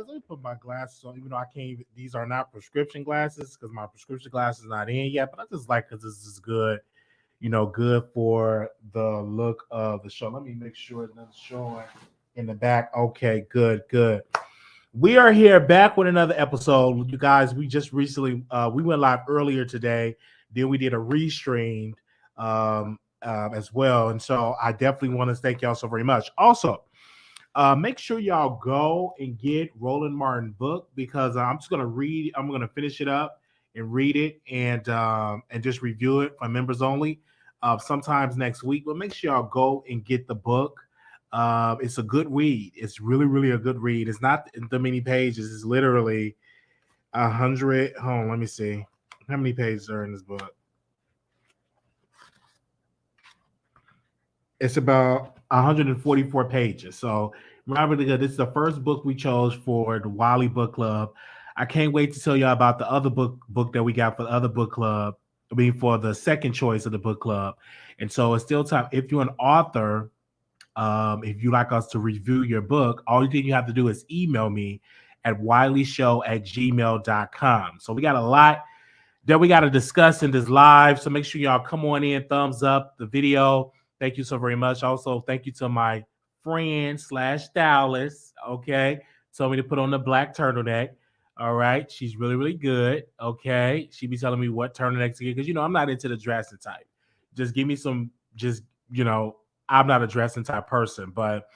guys, let me put my glasses on, even though I can't even, these are not prescription glasses because my prescription glasses not in yet, but I just like because this is good, good for the look of the show. Let me make sure nothing's showing in the back. Okay, good, good. We are here back with another episode. You guys, we just recently, we went live earlier today. Then we did a restream as well. And so I definitely want to thank y'all so very much. Also, make sure y'all go and get Roland Martin book because I'm just gonna read. I'm gonna finish it up and read it and just review it for members only. Sometimes next week, but make sure y'all go and get the book. It's a good read. It's really, really a good read. It's not the many pages. It's literally 100. Hold on, let me see how many pages are in this book. It's about 144 pages. So remember, this is the first book we chose for the Wiley Book Club. I can't wait to tell y'all about the other book that we got for the other book club. I mean, for the second choice of the book club. And so it's still time. If you're an author, if you like us to review your book, all you think you have to do is email me at wileyshow@gmail.com. So we got a lot that we got to discuss in this live. So make sure y'all come on in, thumbs up the video. Thank you so very much. Also, thank you to my friend / stylist. Okay. Told me to put on the black turtleneck. All right. She's really, really good. Okay. She be telling me what turtlenecks to get because, I'm not into the dressing type. Just give me some, I'm not a dressing type person. But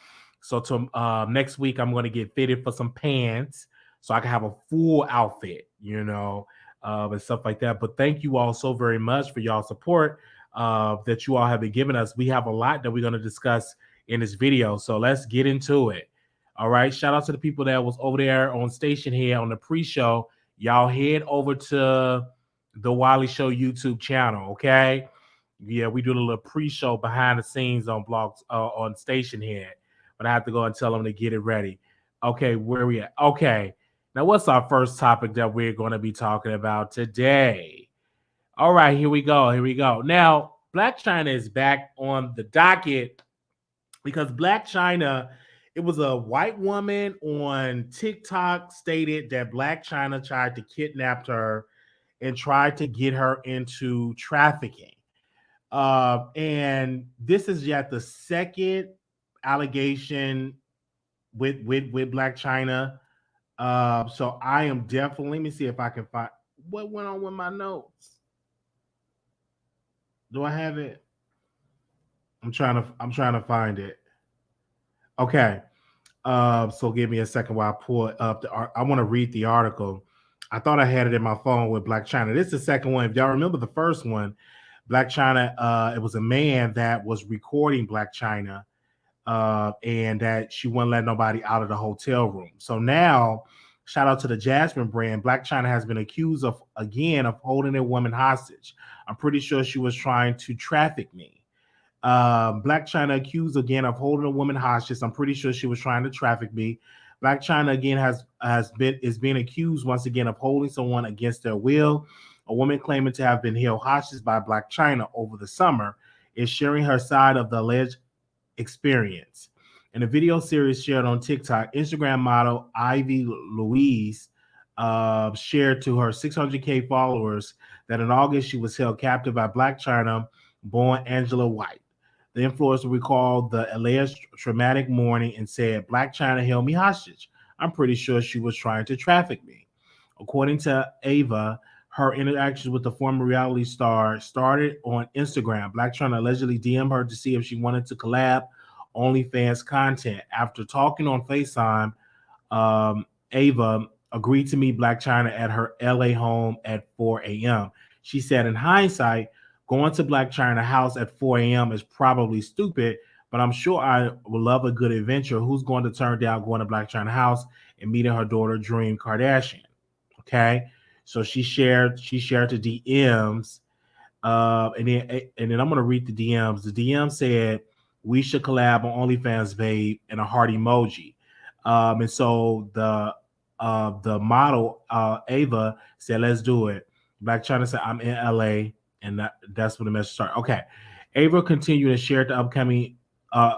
so to next week, I'm going to get fitted for some pants so I can have a full outfit, and stuff like that. But thank you all so very much for y'all support that you all have been giving us. We have a lot that we're going to discuss in this video. So let's get into it. All right. Shout out to the people that was over there on station here on the pre-show. Y'all head over to the Wiley Show YouTube channel. Okay. Yeah, we do a little pre-show behind the scenes on blogs on station here. But I have to go and tell them to get it ready. Okay, where we at? Okay. Now, what's our first topic that we're going to be talking about today? All right, here we go. Here we go. Now, Blac Chyna is back on the docket because Blac Chyna, it was a white woman on TikTok stated that Blac Chyna tried to kidnap her and tried to get her into trafficking. And this is yet the second allegation with Blac Chyna. So I am definitely, let me see if I can find what went on with my notes. Do I have it? I'm trying to find it. Okay. So give me a second while I pull it up. I want to read the article. I thought I had it in my phone with Blac Chyna. This is the second one. If y'all remember the first one, Blac Chyna, it was a man that was recording Blac Chyna, and that she wouldn't let nobody out of the hotel room. So now, shout out to the Jasmine brand. Blac Chyna has been accused of holding a woman hostage. I'm pretty sure she was trying to traffic me. Blac Chyna accused again of holding a woman hostage. I'm pretty sure she was trying to traffic me. Blac Chyna again is being accused once again of holding someone against their will. A woman claiming to have been held hostage by Blac Chyna over the summer is sharing her side of the alleged experience. In a video series shared on TikTok, Instagram model Ivy Louise shared to her 600K followers that in August she was held captive by Blac Chyna born Angela White. The influencer recalled the alleged traumatic morning and said, Blac Chyna held me hostage. I'm pretty sure she was trying to traffic me. According to Ava, her interactions with the former reality star started on Instagram. Blac Chyna allegedly DM'd her to see if she wanted to collab OnlyFans content. After talking on FaceTime, Ava agreed to meet Blac Chyna at her LA home at 4 a.m. She said, in hindsight, going to Blac Chyna's house at 4 a.m. is probably stupid, but I'm sure I would love a good adventure. Who's going to turn down going to Blac Chyna's house and meeting her daughter, Dream Kardashian? Okay. So she shared the DMs, and then I'm gonna read the DMs. The DM said we should collab on OnlyFans, babe, and a heart emoji. And so the model Ava said, let's do it. Blac Chyna said, I'm in LA, and that's when the message started. Okay. Ava continued and shared the upcoming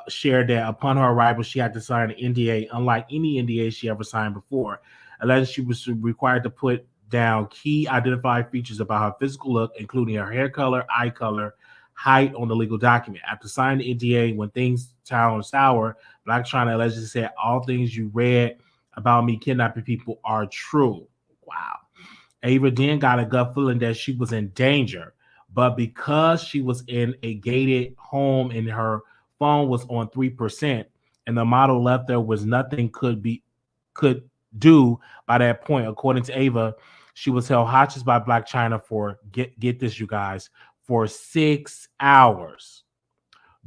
shared that upon her arrival, she had to sign an NDA, unlike any NDA she ever signed before. Alleged she was required to put down key identifying features about her physical look, including her hair color, eye color, height on the legal document. After signing the NDA, when things turned sour, Blac Chyna allegedly said, "All things you read about me kidnapping people are true." Wow. Ava then got a gut feeling that she was in danger, but because she was in a gated home and her phone was on 3%, and the model left there was nothing could do by that point. According to Ava, she was held hostage by Blac Chyna for get this, you guys, for 6 hours,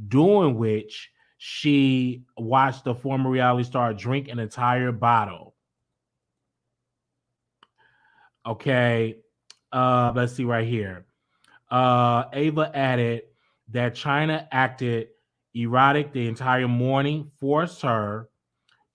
during which she watched the former reality star drink an entire bottle. Okay, let's see right here. Ava added that Chyna acted erotic the entire morning, forced her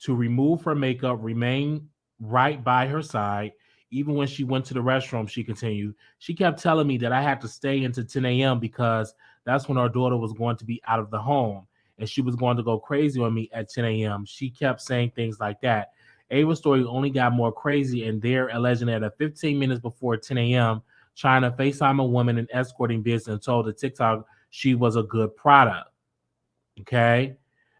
to remove her makeup, remain right by her side. Even when she went to the restroom, she continued, she kept telling me that I had to stay until 10 a.m. because that's when our daughter was going to be out of the home and she was going to go crazy on me at 10 a.m. She kept saying things like that. Ava's story only got more crazy, and they're alleging that at 15 minutes before 10 a.m., Chyna FaceTimed a woman in escorting business and told the TikTok she was a good product. Okay.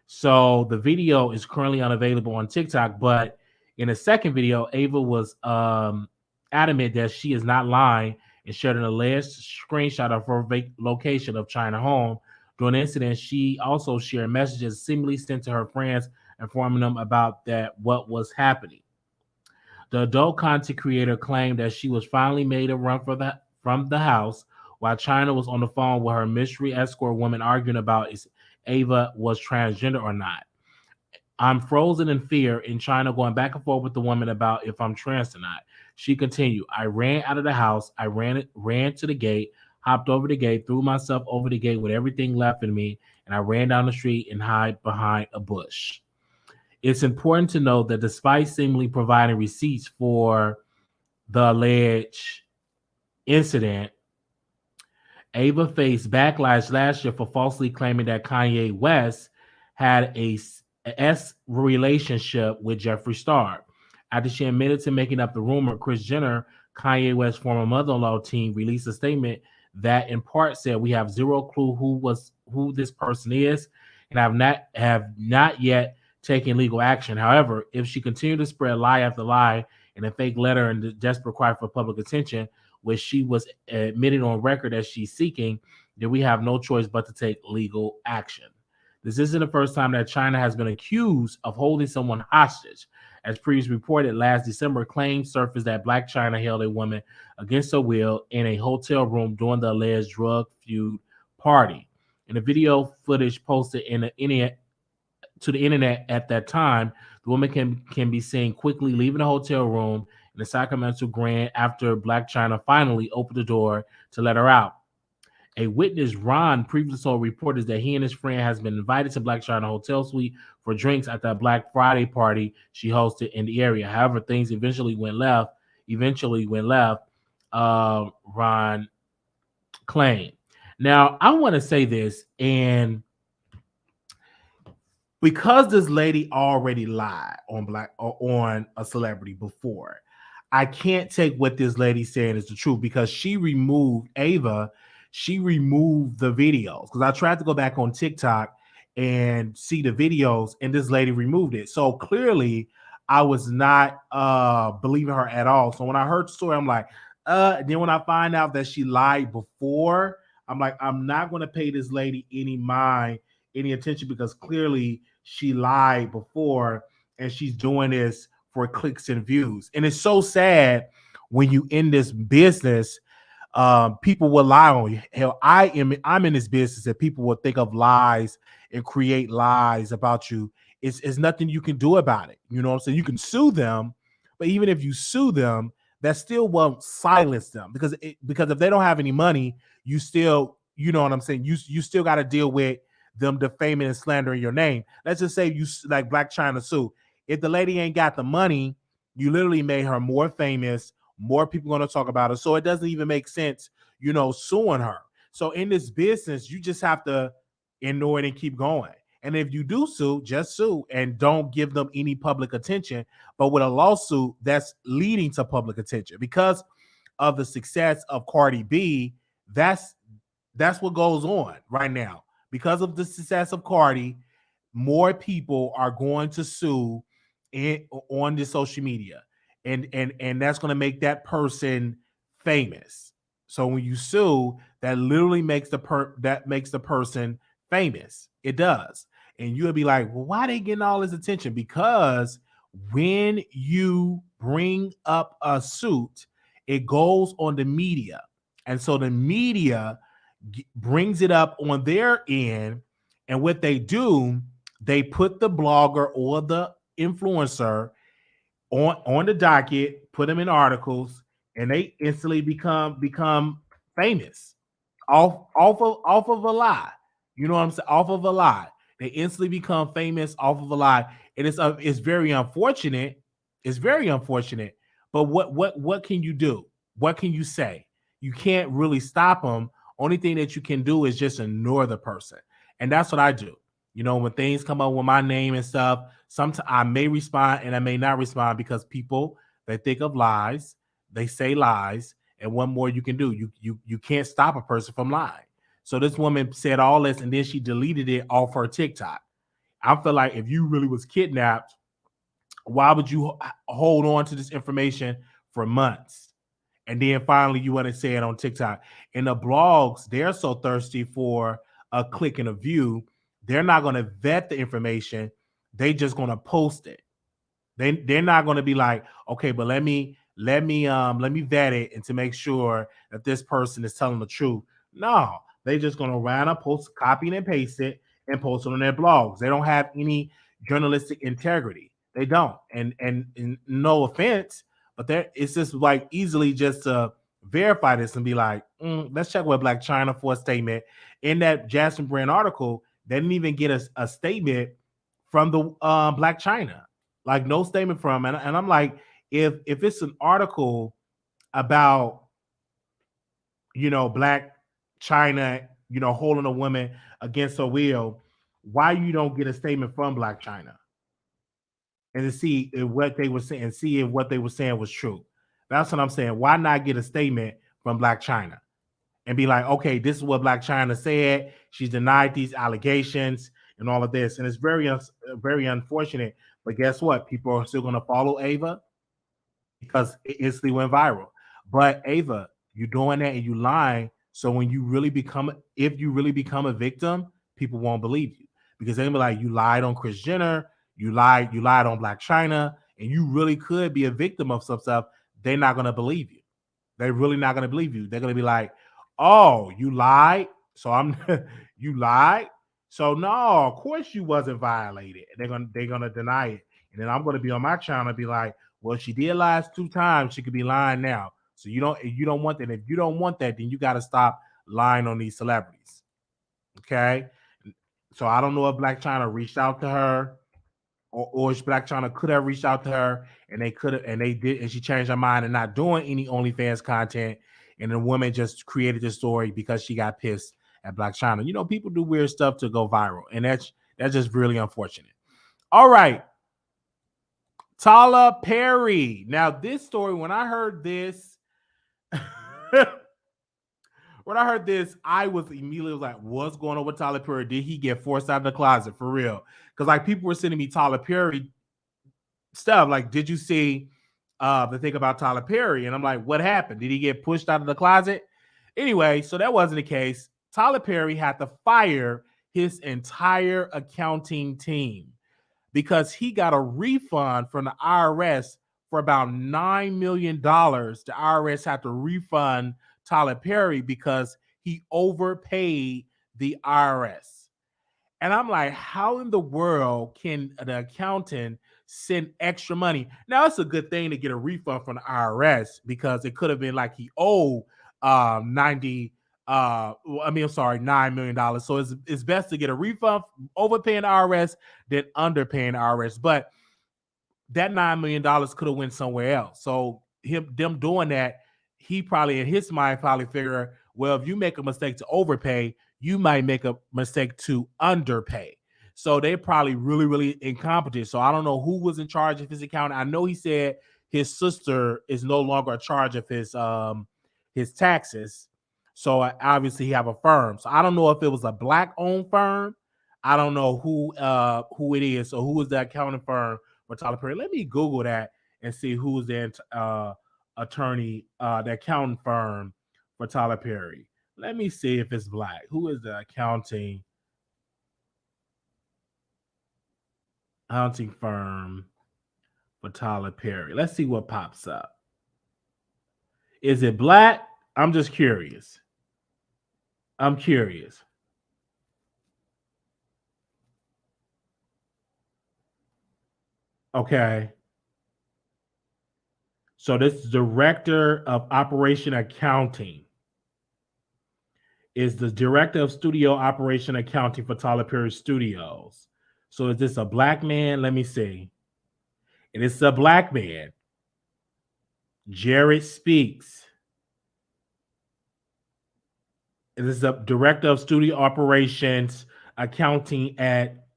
So the video is currently unavailable on TikTok, but in a second video, Ava was adamant that she is not lying and shared an alleged screenshot of her location of Chyna home. During the incident, she also shared messages seemingly sent to her friends, informing them about that what was happening. The adult content creator claimed that she was finally made a run from the house while Chyna was on the phone with her mystery escort woman arguing about if Ava was transgender or not. I'm frozen in fear in Chyna going back and forth with the woman about if I'm trans or not. She continued, I ran out of the house. I ran to the gate, hopped over the gate, threw myself over the gate with everything left in me, and I ran down the street and hid behind a bush. It's important to note that despite seemingly providing receipts for the alleged incident, Ava faced backlash last year for falsely claiming that Kanye West had a S relationship with Jeffree Star. After she admitted to making up the rumor, Kris Jenner, Kanye West's former mother-in-law team, released a statement that in part said, "We have zero clue who this person is, and have not yet taken legal action. However, if she continued to spread lie after lie and a fake letter and the desperate cry for public attention, which she was admitted on record as she's seeking, then we have no choice but to take legal action." This isn't the first time that Chyna has been accused of holding someone hostage. As previously reported last December, claims surfaced that Blac Chyna held a woman against her will in a hotel room during the alleged drug feud party. In the video footage posted to the internet at that time, the woman can be seen quickly leaving the hotel room in the Sacramento Grand after Blac Chyna finally opened the door to let her out. A witness, Ron, previously told reporters that he and his friend has been invited to Blac Chyna hotel suite for drinks at the Black Friday party she hosted in the area. However, things eventually went left. Ron claimed. Now, I want to say this, and because this lady already lied on a celebrity before, I can't take what this lady's saying is the truth, because she removed Ava. She removed the videos, because I tried to go back on TikTok and see the videos, and this lady removed it. So clearly, I was not believing her at all. So when I heard the story, I'm like, then when I find out that she lied before, I'm like, I'm not going to pay this lady any attention, because clearly she lied before and she's doing this for clicks and views. And it's so sad when you in this business, people will lie on you. Hell, I'm in this business and people will think of lies and create lies about you. It's nothing you can do about it. You know what I'm saying? You can sue them, but even if you sue them, that still won't silence them, because if they don't have any money, you still, you know what I'm saying? You still got to deal with them defaming and slandering your name. Let's just say you like Blac Chyna sue. If the lady ain't got the money, you literally made her more famous. More people going to talk about her. So it doesn't even make sense, suing her. So in this business, you just have to ignore it and keep going. And if you do sue, just sue and don't give them any public attention. But with a lawsuit, that's leading to public attention because of the success of Cardi B. That's what goes on right now. Because of the success of Cardi, more people are going to sue on the social media, and that's going to make that person famous. So when you sue, that literally makes the person famous. It does, and you'll be like, well, why are they getting all this attention? Because when you bring up a suit, it goes on the media, and so the media brings it up on their end, and what they do, they put the blogger or the influencer on the docket, put them in articles, and they instantly become famous off of a lie. You know what I'm saying? Off of a lie, they instantly become famous off of a lie, and it's very unfortunate. It's very unfortunate. But what can you do? What can you say? You can't really stop them. Only thing that you can do is just ignore the person, and that's what I do. You know, when things come up with my name and stuff, sometimes I may respond and I may not respond because people, they think of lies, they say lies, and one more you can do. You can't stop a person from lying. So this woman said all this and then she deleted it off her TikTok. I feel like if you really was kidnapped, why would you hold on to this information for months? And then finally you want to say it on TikTok. And the blogs, they're so thirsty for a click and a view, they're not going to vet the information. They just going to post it. They're not going to be like, okay, but let me vet it and to make sure that this person is telling the truth. No, they just going to round up, post, copy and paste it, and post it on their blogs. They don't have any journalistic integrity. They don't. And no offense, but it's just like easily just to verify this and be like, let's check with Blac Chyna for a statement. In that Jasmine Brand article, they didn't even get a statement from the Blac Chyna, like no statement from. And I'm like, if it's an article about, you know, Blac Chyna, you know, holding a woman against her will, why you don't get a statement from Blac Chyna and to see if what they were saying, see if what they were saying was true. That's what I'm saying. Why not get a statement from Blac Chyna and be like, okay, this is what Blac Chyna said. She's denied these allegations and all of this, and it's very unfortunate. But guess what? People are still going to follow Ava because it instantly went viral. But Ava, you're doing that and you lying. So when you really become, if you really become a victim, people won't believe you because they'll be like, you lied on Kris Jenner, you lied on Blac Chyna, and you really could be a victim of some stuff. They're not going to believe you. They're really not going to believe you. They're going to be like, oh, you lied. So you lied. So no, of course you wasn't violated. They're gonna deny it. And then I'm gonna be on my channel and be like, well, she did lie 2 times, she could be lying now. So you don't want that. If you don't want that, then you gotta stop lying on these celebrities. Okay. So I don't know if Blac Chyna reached out to her, or Blac Chyna could have reached out to her and they could have, and they did, and she changed her mind and not doing any OnlyFans content. And the woman just created this story because she got pissed at Blac Chyna. You know, people do weird stuff to go viral, and that's just really unfortunate. All right. Tyler Perry. Now, this story, when I heard this, I was immediately like, what's going on with Tyler Perry? Did he get forced out of the closet for real? Because like people were sending me Tyler Perry stuff. Like, did you see the thing about Tyler Perry? And I'm like, what happened? Did he get pushed out of the closet? Anyway, so that wasn't the case. Tyler Perry had to fire his entire accounting team because he got a refund from the IRS for about $9 million. The IRS had to refund Tyler Perry because he overpaid the IRS. And I'm like, how in the world can the accountant send extra money? Now, it's a good thing to get a refund from the IRS because it could have been like he owed $9 million. So it's best to get a refund overpaying the IRS than underpaying the IRS. But that $9 million could have went somewhere else. So them doing that, he probably in his mind probably figure, well, if you make a mistake to overpay, you might make a mistake to underpay. So they're probably really, really incompetent. So I don't know who was in charge of his accounting. I know he said his sister is no longer in charge of his taxes. So obviously he have a firm. So I don't know if it was a black-owned firm. I don't know who it is. So who is the accounting firm for Tyler Perry? Let me Google that and see who's the attorney, the accounting firm for Tyler Perry. Let me see if it's black. Who is the accounting firm for Tyler Perry? Let's see what pops up. Is it black? I'm just curious. I'm curious. Okay. So this director of operation accounting is the director of studio operation accounting for Tyler Perry Studios. So is this a black man? Let me see. And it's a black man. Jared Speaks. And this is the director of studio operations accounting at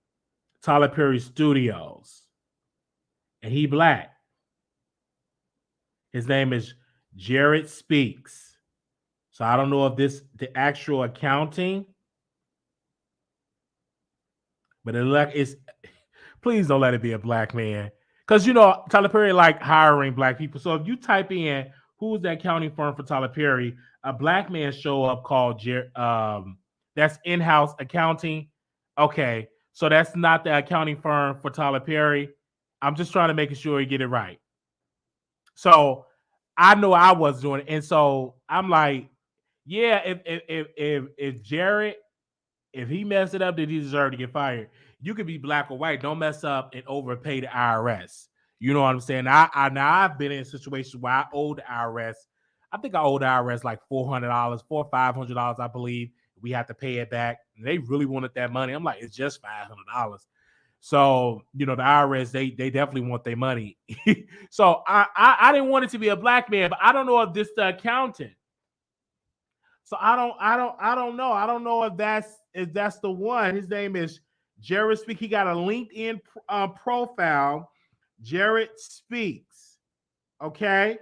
Tyler Perry Studios. And he black. His name is Jared Speaks. So I don't know if this the actual accounting, but it's please don't let it be a black man. Because Tyler Perry like hiring black people. So if you type in who's the accounting firm for Tyler Perry, a black man show up called that's in-house accounting. Okay, so that's not the accounting firm for Tyler Perry. I'm just trying to make sure you get it right. So I know I was doing it, and so I'm like, yeah, if Jared, if he messed it up, then he deserved to get fired. You could be black or white. Don't mess up and overpay the IRS. You know what I'm saying? I've been in situations where I owed the IRS. I think I owed the IRS like $400, $500, I believe. We had to pay it back. And they really wanted that money. I'm like, it's just $500. So, the IRS, they definitely want their money. So I didn't want it to be a black man, but I don't know if this the accountant. So I don't know. I don't know if that's the one. His name is Jared Speaks. He got a LinkedIn profile. Jared Speaks. Okay.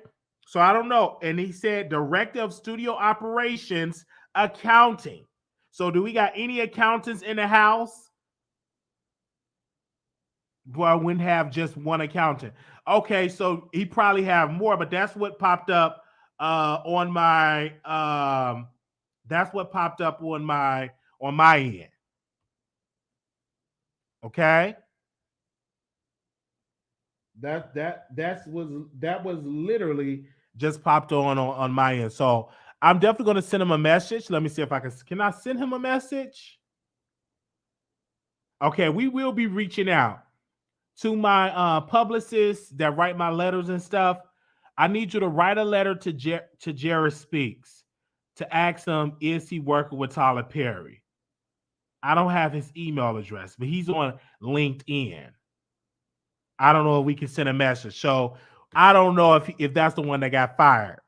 So I don't know. And he said director of studio operations accounting. So do we got any accountants in the house? Well, I wouldn't have just one accountant. Okay, so he probably have more, but that's what popped up on my that's what popped up on my end. Okay. That was literally just popped on my end. So I'm definitely going to send him a message. Let me see if I can I send him a message? Okay, we will be reaching out to my publicists that write my letters and stuff. I need you to write a letter to Jared Speaks to ask him, is he working with Tyler Perry? I don't have his email address, but he's on LinkedIn. I don't know if we can send a message. So I don't know if that's the one that got fired.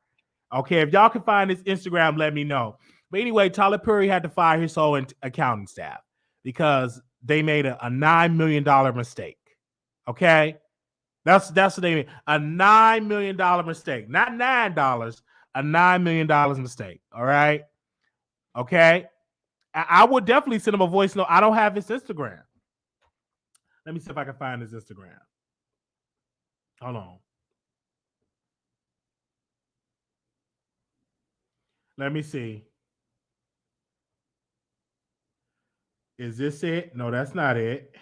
Okay, if y'all can find his Instagram, let me know. But anyway, Tyler Perry had to fire his whole accounting staff because they made a $9 million mistake. Okay, that's what they mean. A $9 million mistake, not $9, a $9 million mistake. All right. Okay. I would definitely send him a voice note. I don't have his Instagram. Let me see if I can find his Instagram. Hold on. Let me see. Is this it? No, that's not it.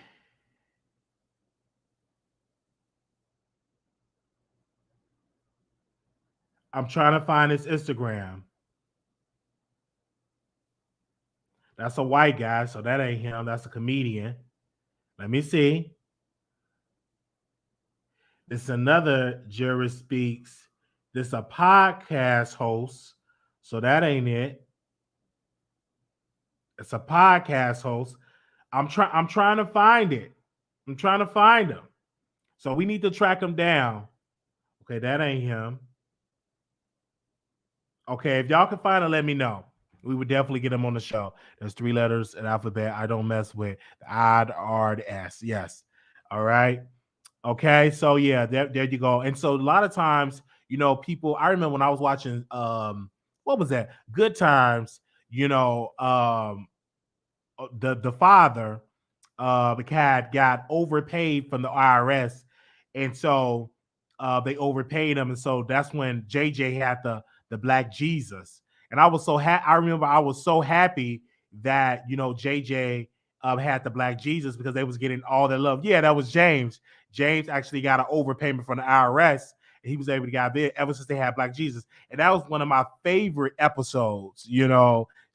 I'm trying to find his Instagram. That's a white guy, so that ain't him. That's a comedian. Let me see. This is another Jerry Speaks. This is a podcast host, so that ain't it. It's a podcast host. I'm trying to find it. I'm trying to find him. So we need to track him down. Okay, that ain't him. Okay, if y'all can find him, let me know. We would definitely get him on the show. There's 3 letters in alphabet. I don't mess with the I, the R, the S. Yes. All right. Okay. So yeah, there you go. And so a lot of times, people. I remember when I was watching what was that? Good Times. The father, the cat got overpaid from the IRS, and so they overpaid him, and so that's when JJ had the Black Jesus, and I was so I remember I was so happy that JJ had the Black Jesus because they was getting all their love. Yeah, that was James. James actually got an overpayment from the IRS. And he was able to get big ever since they had Black Jesus, and that was one of my favorite episodes.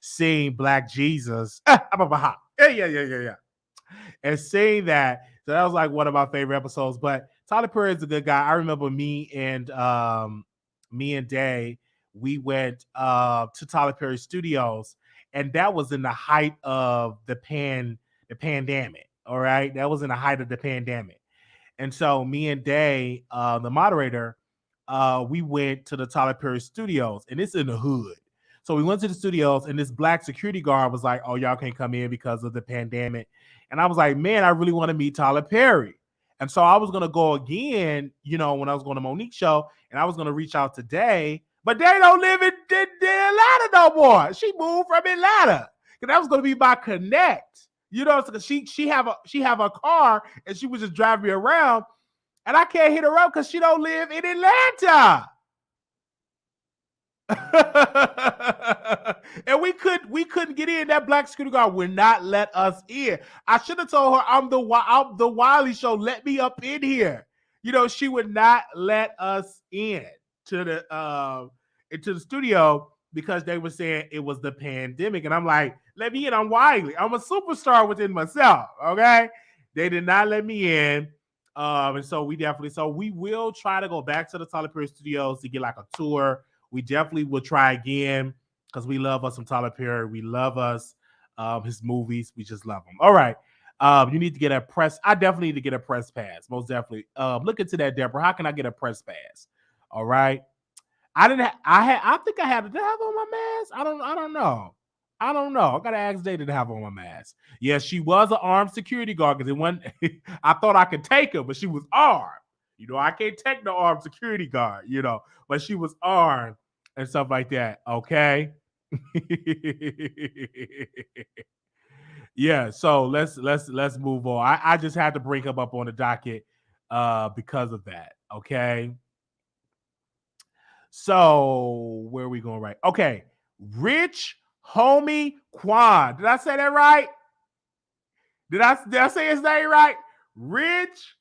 Seeing Black Jesus. Yeah. And seeing that, so that was like one of my favorite episodes. But Tyler Perry is a good guy. I remember me and Day, we went to Tyler Perry Studios, and that was in the height of the pandemic. All right, that was in the height of the pandemic. And so me and Day, the moderator, we went to the Tyler Perry Studios, and it's in the hood. So we went to the studios, and this black security guard was like, "Oh, y'all can't come in because of the pandemic." And I was like, "Man, I really want to meet Tyler Perry." And so I was gonna go again, when I was going to Monique's show, and I was gonna reach out to Day, but Day don't live in Atlanta no more. She moved from Atlanta, because that was gonna be my connect. She have a car, and she was just driving me around, and I can't hit her up because she don't live in Atlanta. And we couldn't get in. That black security guard would not let us in. I should have told her I'm the Wiley Show. Let me up in here. She would not let us in to the into the studio because they were saying it was the pandemic. And I'm like, let me in. I'm Wiley. I'm a superstar within myself. Okay. They did not let me in. And so we will try to go back to the Tyler Perry Studios to get like a tour. We definitely will try again because we love us some Tyler Perry. We love us his movies. We just love them. All right. You need to get a press. I definitely need to get a press pass. Most definitely. Look into that, Deborah. How can I get a press pass? All right. I think I had to have on my mask. I don't know. I gotta ask Data to have on my mask. Yes, she was an armed security guard because it wasn't. I thought I could take her, but she was armed. I can't take the armed security guard. But she was armed and stuff like that. Okay. Yeah. So let's move on. I just had to bring him up on the docket because of that. Okay. So where are we going? Right. Okay. Rich Homie Quan. Did I say that right? Did I say his name right? Rich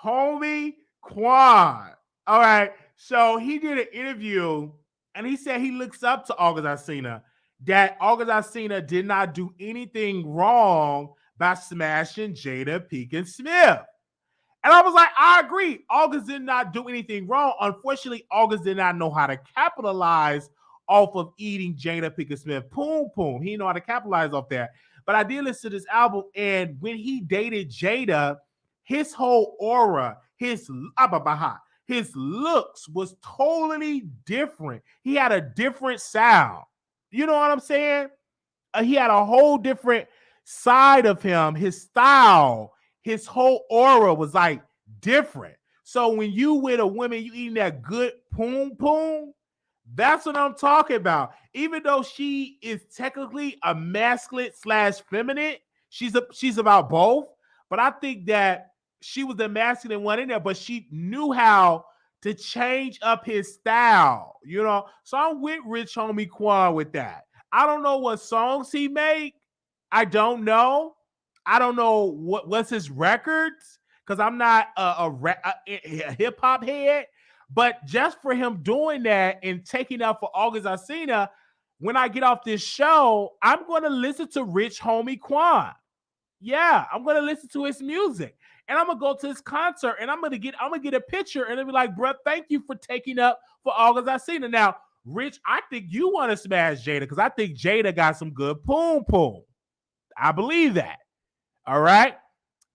Homie Quan. All right. So he did an interview and he said he looks up to August Alsina, that August Alsina did not do anything wrong by smashing Jada Pinkett Smith. And I was like, I agree. August did not do anything wrong. Unfortunately, August did not know how to capitalize off of eating Jada Pinkett Smith. Poom. He didn't know how to capitalize off that. But I did listen to this album, and when he dated Jada, his whole aura, his looks was totally different. He had a different sound. You know what I'm saying? He had a whole different side of him. His style, his whole aura was like different. So when you with a woman, you eating that good poom, that's what I'm talking about. Even though she is technically a masculine / feminine, she's about both. But I think that she was the masculine one in there, but she knew how to change up his style, So I'm with Rich Homie Quan with that. I don't know what songs he made. I don't know. I don't know what's his records because I'm not a hip hop head. But just for him doing that and taking up for August Alsina, when I get off this show, I'm going to listen to Rich Homie Quan. Yeah, I'm going to listen to his music. And I'm going to go to his concert and I'm going to get a picture and be like, bro, thank you for taking up for August Alsina. Now, Rich, I think you want to smash Jada because I think Jada got some good poom. I believe that. All right.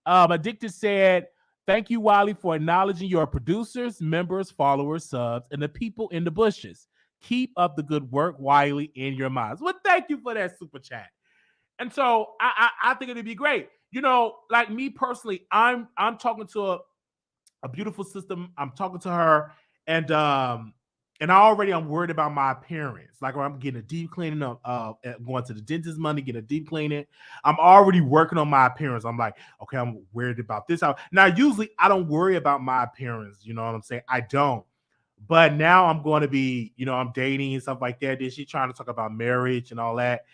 Addicted said, thank you, Wiley, for acknowledging your producers, members, followers, subs, and the people in the bushes. Keep up the good work, Wiley, in your minds. Well, thank you for that super chat. And so I think it'd be great. Like me personally, I'm talking to a beautiful system. I'm talking to her, and I'm worried about my appearance. Like I'm getting a deep cleaning up, going to the dentist Monday, getting a deep cleaning. I'm already working on my appearance. I'm like, okay, I'm worried about this. Now, usually I don't worry about my appearance. You know what I'm saying? I don't. But now I'm going to be, I'm dating and stuff like that. Then she's trying to talk about marriage and all that.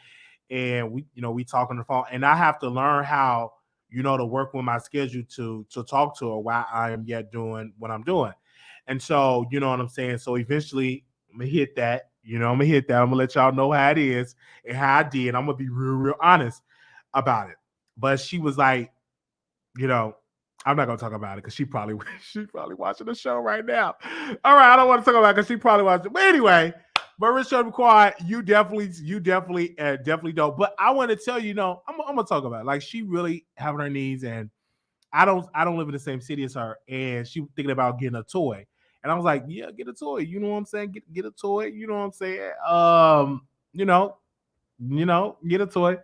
And we talk on the phone, and I have to learn how, to work with my schedule to talk to her while I am yet doing what I'm doing. And so, you know what I'm saying? So eventually I'm gonna hit that, I'm gonna let y'all know how it is and how I did. I'm gonna be real, real honest about it. But she was like, I'm not gonna talk about it because she probably watching the show right now. All right, I don't want to talk about it because she probably watching. But anyway, but Rich Be Quiet, you definitely don't. But I want to tell you, I'm gonna talk about it. Like she really having her needs, and I don't live in the same city as her, and she thinking about getting a toy. And I was like, yeah, get a toy. You know what I'm saying? Get a toy. You know what I'm saying? Get a toy.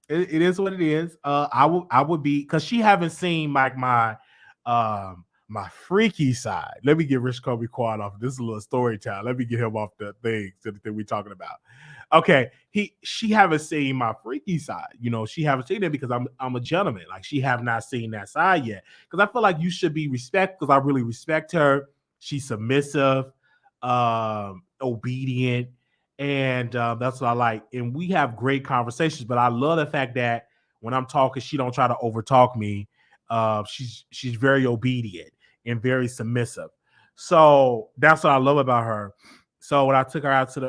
It is what it is. I would be, because she haven't seen like my freaky side. Let me get Rich Kobe quiet off. This is a little story time. Let me get him off the things that we're talking about. Okay, she haven't seen my freaky side. She haven't seen it because I'm a gentleman. Like she have not seen that side yet. Because I feel like you should be respect. Because I really respect her. She's submissive, obedient, and that's what I like. And we have great conversations. But I love the fact that when I'm talking, she don't try to overtalk me. She's very obedient and very submissive. So that's what I love about her. So when I took her out to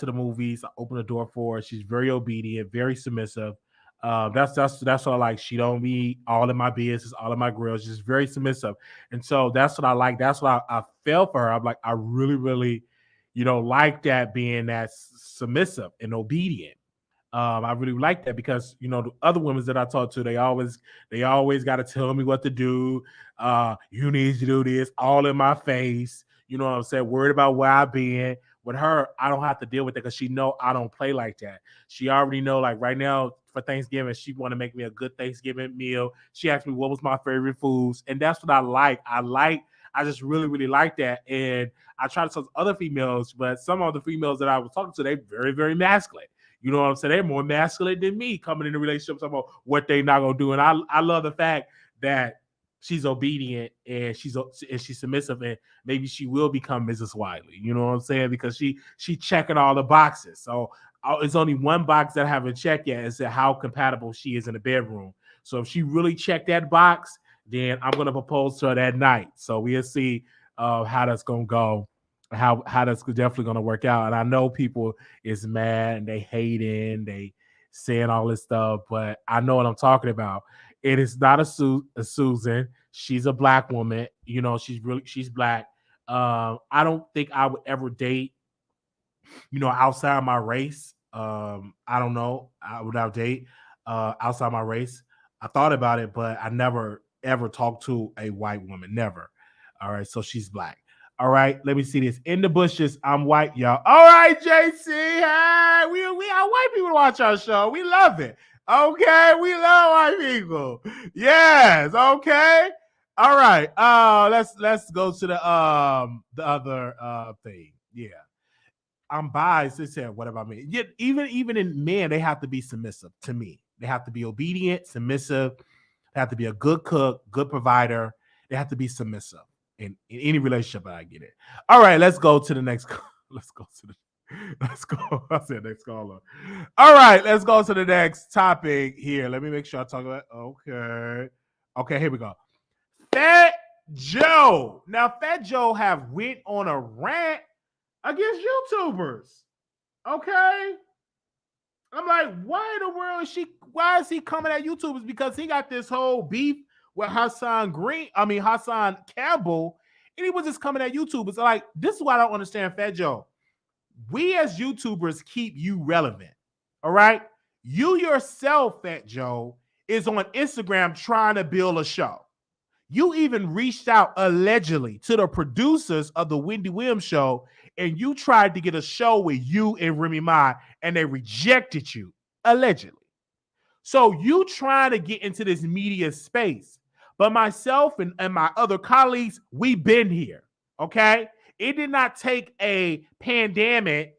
the movies, I opened the door for her. She's very obedient, very submissive. That's what I like. She don't be all in my business, all in my grills. She's very submissive, and so that's what I like. That's what I felt for her. I'm like, I really, really, like that, being that submissive and obedient. I really like that because the other women that I talk to, they always got to tell me what to do. You need to do this, all in my face. You know what I'm saying? Worried about where I've been. With her, I don't have to deal with it because she know I don't play like that. She already know, like right now for Thanksgiving, she want to make me a good Thanksgiving meal. She asked me what was my favorite foods, and that's what I like. I just really, really like that. And I try to talk to other females, but some of the females that I was talking to, they very, very masculine. You know what I'm saying? They're more masculine than me coming into relationships about what they not gonna do. And I love the fact that she's obedient and she's submissive, and maybe she will become Mrs. Wiley. You know what I'm saying? Because she checking all the boxes. So it's only one box that I haven't checked yet, is how compatible she is in the bedroom. So if she really checked that box, then I'm gonna propose to her that night. So we'll see how that's gonna go. How that's definitely going to work out. And I know people is mad and they hating, they saying all this stuff, but I know what I'm talking about. It is not a Susan. She's a black woman. She's black. I don't think I would ever date, outside my race. I don't know. I would not date outside my race. I thought about it, but I never ever talked to a white woman. Never. All right. So she's black. All right, let me see this. In the bushes, I'm white, y'all. All right, JC. Hey, we are white people to watch our show. We love it. Okay, we love white people. Yes. Okay. All right. Let's go to the other thing. Yeah. I'm biased. They said, what about me? Yet even in men, they have to be submissive to me. They have to be obedient, submissive. They have to be a good cook, good provider. They have to be submissive. In any relationship, I get it. All right, let's go to the next. Let's go. I said next caller. All right, let's go to the next topic here. Let me make sure I talk about. Okay, here we go. Fat Joe. Now, Fat Joe have went on a rant against YouTubers. Okay. I'm like, why in the world why is he coming at YouTubers? Because he got this whole beef with Hassan Campbell, and he was just coming at YouTubers. Like, this is why I don't understand, Fat Joe. We as YouTubers keep you relevant. All right. You yourself, Fat Joe, is on Instagram trying to build a show. You even reached out allegedly to the producers of the Wendy Williams show, and you tried to get a show with you and Remy Ma, and they rejected you, allegedly. So you trying to get into this media space. But myself and my other colleagues, we've been here. Okay. It did not take a pandemic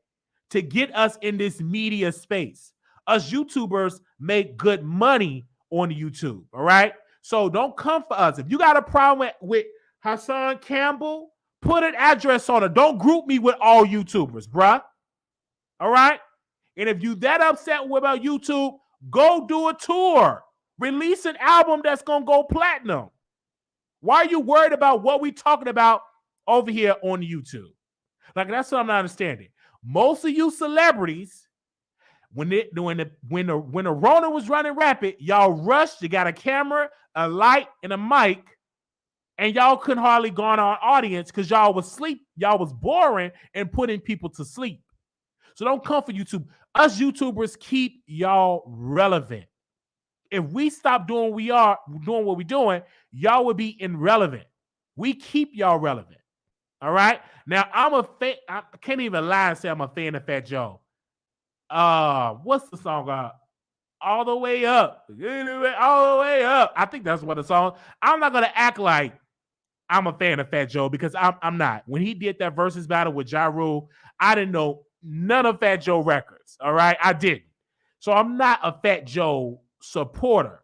to get us in this media space. Us YouTubers make good money on YouTube. All right. So don't come for us. If you got a problem with Hassan Campbell, put an address on it. Don't group me with all YouTubers, bruh. All right. And if you that upset about YouTube, go do a tour. Release an album that's going to go platinum. Why are you worried about what we talking about over here on YouTube? Like, that's what I'm not understanding. Most of you celebrities, when the Rona was running rapid, y'all rushed. You got a camera, a light, and a mic, and y'all couldn't hardly garner an audience because y'all was sleep. Y'all was boring and putting people to sleep. So don't come for YouTube. Us YouTubers keep y'all relevant. If we stop doing what we're doing, y'all would be irrelevant. We keep y'all relevant. All right. Now I can't even lie and say I'm a fan of Fat Joe. What's the song? All the way up. All the way up. I think that's what the song. I'm not gonna act like I'm a fan of Fat Joe because I'm not. When he did that versus battle with Ja Rule, I didn't know none of Fat Joe records. All right. I didn't. So I'm not a Fat Joe supporter.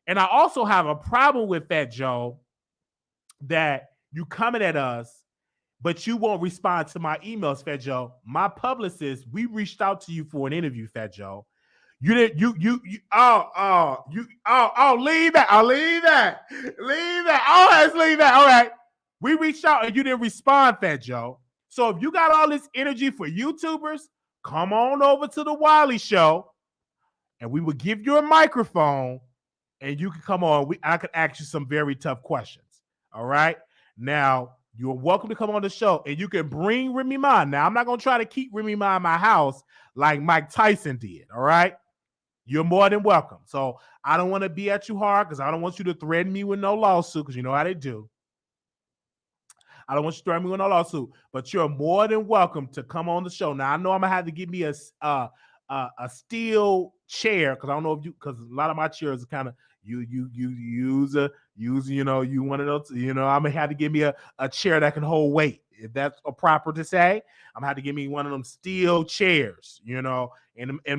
And I also have a problem with Fat Joe that you coming at us, but you won't respond to my emails, Fat Joe. My publicist, we reached out to you for an interview, Fat Joe. You didn't, leave that. Leave that. Let's leave that. All right. We reached out and you didn't respond, Fat Joe. So if you got all this energy for YouTubers, come on over to the Wiley Show and we will give you a microphone and you can come on. I could ask you some very tough questions. All right. Now, you're welcome to come on the show and you can bring Remy Ma. Now, I'm not going to try to keep Remy Ma in my house like Mike Tyson did. All right. You're more than welcome. So I don't want to be at you hard because I don't want you to threaten me with no lawsuit because you know how they do. I don't want you to threaten me with no lawsuit, but you're more than welcome to come on the show. Now, I know I'm going to have to give me a steel chair because I don't know if you, because a lot of my chairs are kind of, you one of those, I'm gonna have to give me a chair that can hold weight. If that's proper to say, I'm gonna have to give me one of them steel chairs, in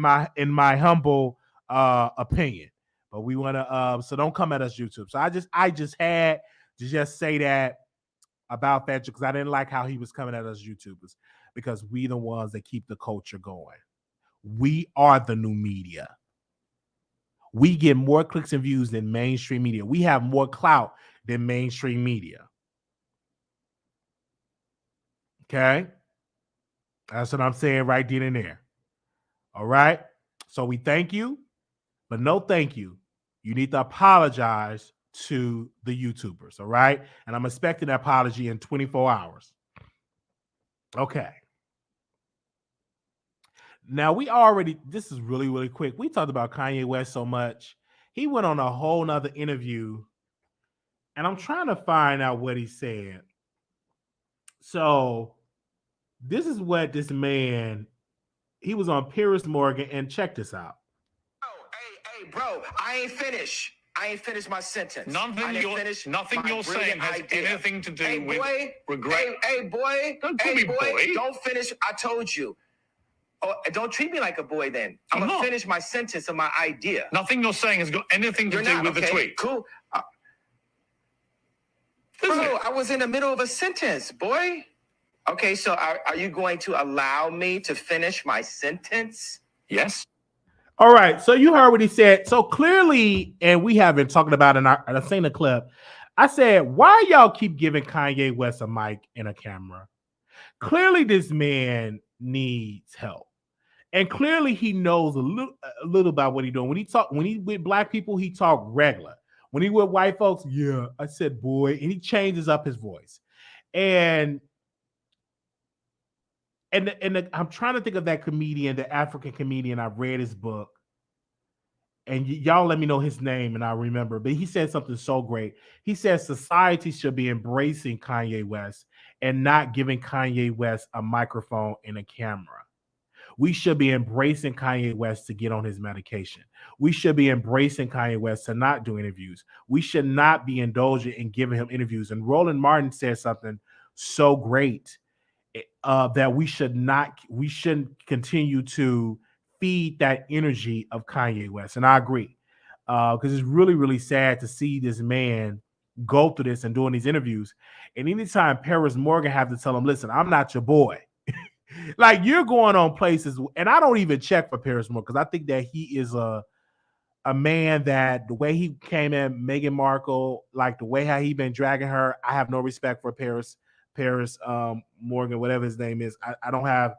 my humble opinion. But we want to so don't come at us, YouTube. So I just had to just say that about that because I didn't like how he was coming at us YouTubers because we the ones that keep the culture going. We are the new media. We get more clicks and views than mainstream media. We have more clout than mainstream media. Okay? That's what I'm saying right then and there. All right? So we thank you, but no thank you. You need to apologize to the YouTubers, all right? And I'm expecting an apology in 24 hours. Okay. Now, this is really, really quick. We talked about Kanye West so much. He went on a whole nother interview, and I'm trying to find out what he said. So, this is what this man, he was on Piers Morgan, and check this out. Hey, bro, I ain't finished my sentence. Nothing you're saying has anything to do with regret. Hey, boy. Don't call me boy. Don't finish. I told you. Oh, don't treat me like a boy then. I'm going to finish my sentence of my idea. Nothing you're saying has got anything to do with the tweet. Cool. Bro, I was in the middle of a sentence, boy. Okay, so are you going to allow me to finish my sentence? Yes. All right, so you heard what he said. So clearly, and we have been talking about I've seen the clip. I said, why y'all keep giving Kanye West a mic and a camera? Clearly, this man needs help. And clearly he knows a little about what he's doing. When he with black people, he talk regular. When he with white folks, yeah, I said boy, and he changes up his voice. And I'm trying to think of that comedian, the African comedian. I've read his book. and y'all let me know his name and I remember, but he said something so great. He said society should be embracing Kanye West and not giving Kanye West a microphone and a camera. We should be embracing Kanye West to get on his medication. We should be embracing Kanye West to not do interviews. We should not be indulgent in giving him interviews. And Roland Martin said something so great that we shouldn't continue to feed that energy of Kanye West. And I agree. Because it's really, really sad to see this man go through this and doing these interviews. And anytime Paris Morgan have to tell him, listen, I'm not your boy. Like you're going on places, and I don't even check for Paris Morgan because I think that he is a man that the way he came at Meghan Markle, like the way how he been dragging her, I have no respect for Paris Morgan, whatever his name is. I don't have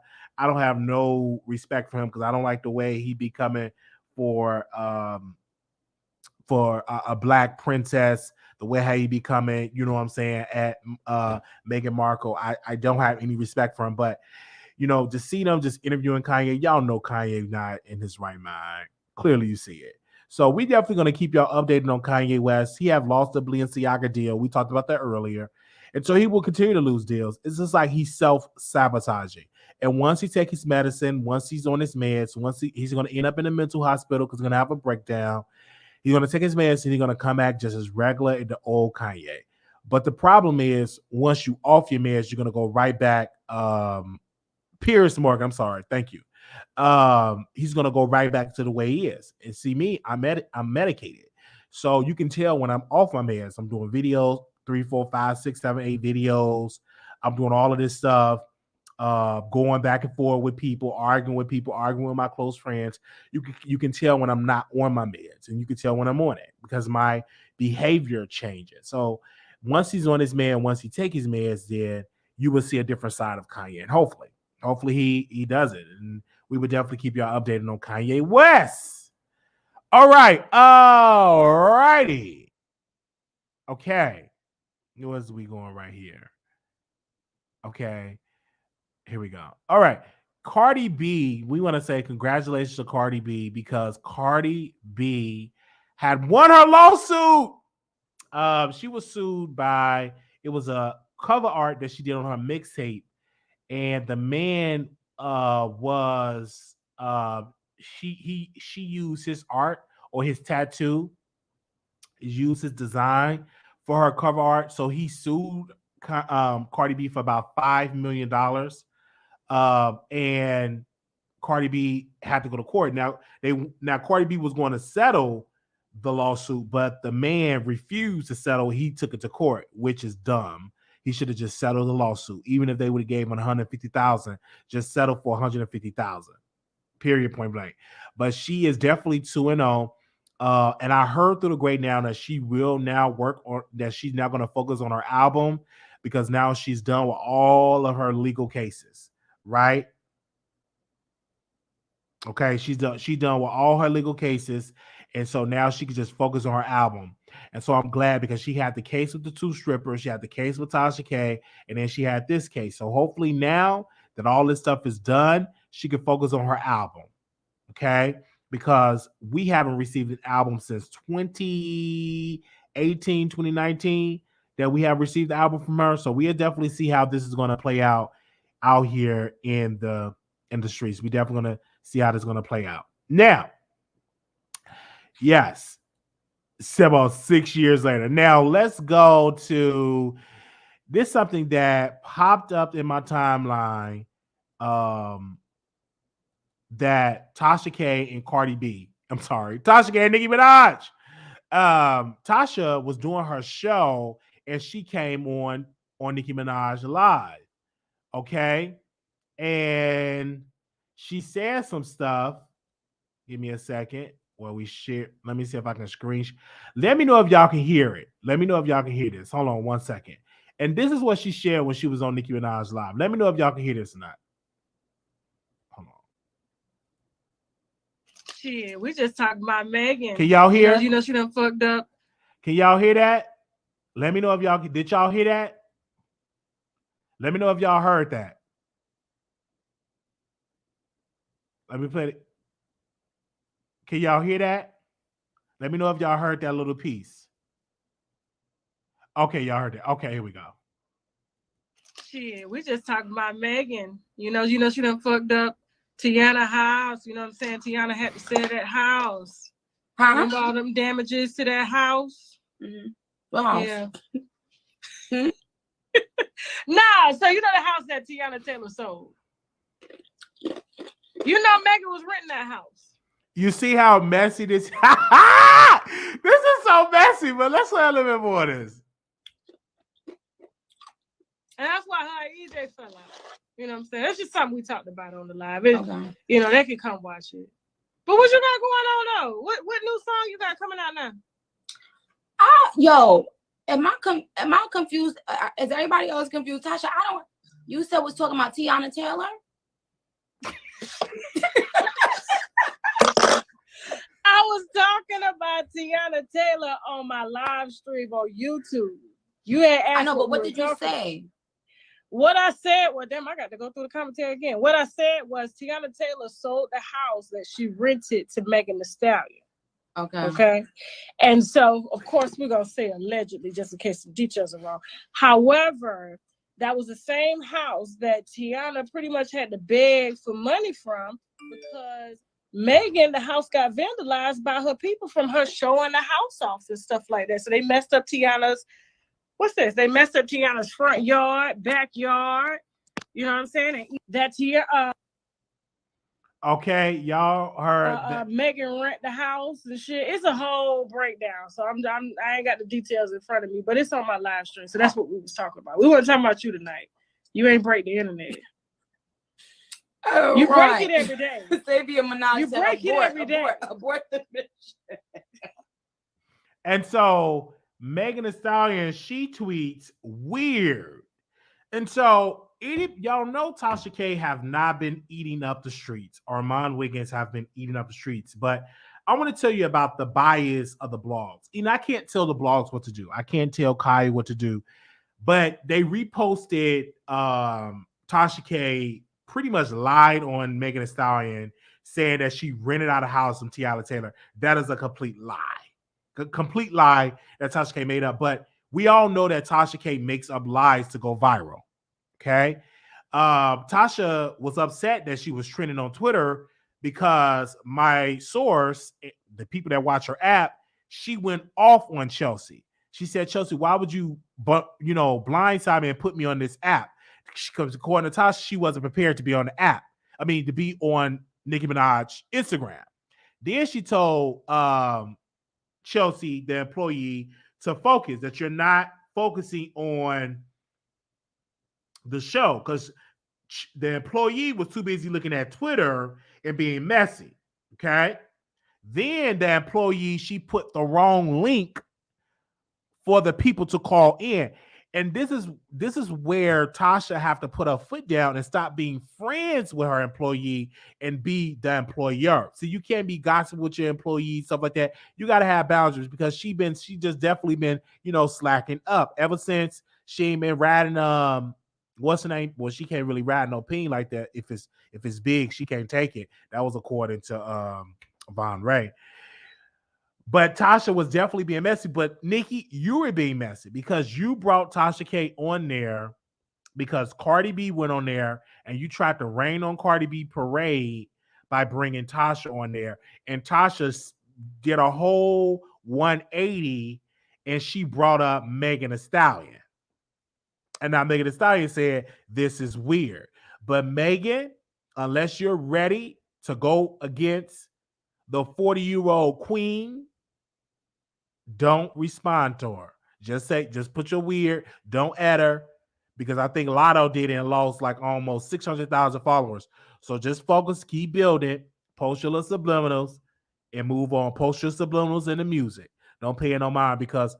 no respect for him because I don't like the way he be coming for a black princess, the way how he be coming, you know what I'm saying, at Meghan Markle. I don't have any respect for him, but you know, to see them just interviewing Kanye, y'all know Kanye not in his right mind. Clearly, you see it. So we definitely going to keep y'all updated on Kanye West. He have lost the Balenciaga deal. We talked about that earlier. And so he will continue to lose deals. It's just like he's self-sabotaging. And once he takes his medicine, once he's on his meds, he's going to end up in a mental hospital because he's going to have a breakdown. He's going to take his medicine. He's going to come back just as regular in the old Kanye. But the problem is once you off your meds, you're going to go right back Piers Morgan, I'm sorry, thank you. He's gonna go right back to the way he is. And see me, I'm medicated. So you can tell when I'm off my meds, I'm doing videos, 3, 4, 5, 6, 7, 8 videos. I'm doing all of this stuff, going back and forth with people, arguing with my close friends. You can tell when I'm not on my meds, and you can tell when I'm on it because my behavior changes. So once he's on his med, once he take his meds, then you will see a different side of Kanye. And hopefully he does it. And we would definitely keep y'all updated on Kanye West. All righty. Okay. Where's we going right here? Okay. Here we go. All right. Cardi B, we want to say congratulations to Cardi B because Cardi B had won her lawsuit. She was sued by, it was a cover art that she did on her mixtape. And the man was she used his art or his tattoo, used his design for her cover art. So he sued Cardi B for about $5 million. And Cardi B had to go to court. Now Cardi B was going to settle the lawsuit, but the man refused to settle. He took it to court, which is dumb. He should have just settled the lawsuit, even if they would have gave him $150,000. Just settle for $150,000. Period. Point blank. But she is definitely 2-0. And I heard through the great now that she will now work on that. She's now going to focus on her album because now she's done with all of her legal cases. Right. Okay, she's done with all her legal cases, and so now she can just focus on her album. And so I'm glad because she had the case with the 2 strippers, she had the case with Tasha K, and then she had this case. So hopefully now that all this stuff is done, she can focus on her album. Okay, because we haven't received an album since 2018, 2019 that we have received the album from her. So we'll definitely see how this is going to play out here in the streets. We definitely going to see how this is going to play out. Now, yes, about 6 years later. Now, let's go to this, something that popped up in my timeline that Tasha K and Cardi B, Tasha K and Nicki Minaj. Tasha was doing her show and she came on Nicki Minaj Live. Okay. And she said some stuff. Give me a second while we share. Let me see if I can Let me know if y'all can hear it. Let me know if y'all can hear this. Hold on 1 second. And this is what she shared when she was on Nicki Minaj Live. Let me know if y'all can hear this or not. Hold on. Shit, we just talked about Megan. Can y'all hear? You know she done fucked up. Can y'all hear that? Let me know if y'all did y'all hear that? Let me know if y'all heard that. Let me play it. Can y'all hear that? Let me know if y'all heard that little piece. Okay, y'all heard it. Okay, here we go. Shit, we just talking about Megan. You know, she done fucked up Tiana house. You know what I'm saying? Tiana had to sell that house. Remember all them damages to that house? Mm-hmm. Well, yeah. Nah, so you know the house that Tiana Taylor sold. You know Megan was renting that house. You see how messy this this is so messy, but let's learn a little bit more of this. And that's why her and EJ fell out. You know what I'm saying? That's just something we talked about on the live. Okay. You know, they can come watch it. But what you got going on though? What new song you got coming out now? Yo, am I confused? Is everybody else confused? Tasha, you said was talking about Tiana Taylor? I was talking about Tiana Taylor on my live stream on YouTube. You had asked. I know, but what did you say? What I said, well, damn, I got to go through the commentary again. What I said was Tiana Taylor sold the house that she rented to Megan Thee Stallion. Okay. And so, of course, we're going to say allegedly, just in case the details are wrong. However, that was the same house that Tiana pretty much had to beg for money from because Megan, the house got vandalized by her people from her showing the house off and stuff like that. So they messed up Tiana's, They messed up Tiana's front yard, backyard. You know what I'm saying? And that's here. Okay, y'all heard Megan rent the house and shit. It's a whole breakdown. So I ain't got the details in front of me, but it's on my live stream. So that's what we was talking about. We weren't talking about you tonight. You ain't break the internet. Oh, you break it every day. Xavier Minaj you break it every day. Abort the mission. And so Megan Thee Stallion, she tweets weird. And so y'all know Tasha K have not been eating up the streets. Armand Wiggins have been eating up the streets. But I want to tell you about the bias of the blogs. And I can't tell the blogs what to do. I can't tell Kai what to do. But they reposted Tasha K pretty much lied on Megan Thee Stallion, saying that she rented out a house from Tiana Taylor. That is a complete lie. Complete lie that Tasha K made up. But we all know that Tasha K makes up lies to go viral. Okay. Tasha was upset that she was trending on Twitter because my source, the people that watch her app, she went off on Chelsea. She said, Chelsea, why would you blindside me and put me on this app? Because according to Tasha, she wasn't prepared to be on the app. I mean, to be on Nicki Minaj Instagram. Then she told Chelsea, the employee, to focus, that you're not focusing on the show because the employee was too busy looking at Twitter and being messy. Okay. Then the employee, she put the wrong link for the people to call in. And this is where Tasha have to put her foot down and stop being friends with her employee and be the employer. So you can't be gossiping with your employees, stuff like that. You got to have boundaries because she just definitely been, slacking up ever since she ain't been riding, what's her name? Well, she can't really ride no peen like that. If it's big, she can't take it. That was according to Von Ray. But Tasha was definitely being messy. But Nikki, you were being messy because you brought Tasha K on there because Cardi B went on there and you tried to rain on Cardi B parade by bringing Tasha on there. And Tasha did a whole 180 and she brought up Megan Thee Stallion. And now Megan Thee Stallion said, this is weird. But Megan, unless you're ready to go against the 40-year-old queen, don't respond to her. Just put your weird, don't add her, because I think Lotto did and lost like almost 600,000 followers. So just focus, keep building, post your little subliminals, and move on. Post your subliminals in the music. Don't pay it no mind because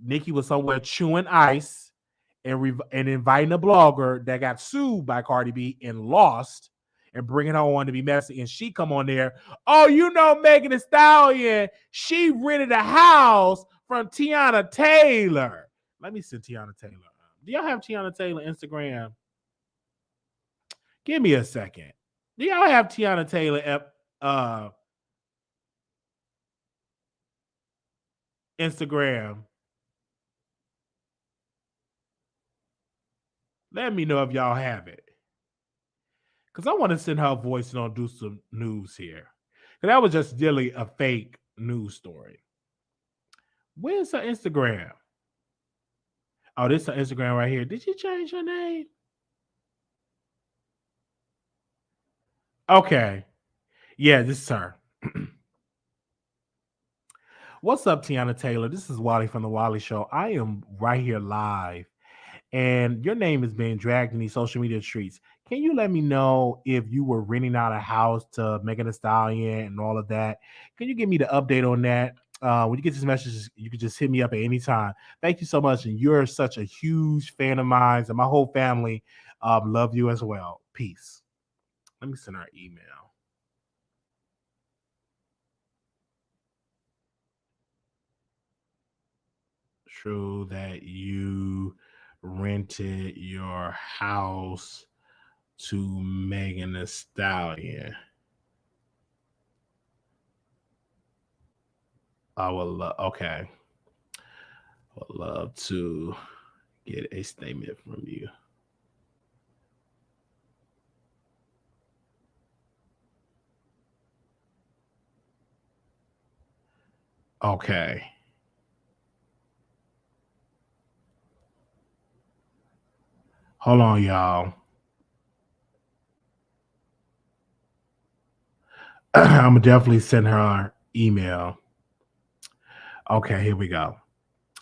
Nikki was somewhere chewing ice and inviting a blogger that got sued by Cardi B and lost, and bringing her on to be messy. And she come on there, Megan Thee Stallion, she rented a house from Tiana Taylor. Let me send Tiana Taylor. Do y'all have Tiana Taylor Instagram? Give me a second. Do y'all have Tiana Taylor Instagram. Let me know if y'all have it. Because I want to send her a voice and do some news here. Because that was just really a fake news story. Where's her Instagram? Oh, this is her Instagram right here. Did she change her name? Okay. Yeah, this is her. What's up, Tiana Taylor? This is Wiley from the Wiley Show. I am right here live, and your name is being dragged in these social media streets. Can you let me know if you were renting out a house to Megan Thee Stallion and all of that? Can you give me the update on that? When you get this message, you can just hit me up at any time. Thank you so much, and you're such a huge fan of mine, and my whole family love you as well. Peace. Let me send her an email. True that you rented your house to Megan Thee Stallion. I would love, okay. I would love to get a statement from you. Okay. Hold on, y'all. I'm gonna definitely send her an email. Okay, here we go.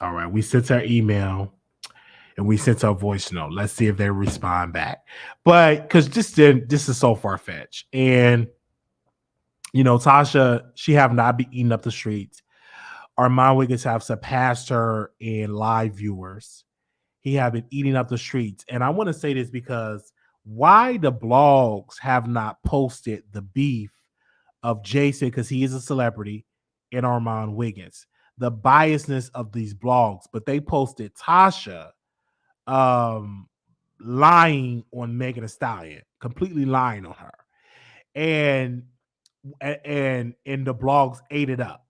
All right, we sent her email and we sent her a voice note. Let's see if they respond back. But because this is so far-fetched. And you know, Tasha, she have not been eating up the streets. Armand Wiggins have surpassed her in live viewers. He have been eating up the streets. And I want to say this because why the blogs have not posted the beef of Jason, because he is a celebrity, and Armand Wiggins. The biasness of these blogs, but they posted Tasha lying on Megan Thee Stallion, completely lying on her. And the blogs ate it up.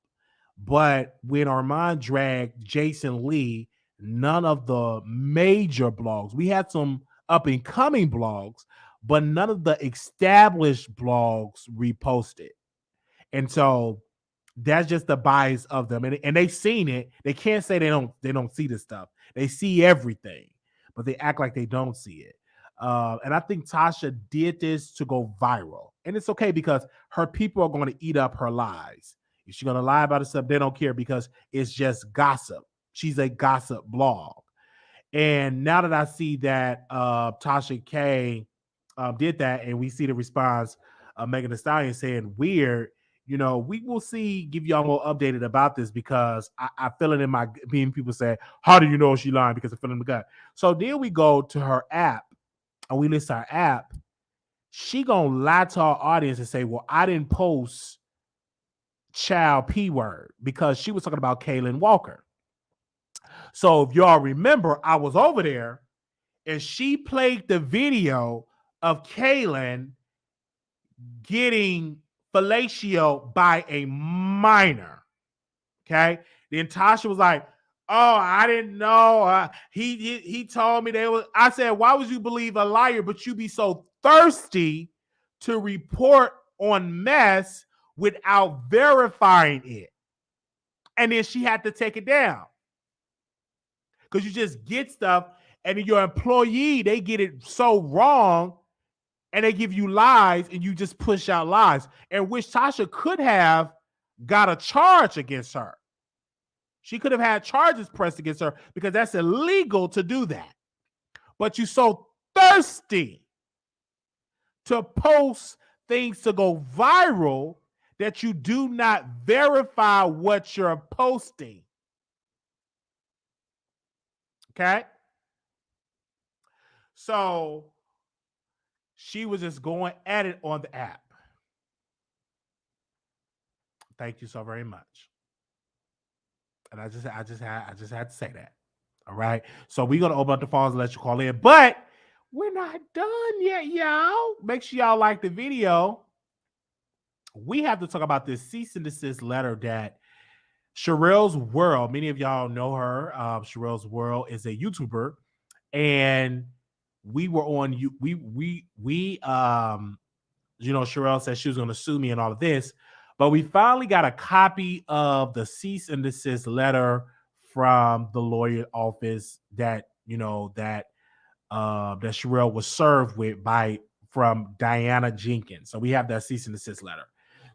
But when Armand dragged Jason Lee, none of the major blogs, we had some up and coming blogs, but none of the established blogs reposted. And so that's just the bias of them. And they've seen it. They can't say they don't see this stuff. They see everything, but they act like they don't see it. And I think Tasha did this to go viral. And it's okay because her people are going to eat up her lies. If she's going to lie about stuff, they don't care because it's just gossip. She's a gossip blog. And now that I see that Tasha K did that, and we see the response of Megan Thee Stallion saying weird, you know, we will see, give y'all more updated about this because I feel it in my being. People say, how do you know she lying? Because I feel in the gut. So then we go to her app and we list our app. She gonna lie to our audience and say, well, I didn't post child P word because she was talking about Kaylin Walker. So if y'all remember, I was over there and she played the video of Kaylin getting fellatio by a minor. Okay. Then Tasha was like, oh, I didn't know. He told me they was. I said, why would you believe a liar, but you be so thirsty to report on mess without verifying it? And then she had to take it down. Because you just get stuff and your employee, they get it so wrong and they give you lies and you just push out lies. And which Tasha could have got a charge against her. She could have had charges pressed against her because that's illegal to do that. But you're so thirsty to post things to go viral that you do not verify what you're posting. Okay? So she was just going at it on the app. Thank you so very much. And I just had to say that. All right. So we're gonna open up the phones and let you call in, but we're not done yet, y'all. Make sure y'all like the video. We have to talk about this cease and desist letter that Sharrell's World. Many of y'all know her. Sharrell's World is a YouTuber, and we were on you. Sharrell said she was going to sue me and all of this, but we finally got a copy of the cease and desist letter from the lawyer office that Sharrell was served with from Diana Jenkins. So we have that cease and desist letter.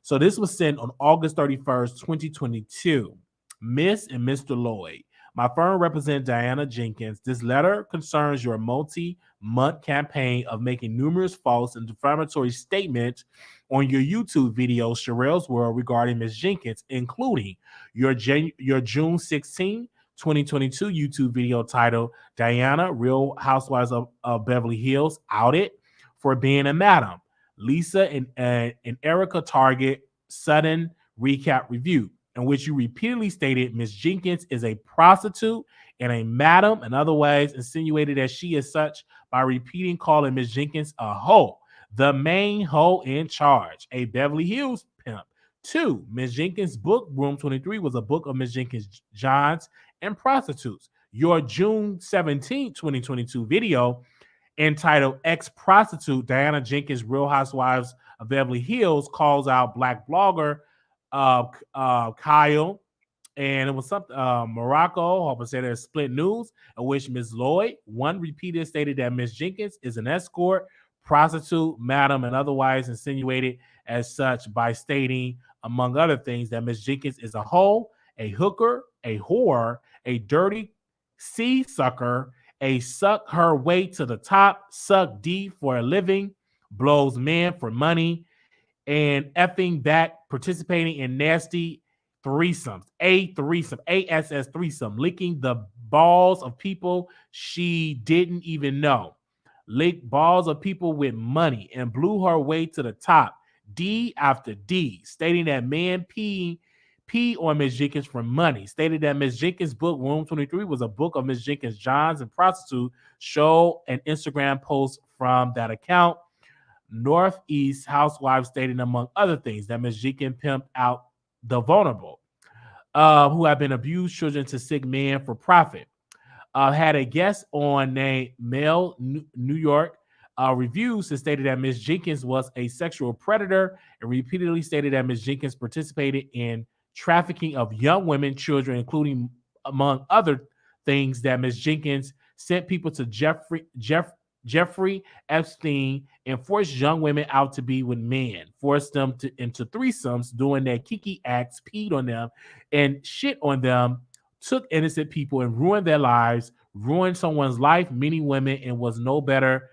So this was sent on August 31st, 2022. Miss and Mr. Lloyd, my firm represents Diana Jenkins. This letter concerns your multi-month campaign of making numerous false and defamatory statements on your YouTube video, Sharrell's World, regarding Ms. Jenkins, including your June 16, 2022 YouTube video titled Diana, Real Housewives of Beverly Hills, outed for being a madam. Lisa and Erica Target sudden recap review, in which you repeatedly stated Ms. Jenkins is a prostitute and a madam, and other ways insinuated that she is such by repeating calling Ms. Jenkins a hoe, the main hoe in charge, a Beverly Hills pimp. 2, Ms. Jenkins' book, Room 23, was a book of Ms. Jenkins' Johns and prostitutes. Your June 17, 2022 video entitled Ex-Prostitute Diana Jenkins, Real Housewives of Beverly Hills, calls out Black blogger Kyle, and it was something Morocco, hope I said it, Split News, in which Ms. Lloyd, one repeated, stated that Ms. Jenkins is an escort, prostitute, madam, and otherwise insinuated as such by stating, among other things, that Ms. Jenkins is a hoe, a hooker, a whore, a dirty sea sucker, a suck her way to the top, suck D for a living, blows men for money, and effing back, participating in nasty threesomes, ASS threesome, licking the balls of people she didn't even know, licked balls of people with money, and blew her way to the top, D after D, stating that men pee on Ms. Jenkins for money, stated that Ms. Jenkins' book, Room 23, was a book of Ms. Jenkins' Johns and prostitute, show an Instagram post from that account. Northeast Housewives stating, among other things, that Ms. Jenkins pimped out the vulnerable who have been abused children to sick men for profit. Had a guest on named Mel New York Reviews and stated that Ms. Jenkins was a sexual predator, and repeatedly stated that Ms. Jenkins participated in trafficking of young women, children, including, among other things, that Ms. Jenkins sent people to Jeffrey Epstein and forced young women out to be with men, forced them into threesomes, doing their kiki acts, peed on them and shit on them, took innocent people and ruined their lives, ruined someone's life, many women, and was no better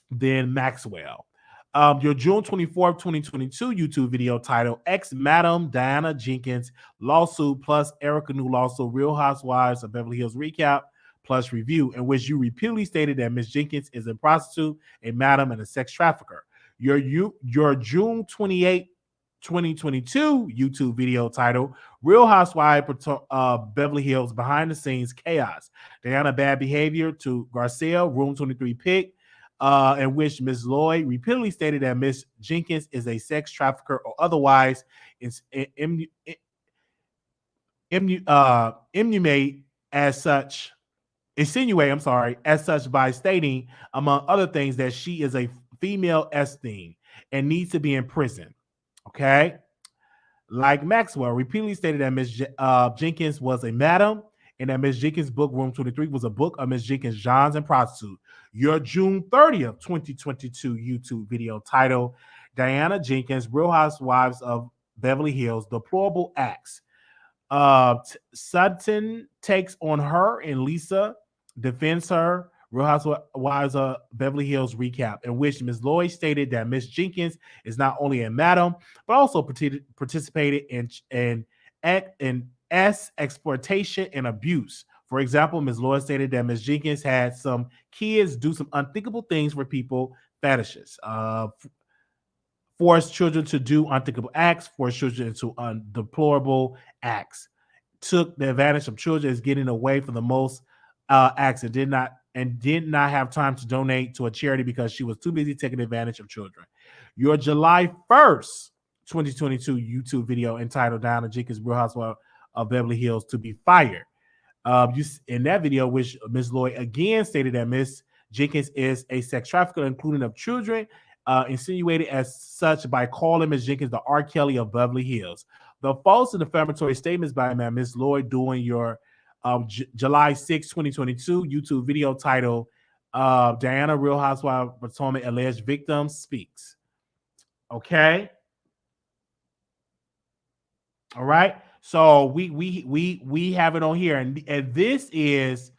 than Maxwell. Your June 24th, 2022 YouTube video titled Ex-Madam Diana Jenkins Lawsuit plus Erica New Lawsuit, Real Housewives of Beverly Hills Recap plus Review, in which you repeatedly stated that Ms. Jenkins is a prostitute, a madam, and a sex trafficker. Your June 28, 2022 YouTube video titled Real Housewives of Beverly Hills Behind the Scenes Chaos, Diana Bad Behavior to Garcelle, Room 23 pic, in which Ms. Lloyd repeatedly stated that Ms. Jenkins is a sex trafficker or otherwise insinuate as such by stating, among other things, that she is a female esteem and needs to be in prison. Okay. Like Maxwell repeatedly stated that Ms. Jenkins was a madam, and that Ms. Jenkins' book, Room 23, was a book of Ms. Jenkins' Johns and prostitute. Your June 30th, 2022 YouTube video titled Diana Jenkins, Real Housewives of Beverly Hills, Deplorable Acts. Sutton takes on her and Lisa defends her, Real Housewives of Beverly Hills recap, in which Ms. Lloyd stated that Ms. Jenkins is not only a madam, but also participated in exploitation and abuse. For example, Ms. Lloyd stated that Ms. Jenkins had some kids do some unthinkable things for people, fetishes, forced children to do unthinkable acts, forced children into deplorable acts, took the advantage of children as getting away from the most acts, and did not have time to donate to a charity because she was too busy taking advantage of children. Your July 1st, 2022 YouTube video entitled Diana Jenkins, Real Housewives of Beverly Hills to be fired. In that video, which Ms. Lloyd again stated that Ms. Jenkins is a sex trafficker, including of children, insinuated as such by calling Ms. Jenkins the R. Kelly of Beverly Hills. The false and defamatory statements by Ms. Lloyd during your July 6, 2022 YouTube video titled Diana Real Housewife of Potomac Alleged Victim Speaks. Okay. All right. So we have it on here, and this is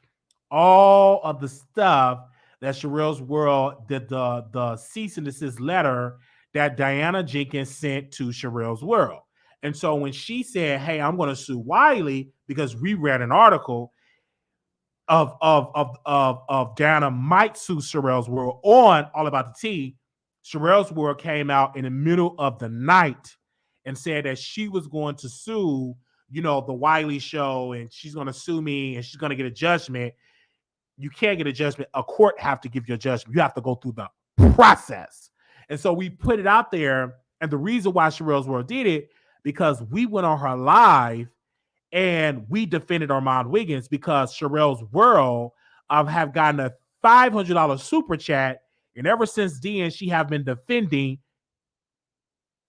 all of the stuff that Sharrell's World did, the cease and desist letter that Diana Jenkins sent to Sharrell's World. And so when she said, "Hey, I'm going to sue Wiley," because we read an article of Diana might sue Sharrell's World on All About the Tea, Sharrell's World came out in the middle of the night and said that she was going to sue, the Wiley Show, and she's going to sue me, and she's going to get a judgment. You can't get a judgment. A court have to give you a judgment. You have to go through the process. And so we put it out there, and the reason why Sharrell's World did it, because we went on her live and we defended Armand Wiggins, because Sharrell's World have gotten a $500 super chat, and ever since then, she have been defending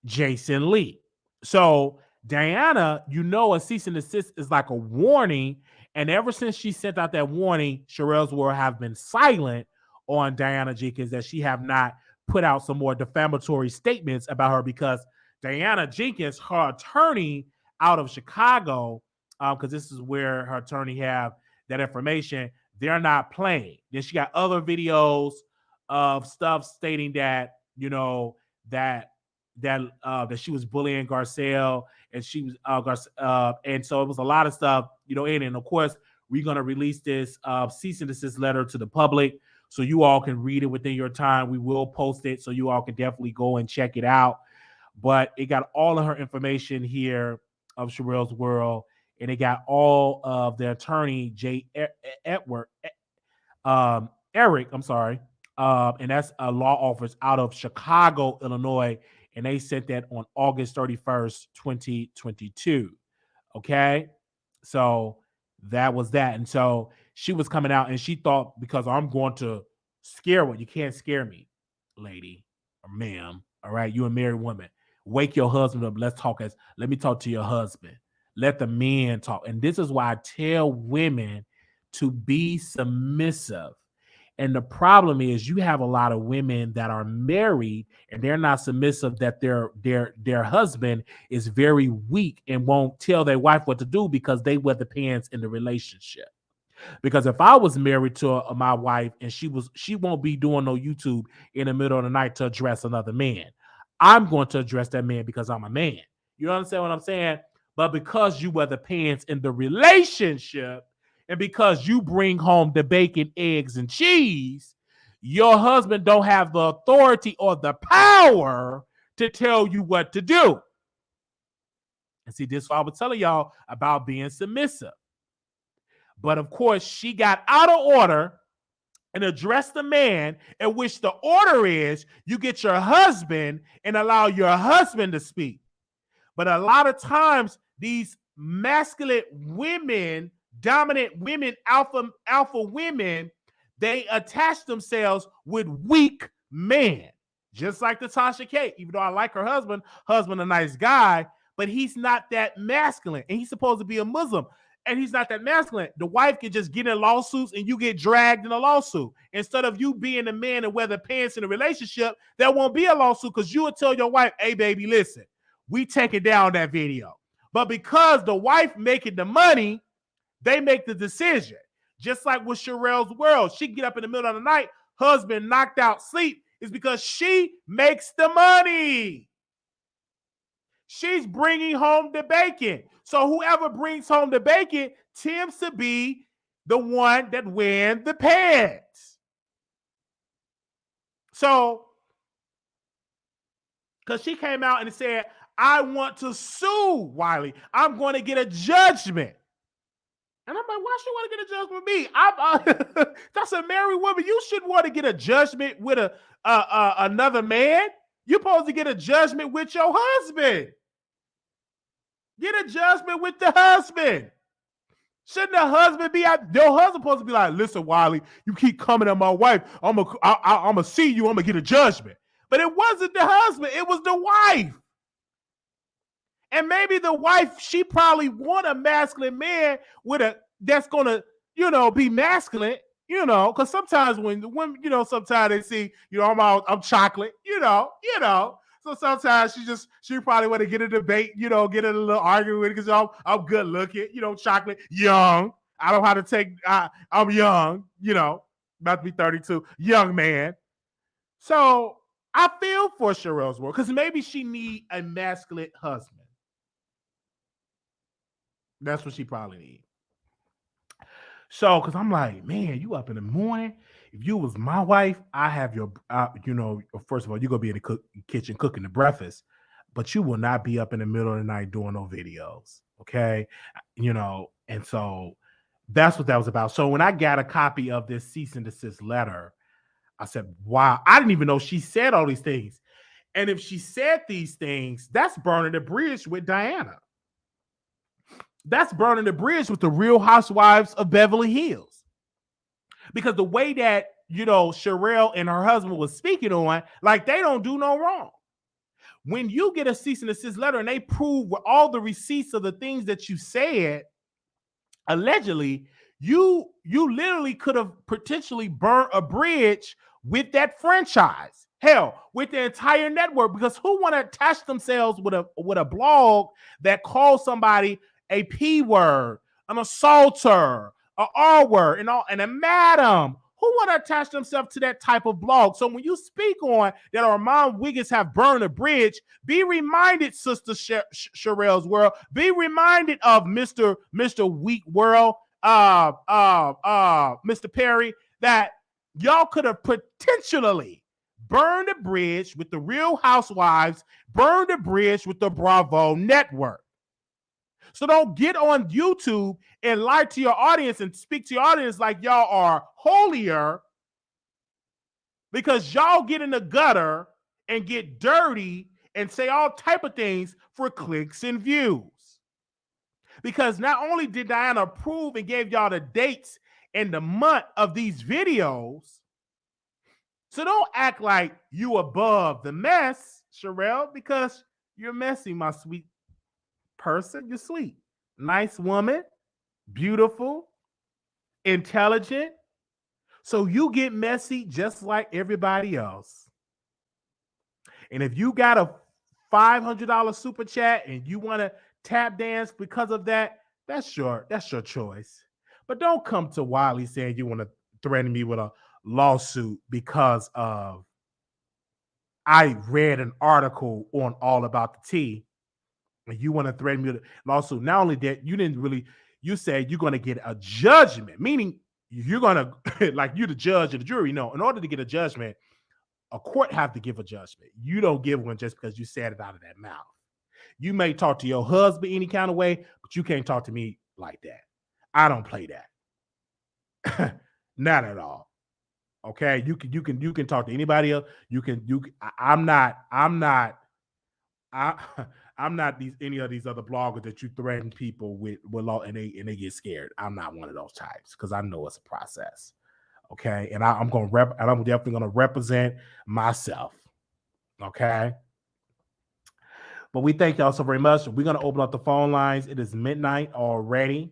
Jason Lee. So Diana, a cease and desist is like a warning, and ever since she sent out that warning, Sharrell's World have been silent on Diana Jenkins, that she have not put out some more defamatory statements about her, because Diana Jenkins, her attorney out of Chicago, because this is where her attorney have that information, they're not playing. Then she got other videos of stuff stating that, that she was bullying Garcelle, and she was and so it was a lot of stuff, and of course we're going to release this cease and desist letter to the public so you all can read it within your time. We will post it so you all can definitely go and check it out. But it got all of her information here of Sharrell's World, and it got all of the attorney Eric, and that's a law office out of Chicago, Illinois, and they sent that on August 31st, 2022. Okay, so that was that. And so she was coming out, and she thought, because I'm going to scare her. You can't scare me, lady or ma'am. All right, you a married woman. Wake your husband up. Let me talk to your husband. Let the men talk. And this is why I tell women to be submissive. And the problem is, you have a lot of women that are married and they're not submissive, that their husband is very weak and won't tell their wife what to do because they wear the pants in the relationship. Because if I was married to my wife and she won't be doing no YouTube in the middle of the night to address another man. I'm going to address that man because I'm a man. You understand what I'm saying? But because you wear the pants in the relationship, and because you bring home the bacon, eggs, and cheese, your husband don't have the authority or the power to tell you what to do. And see, this is what I was telling y'all about being submissive. But of course, she got out of order and addressed the man, in which the order is you get your husband and allow your husband to speak. But a lot of times, these masculine women, dominant women, alpha women, they attach themselves with weak men. Just like the Tasha K. Even though I like her husband a nice guy, but he's not that masculine. And he's supposed to be a Muslim. And he's not that masculine. The wife can just get in lawsuits and you get dragged in a lawsuit. Instead of you being the man and wear the pants in a relationship, there won't be a lawsuit, because you will tell your wife, "Hey, baby, listen, we taking down that video." But because the wife making the money, they make the decision. Just like with Sharrell's World. She can get up in the middle of the night, husband knocked out sleep, is because she makes the money. She's bringing home the bacon. So whoever brings home the bacon tends to be the one that wears the pants. So, because she came out and said, "I want to sue Wiley. I'm going to get a judgment." And I'm like, why should you want to get a judgment with me? That's a married woman. You shouldn't want to get a judgment with another man. You're supposed to get a judgment with your husband. Get a judgment with the husband. Shouldn't the husband be out? Your husband supposed to be like, listen, Wiley, you keep coming at my wife. I'm gonna see you. I'm gonna get a judgment. But it wasn't the husband. It was the wife. And maybe the wife, she probably want a masculine man that's gonna, be masculine. Because sometimes when sometimes they see, I'm chocolate. So sometimes she probably want to get a debate, get in a little argument with it because I'm good looking, chocolate, young. I don't know how to take, I'm young, about to be 32, young man. So I feel for Sharrell's world because maybe she need a masculine husband. That's what she probably need. So, because I'm like, man, you up in the morning. If you was my wife, I have your, first of all, you're going to be in the kitchen cooking the breakfast, but you will not be up in the middle of the night doing no videos. Okay. And so that's what that was about. So when I got a copy of this cease and desist letter, I said, wow, I didn't even know she said all these things. And if she said these things, that's burning the bridge with Diana. That's burning the bridge with the Real Housewives of Beverly Hills. Because the way that, Sharrell and her husband was speaking on, like they don't do no wrong. When you get a cease and desist letter and they prove with all the receipts of the things that you said, allegedly, you literally could have potentially burnt a bridge with that franchise. Hell, with the entire network, because who want to attach themselves with a blog that calls somebody a P word, an assaulter, an R word, and a madam? Who want to attach themselves to that type of blog? So when you speak on that Armand Wiggins have burned a bridge, be reminded, Sister Sharrell's world, be reminded of Mr. Weak World, Mr. Perry, that y'all could have potentially burned a bridge with the Real Housewives, burned a bridge with the Bravo Network. So don't get on YouTube and lie to your audience and speak to your audience like y'all are holier, because y'all get in the gutter and get dirty and say all type of things for clicks and views. Because not only did Diana approve and gave y'all the dates and the month of these videos, so don't act like you above the mess, Sharrell, because you're messy, my sweet person. You're sweet. Nice woman, beautiful, intelligent. So you get messy just like everybody else. And if you got a $500 super chat and you want to tap dance because of that, that's your choice. But don't come to Wiley saying you want to threaten me with a lawsuit because of I read an article on All About the Tea. And you want to threaten me with a lawsuit. Not only that, you said you're going to get a judgment, meaning you're going to, like you the judge and the jury, in order to get a judgment, a court have to give a judgment. You don't give one just because you said it out of that mouth. You may talk to your husband any kind of way, but you can't talk to me like that. I don't play that. Not at all. Okay. You can talk to anybody else. I'm not any of these other bloggers that you threaten people with law and they get scared. I'm not one of those types because I know it's a process. Okay, and I'm definitely gonna represent myself. Okay, but we thank y'all so very much. We're gonna open up the phone lines. It is midnight already.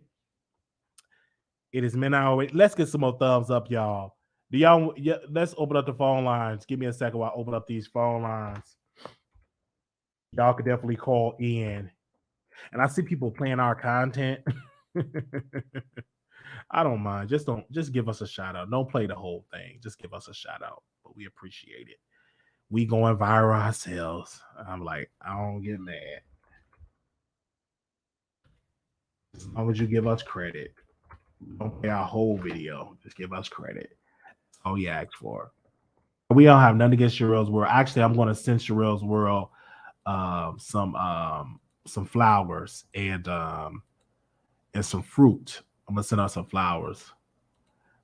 Let's get some more thumbs up, y'all. Let's open up the phone lines. Give me a second while I open up these phone lines. Y'all could definitely call in. And I see people playing our content. I don't mind. Just give us a shout out. Don't play the whole thing. Just give us a shout out. But we appreciate it. We going viral ourselves. I'm like, I don't get mad. As long as you give us credit. Don't play our whole video. Just give us credit. That's all you ask for. We don't have nothing against Sharrell's World. Actually, I'm going to send Sharrell's World some flowers and some fruit. I'm gonna send out some flowers.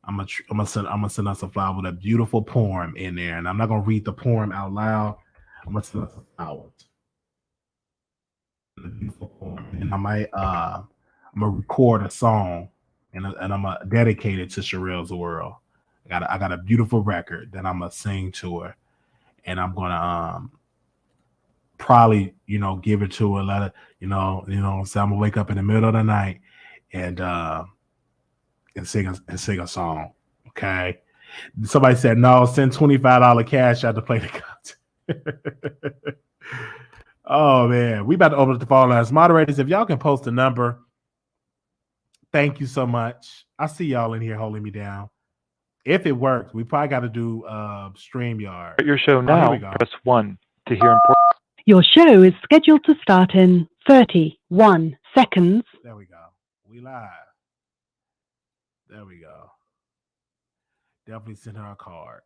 I'm gonna send out some flowers with a beautiful poem in there, and I'm not gonna read the poem out loud. I'm gonna send out some flowers. and I might I'm gonna record a song and I'm gonna dedicate it to Sharrell's World. I got a beautiful record that I'm gonna sing to her, and I'm gonna probably give it to her, let her so I'm gonna wake up in the middle of the night and sing a song. Okay. Somebody said no, send $25 cash out to play the content. Oh man, we about to open up the phone lines. Moderators, if y'all can post a number, thank you so much. I see y'all in here holding me down. If it works, we probably got to do StreamYard. Start your show now. Press 1 to hear important. Your show is scheduled to start in 31 seconds. There we go. We live. There we go. Definitely send her a card.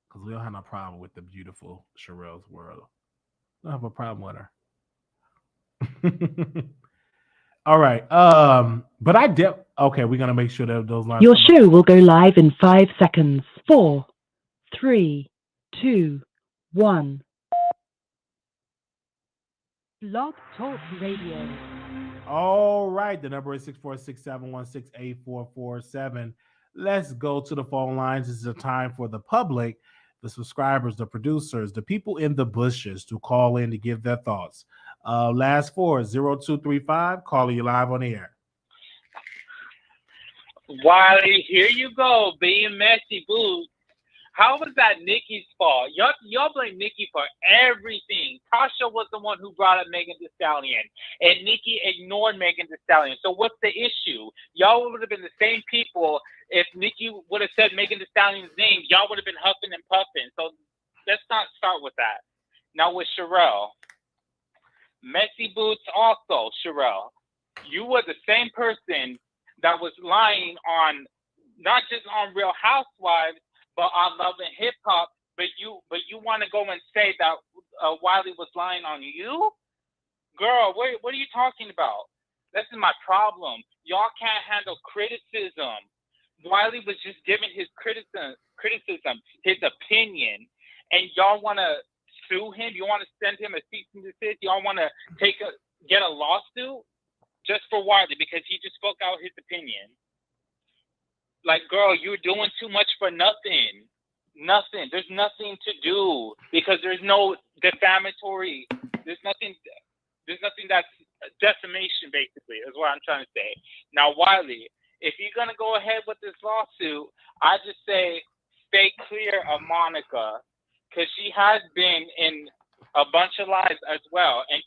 Because we don't have no problem with the beautiful Sharrell's World. We don't have a problem with her. All right. But okay, we're gonna make sure that those lines. Your show will go live in 5 seconds. 4, 3, 2, 1. Blog Talk Radio. All right. The number is 646-716-8447. Let's go to the phone lines. This is a time for the public, the subscribers, the producers, the people in the bushes to call in to give their thoughts. Last 40235, calling you live on air. Wiley, here you go, being messy, boo. How was that Nikki's fault? Y'all blame Nikki for everything. Tasha was the one who brought up Megan Thee Stallion, and Nikki ignored Megan Thee Stallion. So what's the issue? Y'all would have been the same people if Nikki would have said Megan Thee Stallion's name. Y'all would have been huffing and puffing. So let's not start with that. Now with Sharrell. Messy Boots also, Sharrell. You were the same person that was lying on, not just on Real Housewives, but on Love and Hip Hop. But you want to go and say that Wiley was lying on you? Girl, what are you talking about? This is my problem. Y'all can't handle criticism. Wiley was just giving his criticism, his opinion, and y'all want to sue him? You want to send him a cease and desist? Y'all want to get a lawsuit just for Wiley because he just spoke out his opinion? Like, girl, you're doing too much for nothing. Nothing. There's nothing to do because there's no defamatory. There's nothing that's defamation, basically, is what I'm trying to say. Now, Wiley, if you're going to go ahead with this lawsuit, I just say stay clear of Monica because she has been in a bunch of lies as well. And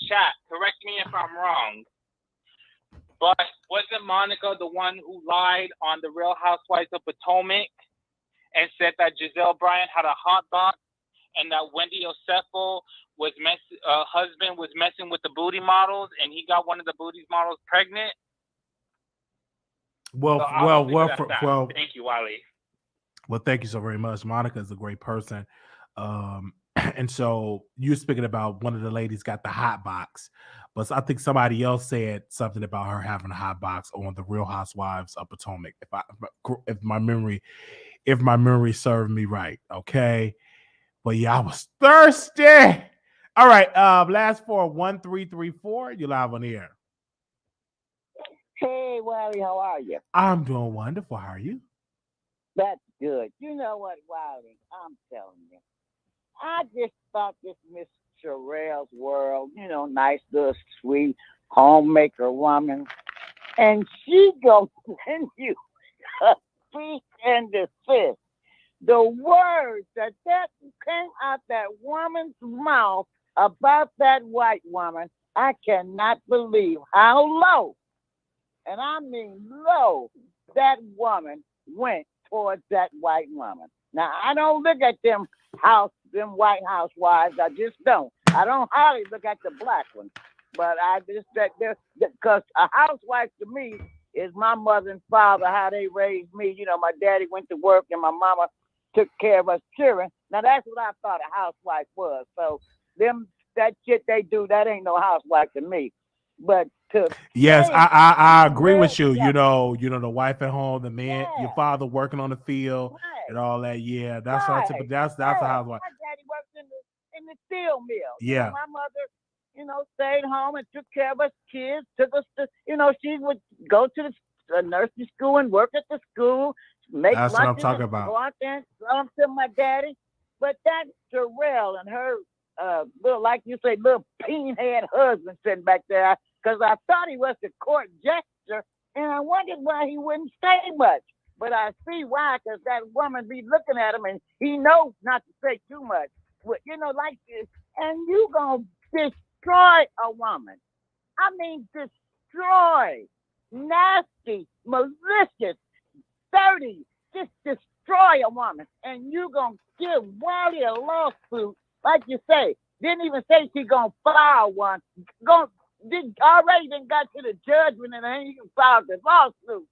chat, correct me if I'm wrong. But wasn't Monica the one who lied on the Real Housewives of Potomac and said that Giselle Bryant had a hot box and that Wendy Osefo husband was messing with the booty models and he got one of the booty models pregnant? Well, thank you, Wiley. Well, thank you so very much. Monica is a great person. And so you're speaking about one of the ladies got the hot box, but I think somebody else said something about her having a hot box on the Real Housewives of Potomac. If my memory served me right, okay. But yeah, I was thirsty. All right, last 41334. You're live on the air. Hey, Wiley, how are you? I'm doing wonderful. How are you? That's good. You know what, Wiley? I'm telling you. I just thought this Miss Sharrell's World, nice little sweet homemaker woman. And she goes send you a cease and desist. The words that came out that woman's mouth about that white woman, I cannot believe how low, and I mean low, that woman went towards that white woman. Now, I don't look at them white housewives. I just don't. I don't hardly look at the black ones. But I just, because a housewife to me is my mother and father, how they raised me. My daddy went to work and my mama took care of us children. Now, that's what I thought a housewife was. So, that shit they do, that ain't no housewife to me. But yes, I agree with you. Yeah. The wife at home, the man, your father working on the field and all that. Yeah, that's right. That's a housewife. My daddy works in the steel meal. Yeah. My mother, stayed home and took care of us kids, took us to, she would go to the nursing school and work at the school, make That's what I'm lunches talking and about. go out there and sell them to my daddy. But that Sharrell and her little, like you say, little peen-head husband sitting back there, because I thought he was the court jester, and I wondered why he wouldn't say much. But I see why, because that woman be looking at him, and he knows not to say too much. Like this. And you gonna destroy a woman. I mean, destroy. Nasty, malicious, dirty. Just destroy a woman. And you gonna give Wiley a lawsuit, like you say. Didn't even say she gonna file one. Already then got to the judgment and then you can file the lawsuit.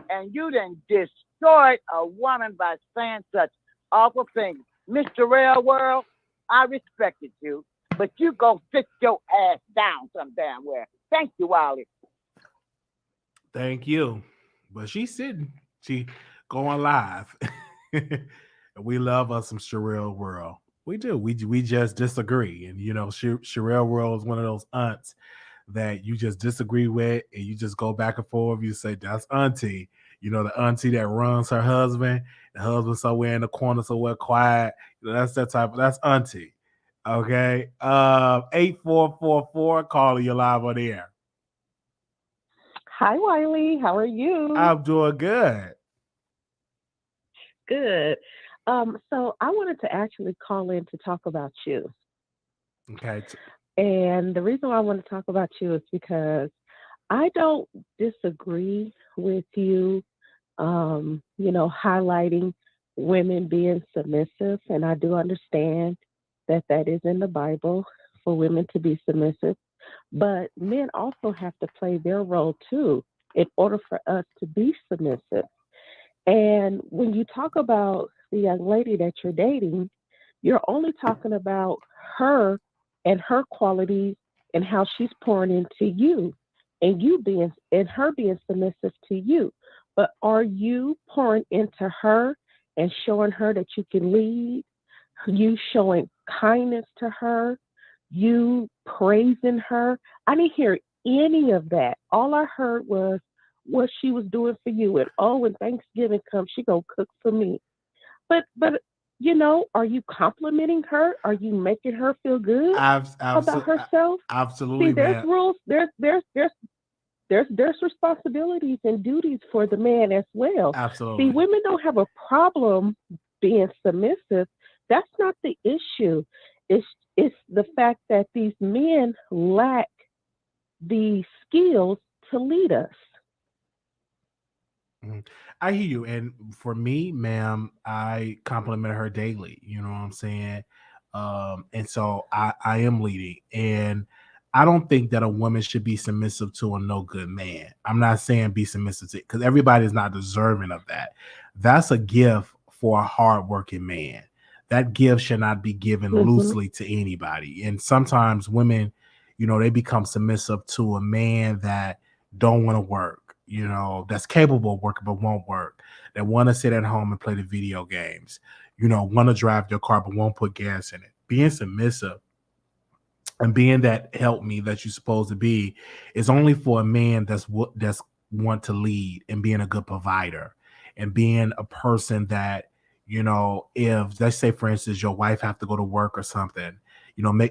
And you then destroyed a woman by saying such awful things. Mr. Real World, I respected you, but you go sit your ass down some damn where. Thank you, Wiley. Thank you. But she's sitting. She going live. We love us some Sharrell World. We do. We just disagree. And Sharrell World is one of those aunts that you just disagree with, and you just go back and forth. You say, that's auntie. The auntie that runs her husband, the husband somewhere in the corner, somewhere quiet. That's that type. That's auntie. Okay. 8444, caller, you're live on the air. Hi, Wiley. How are you? I'm doing good. Good. So I wanted to actually call in to talk about you. Okay. And the reason why I want to talk about you is because I don't disagree with you, highlighting women being submissive. And I do understand that is in the Bible for women to be submissive. But men also have to play their role too in order for us to be submissive. And when you talk about the young lady that you're dating, you're only talking about her and her qualities and how she's pouring into you and her being submissive to you. But are you pouring into her and showing her that you can lead? You showing kindness to her? You praising her? I didn't hear any of that. All I heard was what she was doing for you. And when Thanksgiving comes, she gonna cook for me. But are you complimenting her? Are you making her feel good about herself? Absolutely. See, there's rules. There's responsibilities and duties for the man as well. Absolutely. See, women don't have a problem being submissive. That's not the issue. It's the fact that these men lack the skills to lead us. I hear you. And for me, ma'am, I compliment her daily. You know what I'm saying? And so I am leading. And I don't think that a woman should be submissive to a no good man. I'm not saying be submissive to, because everybody is not deserving of that. That's a gift for a hardworking man. That gift should not be given loosely to anybody. And sometimes women, they become submissive to a man that don't want to work, that's capable of working but won't work, that want to sit at home and play the video games, want to drive your car but won't put gas in it. Being submissive and being that help me that you're supposed to be is only for a man that's want to lead and being a good provider and being a person that, if let's say, for instance, your wife have to go to work or something,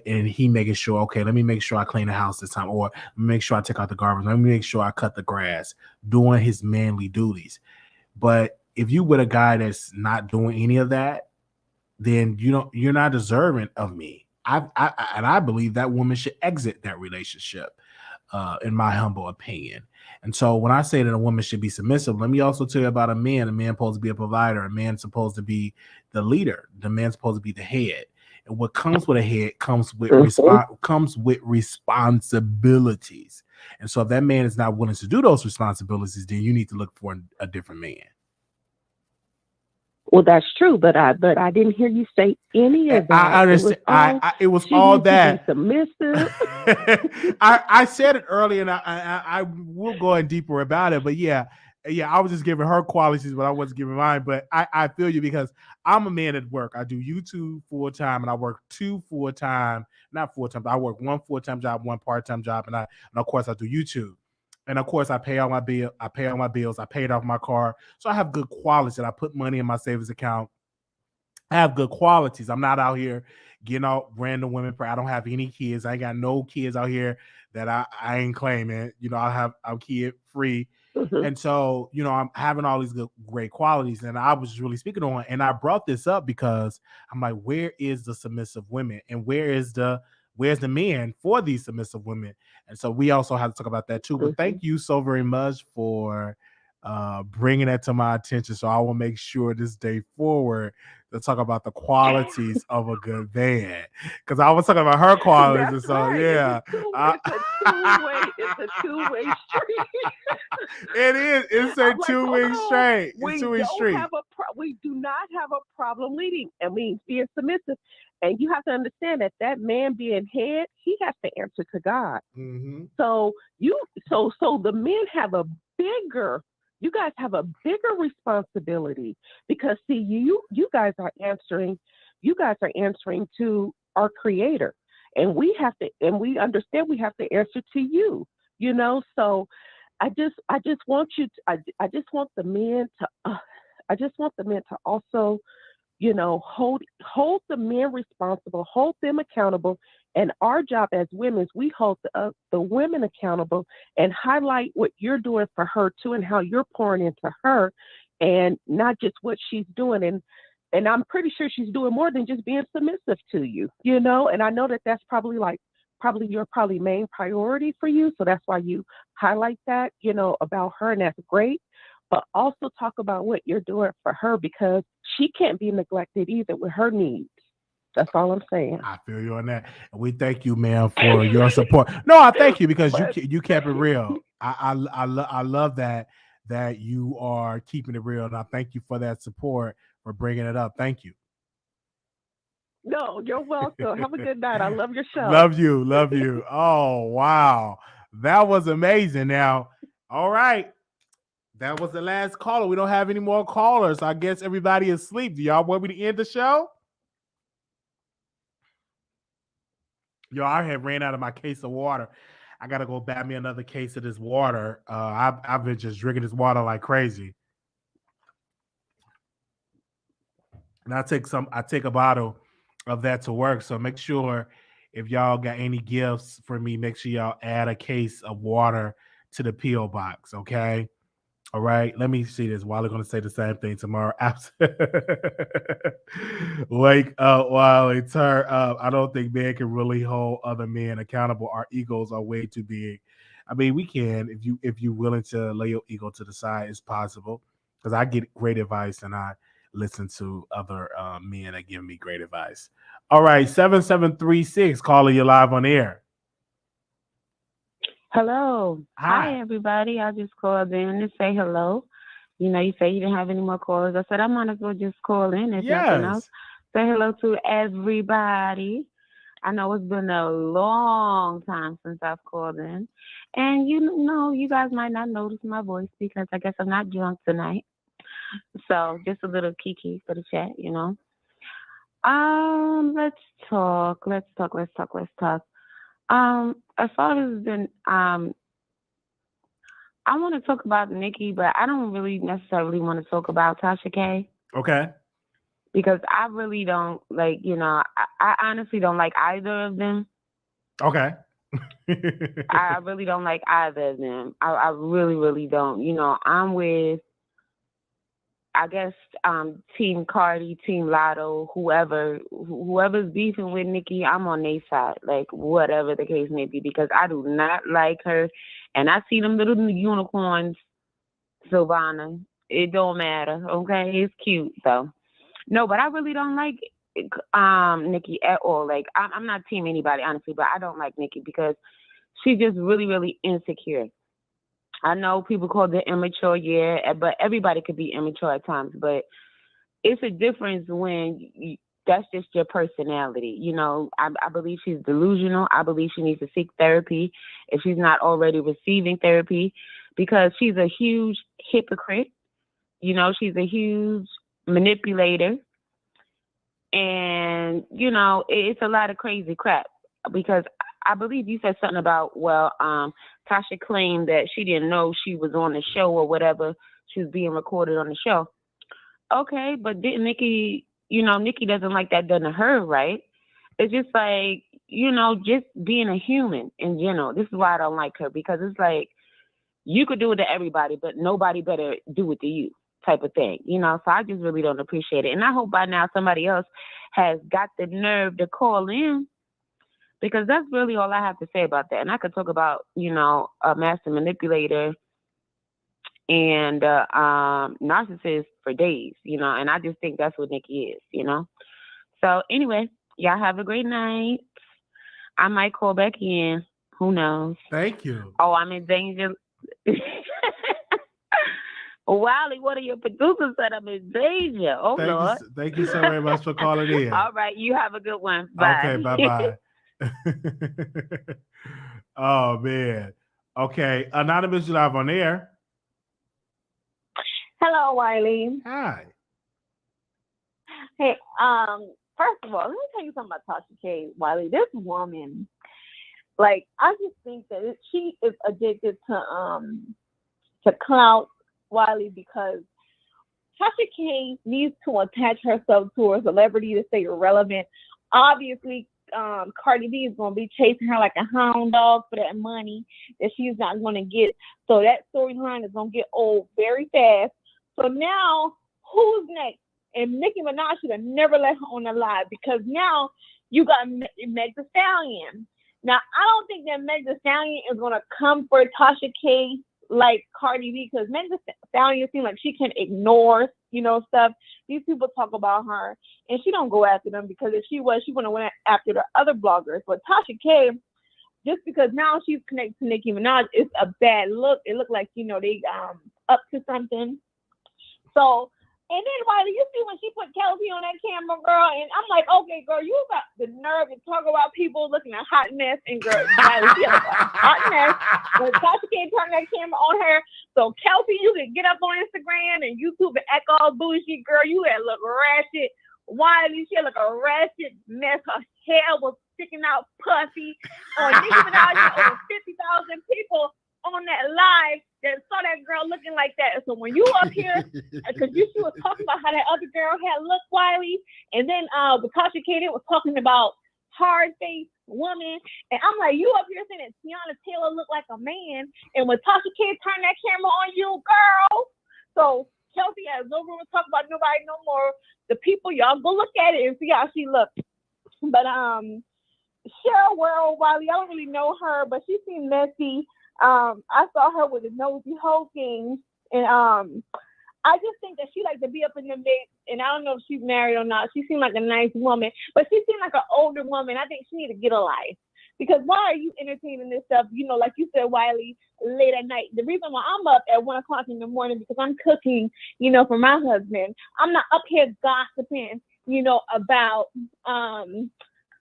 and he making sure, okay, let me make sure I clean the house this time, or make sure I take out the garbage, let me make sure I cut the grass, doing his manly duties. But if you with a guy that's not doing any of that, then you're not deserving of me. I believe that woman should exit that relationship, in my humble opinion. And so when I say that a woman should be submissive, let me also tell you about a man. A man supposed to be a provider. A man supposed to be the leader. The man's supposed to be the head. And what comes with a head comes with responsibilities. And so if that man is not willing to do those responsibilities, then you need to look for a different man. Well, that's true, but I didn't hear you say any of that. I understand. It was all that. Submissive. I said it earlier, and I will go in deeper about it. But yeah, Yeah, I was just giving her qualities, but I wasn't giving mine. But I feel you because I'm a man at work. I do YouTube full time, and I work 2 full time, not full time. I work 1 full time job, 1 part time job, and of course I do YouTube. And of course I pay all my bill. I pay all my bills. I paid off my car, so I have good qualities. And I put money in my savings account. I have good qualities. I'm not out here getting out random women. I don't have any kids. I ain't got no kids out here that I ain't claiming. I'm kid free. And so, I'm having all these great qualities. And I was really speaking on, and I brought this up because I'm like, where is the submissive women? And where's the men for these submissive women? And so we also have to talk about that too. But thank you so very much for bringing that to my attention. So I will make sure this day forward to talk about the qualities of a good man, because I was talking about her qualities. That's and so right. yeah, It's a two-way street. It is. It's a two-way street. We do not have a problem leading. Being submissive. And you have to understand that man being head, he has to answer to God. Mm-hmm. So the men have you guys have a bigger responsibility, because see, you guys are answering to our Creator, and we understand we have to answer to you. So I just want the men to also, hold the men responsible, hold them accountable. And our job as women is we hold the women accountable and highlight what you're doing for her too, and how you're pouring into her, and not just what she's doing. And I'm pretty sure she's doing more than just being submissive to you, And I know that's probably your main priority for you. So that's why you highlight that, about her, and that's great. But also talk about what you're doing for her, because she can't be neglected either with her needs. That's all I'm saying. I feel you on that. And we thank you, ma'am, for your support. No, I thank you because you kept it real. I love that you are keeping it real. And I thank you for that support, for bringing it up. Thank you. No, you're welcome. Have a good night. I love your show. Love you. Oh, wow. That was amazing. Now, all right. That was the last caller. We don't have any more callers. I guess everybody is asleep. Do y'all want me to end the show? Yo, I have ran out of my case of water. I got to go buy me another case of this water. I've been just drinking this water like crazy. And I take a bottle of that to work. So make sure if y'all got any gifts for me, make sure y'all add a case of water to the P.O. box, okay? All right, let me see this. Wiley going to say the same thing tomorrow. Wake up, Wiley. Turn up. I don't think men can really hold other men accountable. Our egos are way too big. I mean, we can if you're willing to lay your ego to the side. It's possible, because I get great advice and I listen to other men that give me great advice. All right, 7736. Caller, you live on air. Hello. Hi, everybody. I just called in to say hello. You say you didn't have any more callers. I said I might as well just call in if nothing else. Say hello to everybody. I know it's been a long time since I've called in. And you guys might not notice my voice because I guess I'm not drunk tonight. So just a little kiki for the chat, Let's talk. As far as I want to talk about Nikki, but I don't really necessarily want to talk about Tasha K. Okay. Because I really don't I honestly don't like either of them. Okay. I really don't like either of them. I really, really don't. I'm with, I guess, Team Cardi, Team Lotto, whoever's beefing with Nikki, I'm on their side, like whatever the case may be, because I do not like her. And I see them little unicorns, Silvana. It don't matter, okay? It's cute, though. No, but I really don't like Nikki at all. Like, I'm not team anybody, honestly, but I don't like Nikki because she's just really, really insecure. I know people call it immature, yeah, but everybody could be immature at times. But it's a difference when that's just your personality. I believe she's delusional. I believe she needs to seek therapy if she's not already receiving therapy, because she's a huge hypocrite. You know, she's a huge manipulator. And, you know, it's a lot of crazy crap because I believe you said something about, Tasha claimed that she didn't know she was on the show or whatever. She was being recorded on the show. Okay, but didn't Nikki, you know, Nikki doesn't like that done to her, right? It's just like, you know, just being a human in general. This is why I don't like her, because it's like, you could do it to everybody, but nobody better do it to you type of thing, you know? So I just really don't appreciate it. And I hope by now somebody else has got the nerve to call in, because that's really all I have to say about that. And I could talk about, you know, a master manipulator and narcissist for days, you know, and I just think that's what Nikki is, you know? So anyway, y'all have a great night. I might call back in. Who knows? Thank you. Oh, I'm in danger. Wiley, one of your producers said I'm in danger. Oh, Lord. Thank you so very much for calling in. All right. You have a good one. Bye. Okay, bye-bye. Oh, man. Okay. Anonymous, you live on air. Hello, Wiley. Hi. Hey, first of all, let me tell you something about Tasha K. Wiley. This woman, like, I just think that she is addicted to clout, Wiley, because Tasha K needs to attach herself to a celebrity to stay relevant. Obviously, Cardi B is going to be chasing her like a hound dog for that money that she's not going to get. So that storyline is going to get old very fast. So now, who's next? And Nicki Minaj should have never let her on the live, because now you got Meg Thee Stallion. Now, I don't think that Meg Thee Stallion is going to come for Tasha K like Cardi B, because Meg Thee Stallion seems like she can ignore, you know, stuff. These people talk about her, and she don't go after them, because if she was, she wouldn't have went after the other bloggers. But Tasha K, just because now she's connected to Nicki Minaj, it's a bad look. It looked like, you know, they up to something. So, and then, Wiley, you see when she put Kelsey on that camera, girl, and I'm like, okay, girl, you got the nerve to talk about people looking a hot mess, and girl, Wiley, she like a hot mess. But Tasha can't turn that camera on her. So, Kelsey, you can get up on Instagram and YouTube and act all bougie, girl. You had look ratchet. Wiley, she had like a ratchet mess. Her hair was sticking out puffy. Nicki Minaj had over 50,000 people on that live that saw that girl looking like that. So when you up here, because she was talking about how that other girl had looked, Wiley, and then Tasha K was talking about hard face woman, and I'm like, you up here saying that Tiana Taylor looked like a man, and when Tasha K turned that camera on you, girl, so Kelsey has no room to talk about nobody no more. The people, y'all go look at it and see how she looks. But Sharrell, Wiley, I don't really know her, but she seemed messy. I saw her with a nosy Hawkins, and I just think that she likes to be up in the mix, and I don't know if she's married or not. She seemed like a nice woman, but she seemed like an older woman. I think she need to get a life, because why are you entertaining this stuff? You know, like you said, Wiley, late at night. The reason why I'm up at 1 o'clock in the morning, because I'm cooking, you know, for my husband. I'm not up here gossiping, you know, about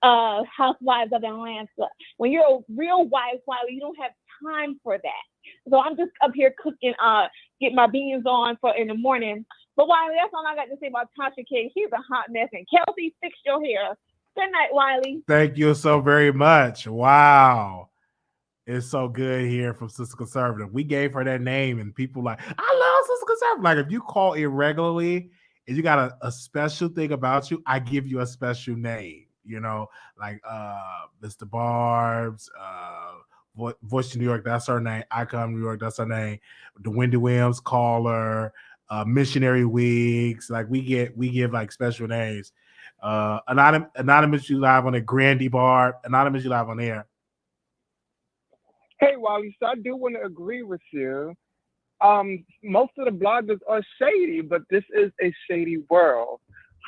housewives of Atlanta. When you're a real wife, Wiley, you don't have time for that. So I'm just up here cooking, get my beans on for in the morning. But Wiley, that's all I got to say about Tasha K. She's a hot mess. And Kelsey, fix your hair. Good night, Wiley. Thank you so very much. Wow. It's so good here from Sister Conservative. We gave her that name, and people like, I love Sister Conservative. Like, if you call irregularly and you got a special thing about you, I give you a special name. You know, like Mr. Barbs, Voice of New York, that's her name. Icon New York, that's her name. The Wendy Williams caller, Missionary Wigs. Like we give like special names. Anonymous, you live on a Grandy Bar. Anonymous, you live on air. Hey, Wally, so I do want to agree with you. Most of the bloggers are shady, but this is a shady world.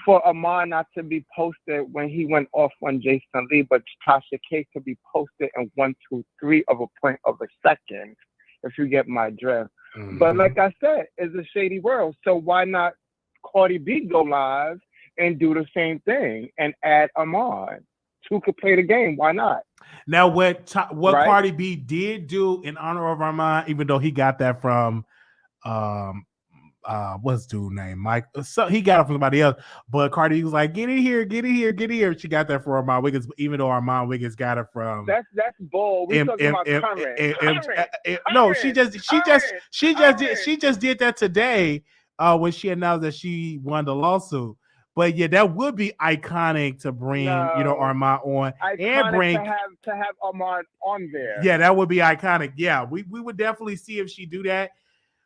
For Amar not to be posted when he went off on Jason Lee, but Tasha K to be posted in 1, 2, 3 of a point of a second, if you get my drift. Mm-hmm. But like I said, it's a shady world. So why not Cardi B go live and do the same thing and add Amar two could play the game. Why not? Now, what Right? Cardi B did do in honor of Armand, even though he got that from what's dude name? Mike. So he got it from somebody else, but Cardi was like, get in here, get in here, get in here. She got that from Armand Wiggins, even though Armand Wiggins got it from That's bull. We talking about current. No, she just did that today when she announced that she won the lawsuit. But yeah, that would be iconic to bring Armand on and bring to have Armand on there. Yeah, that would be iconic. Yeah, we would definitely see if she do that.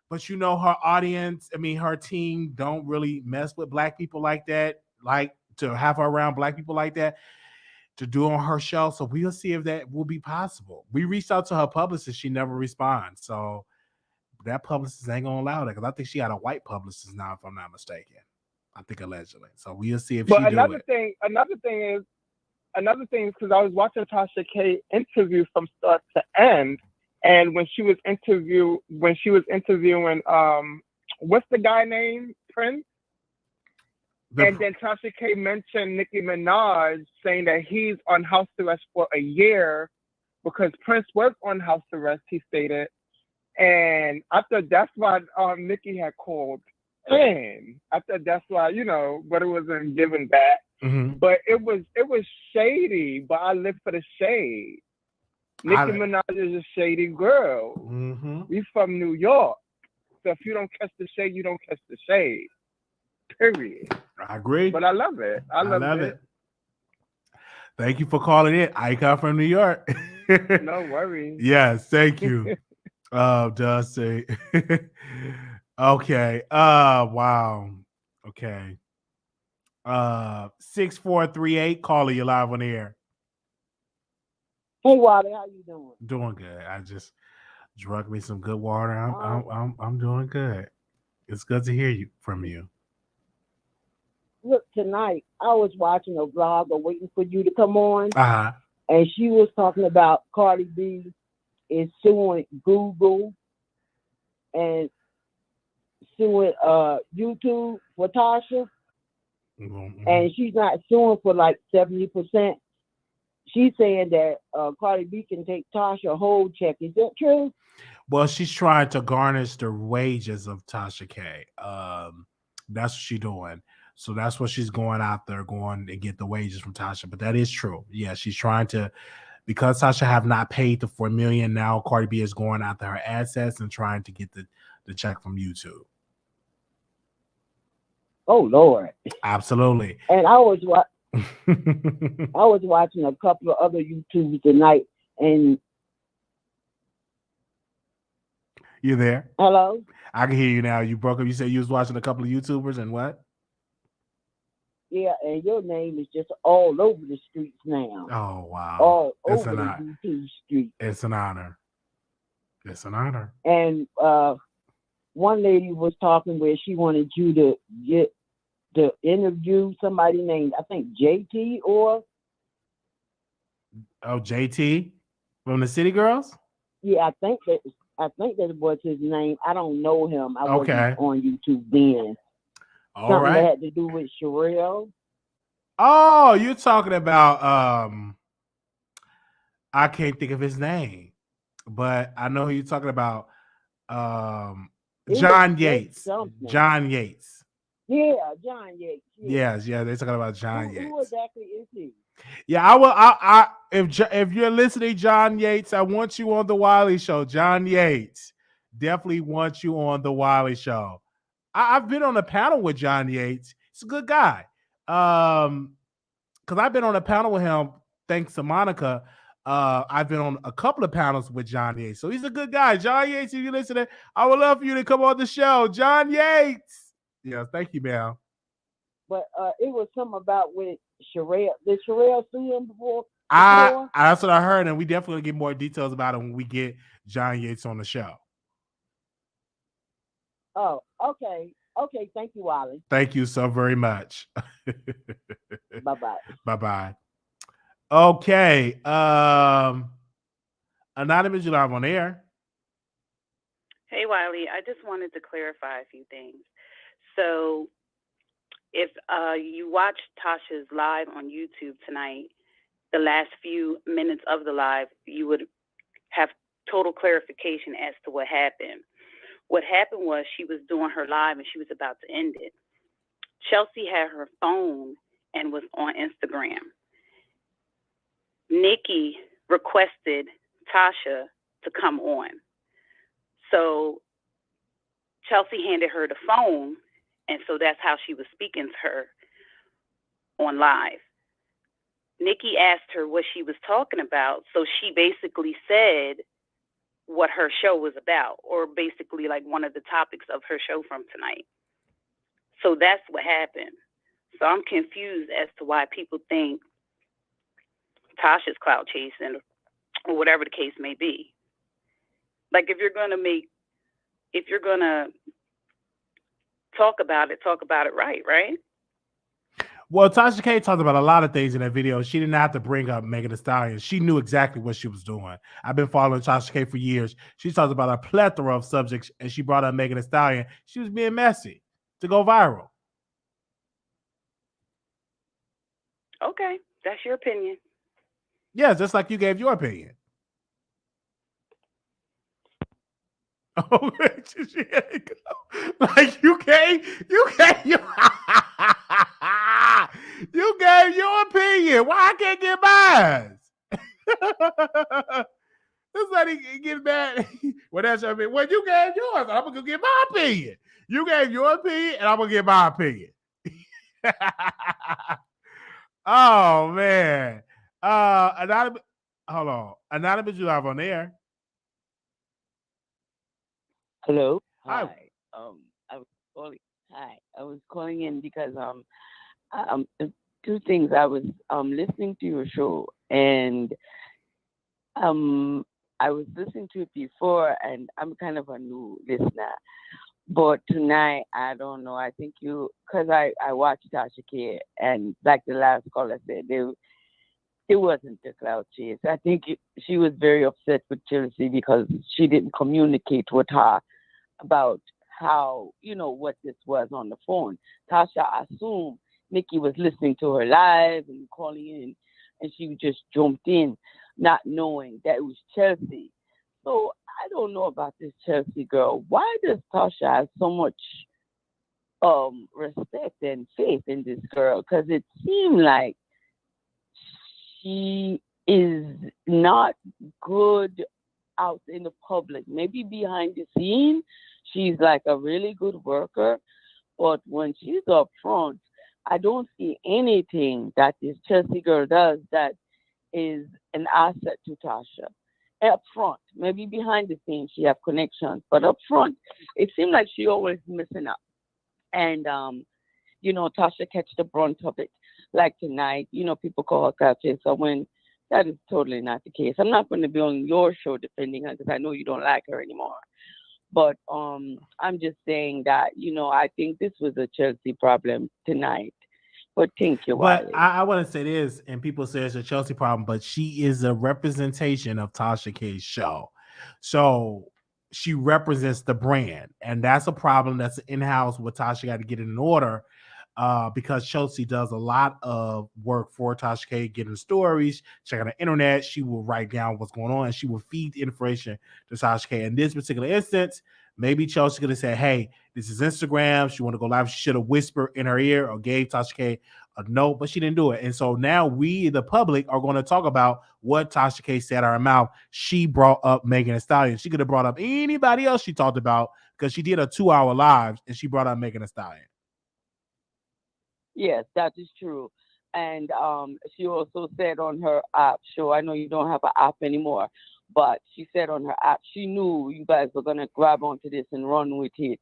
But her audience, her team don't really mess with black people like that. Like to have her around black people like that to do on her show. So we'll see if that will be possible. We reached out to her publicist, she never responds. So that publicist ain't gonna allow that because I think she got a white publicist now, if I'm not mistaken. I think allegedly. So we'll see if she do it. Another thing is because I was watching Tasha K interview from start to end, and when she was interviewing, what's the guy named Prince? And then Tasha K mentioned Nicki Minaj, saying that he's on house arrest for a year because Prince was on house arrest. He stated, and I thought that's why Nikki had called. I thought that's why, but it wasn't given back. Mm-hmm. But it was shady, but I live for the shade. Nicki Minaj is a shady girl. Mm-hmm. We from New York. So if you don't catch the shade, you don't catch the shade. Period. I agree. But I love it. I love it. Thank you for calling in. Icon from New York. No worries. Yes, thank you. Does say okay. Wow. Okay. 6438. Caller, you live on the air. Hey, Wiley, how you doing? Doing good. I just drunk me some good water. I'm doing good. It's good to hear from you. Look, tonight I was watching a vlog or waiting for you to come on, and she was talking about Cardi B is suing Google and suing YouTube for Tasha, and she's not suing for like 70%. She's saying that Cardi B can take Tasha a whole check. Is that true? Well, she's trying to garnish the wages of Tasha K. That's what she's doing. So that's what she's going out there, going and get the wages from Tasha. But that is true. Yeah, she's trying to, because Tasha have not paid the $4 million. Now Cardi B is going after her assets and trying to get the check from YouTube. Oh Lord! Absolutely. And I was watching a couple of other YouTubers tonight, and you there? Hello. I can hear you now. You broke up. You said you was watching a couple of YouTubers and what? Yeah, and your name is just all over the streets now. Oh wow! All over the YouTube streets. It's an honor. It's an honor. And one lady was talking where she wanted you to get to interview somebody named, I think, JT or JT from the City Girls. Yeah, I think that was his name. I don't know him. I wasn't on YouTube then. All Something right. that had to do with Sharrell. Oh, you're talking about I can't think of his name, but I know who you're talking about. John Yates. John Yates. Yeah, John Yates. Yeah. Yes, they're talking about John Yates. Who exactly is he? Yeah, I will. I if you're listening, John Yates, I want you on the Wiley Show. John Yates, definitely want you on the Wiley Show. I've been on a panel with John Yates. He's a good guy. Because I've been on a panel with him, thanks to Monica. I've been on a couple of panels with John Yates. So he's a good guy. John Yates, if you're listening, I would love for you to come on the show. John Yates. Yes, thank you, ma'am. But it was something about with Sharrell. Did Sharrell see him before? That's what I heard, and we definitely get more details about it when we get John Yates on the show. Oh, okay. Okay, thank you, Wiley. Thank you so very much. Bye-bye. Bye-bye. Okay. Anonymous, you live on air. Hey, Wiley. I just wanted to clarify a few things. So if you watched Tasha's live on YouTube tonight, the last few minutes of the live, you would have total clarification as to what happened. What happened was she was doing her live and she was about to end it. Chelsea had her phone and was on Instagram. Nikki requested Tasha to come on. So Chelsea handed her the phone, and so that's how she was speaking to her on live. Nikki asked her what she was talking about, so she basically said what her show was about, or basically like one of the topics of her show from tonight. So that's what happened. So I'm confused as to why people think Tasha's clout chasing or whatever the case may be. Like if you're gonna talk about it right? Well, Tasha K talked about a lot of things in that video. She didn't have to bring up Megan Thee Stallion. She knew exactly what she was doing. I've been following Tasha K for years. She talked about a plethora of subjects, and she brought up Megan Thee Stallion. She was being messy to go viral. Okay, that's your opinion. Yeah, just like you gave your opinion. Oh, like you gave you gave your opinion. Why I can't get mine? This lady get mad. Well, that's your opinion. Well, you gave yours. I'm gonna get my opinion. You gave your opinion, and I'm gonna get my opinion. Oh man. Anonymous. Hold on. Anonymous, you have on there. Hello. Hi. I was calling. Hi. I was calling in because two things. I was listening to your show, and I was listening to it before, and I'm kind of a new listener. But tonight, I don't know. I think because I watched Tasha K, and like the last caller said, it wasn't a cloud chase. I think she was very upset with Chelsea because she didn't communicate with her about how, what this was on the phone. Tasha assumed Nikki was listening to her live and calling in, and she just jumped in, not knowing that it was Chelsea. So I don't know about this Chelsea girl. Why does Tasha have so much respect and faith in this girl? Because it seemed like she is not good out in the public. Maybe behind the scene, she's like a really good worker. But when she's up front, I don't see anything that this Chelsea girl does that is an asset to Tasha. Up front, maybe behind the scenes, she have connections. But up front, it seems like she always messing up. And, Tasha catch the brunt of it. Like tonight, people call her couches. So when that is totally not the case. I'm not going to be on your show defending her because I know you don't like her anymore. But I'm just saying that, I think this was a Chelsea problem tonight. But thank you, Wiley. But I want to say this, and people say it's a Chelsea problem, but she is a representation of Tasha K's show. So she represents the brand, and that's a problem that's in-house with Tasha got to get it in order. Because Chelsea does a lot of work for Tasha K, getting stories, checking the internet. She will write down what's going on, and she will feed the information to Tasha K. In this particular instance, maybe Chelsea could have said, hey, this is Instagram. She want to go live. She should have whispered in her ear or gave Tasha K a note, but she didn't do it. And so now we, the public, are going to talk about what Tasha K said out of her mouth. She brought up Megan Thee Stallion. She could have brought up anybody else she talked about because she did a 2-hour live, and she brought up Megan Thee Stallion. Yes, that is true. And she also said on her app show, I know you don't have an app anymore, but she said on her app, she knew you guys were going to grab onto this and run with it,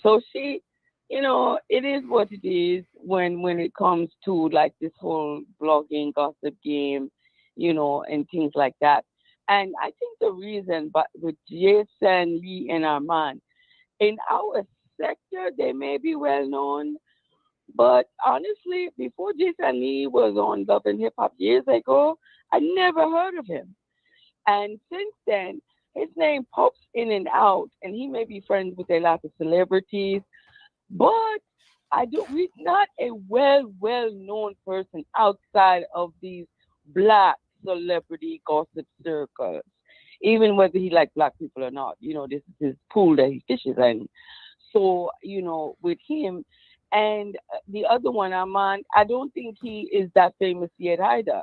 So she, it is what it is when it comes to like this whole blogging gossip game, and things like that. And I think the reason, but with Jason, Lee, and Armand, in our sector, they may be well known. But honestly, before Jason Lee was on Love and Hip Hop years ago, I never heard of him. And since then, his name pops in and out, and he may be friends with a lot of celebrities, but he's not a well-known person outside of these Black celebrity gossip circles. Even whether he like black people or not, this is his pool that he fishes in. So, with him and the other one, Armand, I don't think he is that famous yet either.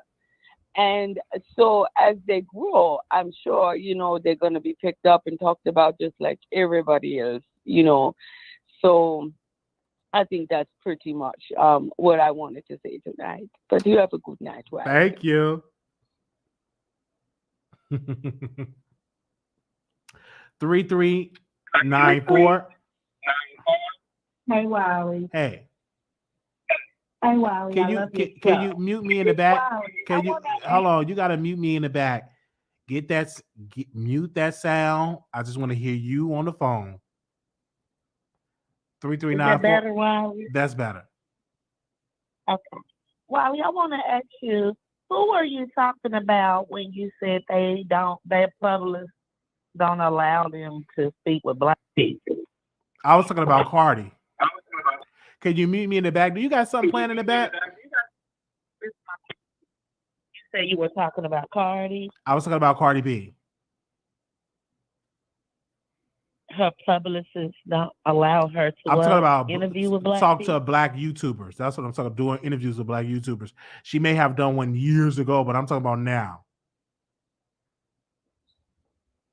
And so as they grow, I'm sure, they're going to be picked up and talked about just like everybody else, So I think that's pretty much what I wanted to say tonight. But you have a good night, right? Thank you. 3394. Hey, Wiley. Hey. Hey, Wiley. Can you mute me in the back? Can you hold on? You gotta mute me in the back. Mute that sound. I just want to hear you on the phone. 3394. Is that better, Wiley? That's better. Okay. Wiley, I want to ask you, who were you talking about when you said their publicists don't allow them to speak with black people? I was talking about Cardi. Can you mute me in the back? Do you got something playing in the back? You said you were talking about Cardi. I was talking about Cardi B. Her publicists don't allow her to I'm talking about interview with black talk people? to black YouTubers. That's what I'm talking about, doing interviews with black YouTubers. She may have done one years ago, but I'm talking about now.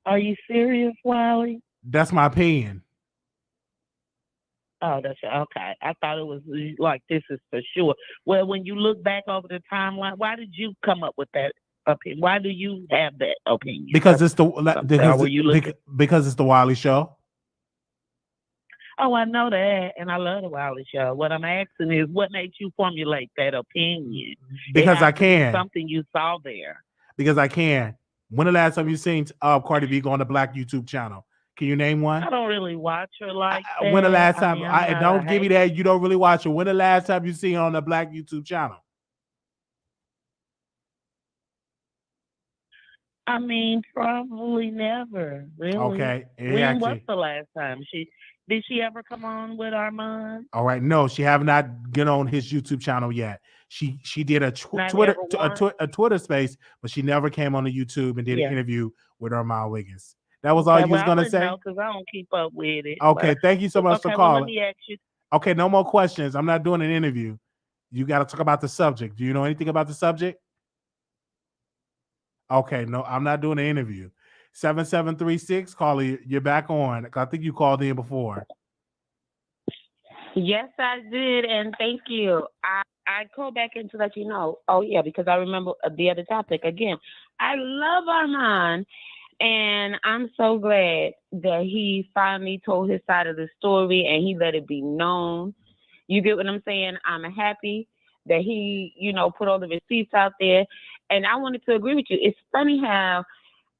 Are you serious, Wiley? That's my opinion. Oh, that's okay. I thought it was like this is for sure. Well, when you look back over the timeline, why did you come up with that opinion? Why do you have that opinion? Because it's because it's the Wiley Show. Oh, I know that, and I love the Wiley Show. What I'm asking is, what made you formulate that opinion? Because I can. Something you saw there. Because I can. When the last time you seen Cardi B go on the black YouTube channel? Can you name one? I don't really watch her like that. When the last time? Don't give me that. You don't really watch her. When the last time you seen her on the black YouTube channel? I mean, probably never. Really. Okay. When was the last time did she ever come on with Armand? All right. No, she have not get on his YouTube channel yet. She did a Twitter space, but she never came on the YouTube and did an interview with Armand Wiggins. That was all you was gonna say? Because I don't keep up with it. Okay, thank you so much for calling. Let me ask you. Okay, no more questions. I'm not doing an interview. You got to talk about the subject. Do you know anything about the subject? Okay, no, I'm not doing an interview. 7736, caller, you're back on. I think you called in before. Yes, I did, and thank you. I called back in to let you know. Oh, yeah, because I remember the other topic. Again, I love Armand. And I'm so glad that he finally told his side of the story and he let it be known. You get what I'm saying? I'm happy that he, put all the receipts out there. And I wanted to agree with you. It's funny how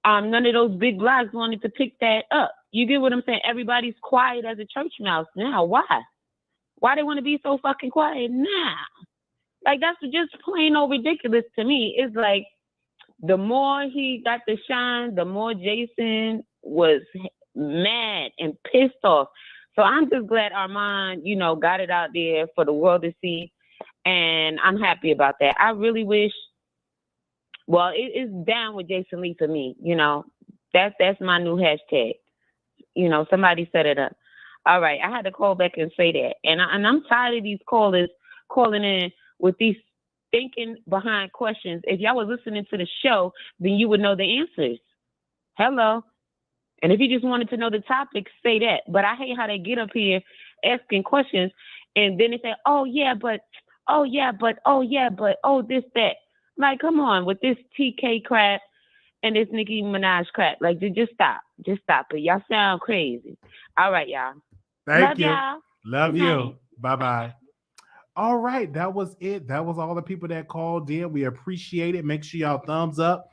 none of those big blogs wanted to pick that up. You get what I'm saying? Everybody's quiet as a church mouse now. Why? Why they want to be so fucking quiet now? Like, that's just plain old ridiculous to me. It's like, the more he got the shine, the more Jason was mad and pissed off. So I'm just glad Armand, got it out there for the world to see. And I'm happy about that. I really wish, well, it's down with Jason Lee for me. That's my new hashtag. Somebody set it up. All right. I had to call back and say that. And I'm tired of these callers calling in with these thinking behind questions. If y'all was listening to the show, then you would know the answers. Hello. And if you just wanted to know the topic, say that. But I hate how they get up here asking questions and then they say, oh, this, that. Like, come on with this TK crap and this Nicki Minaj crap. Like, just stop. Just stop it. Y'all sound crazy. All right, y'all. Thank you. Y'all. Love you. Bye-bye. All right, that was it. That was all the people that called in. We appreciate it. Make sure y'all thumbs up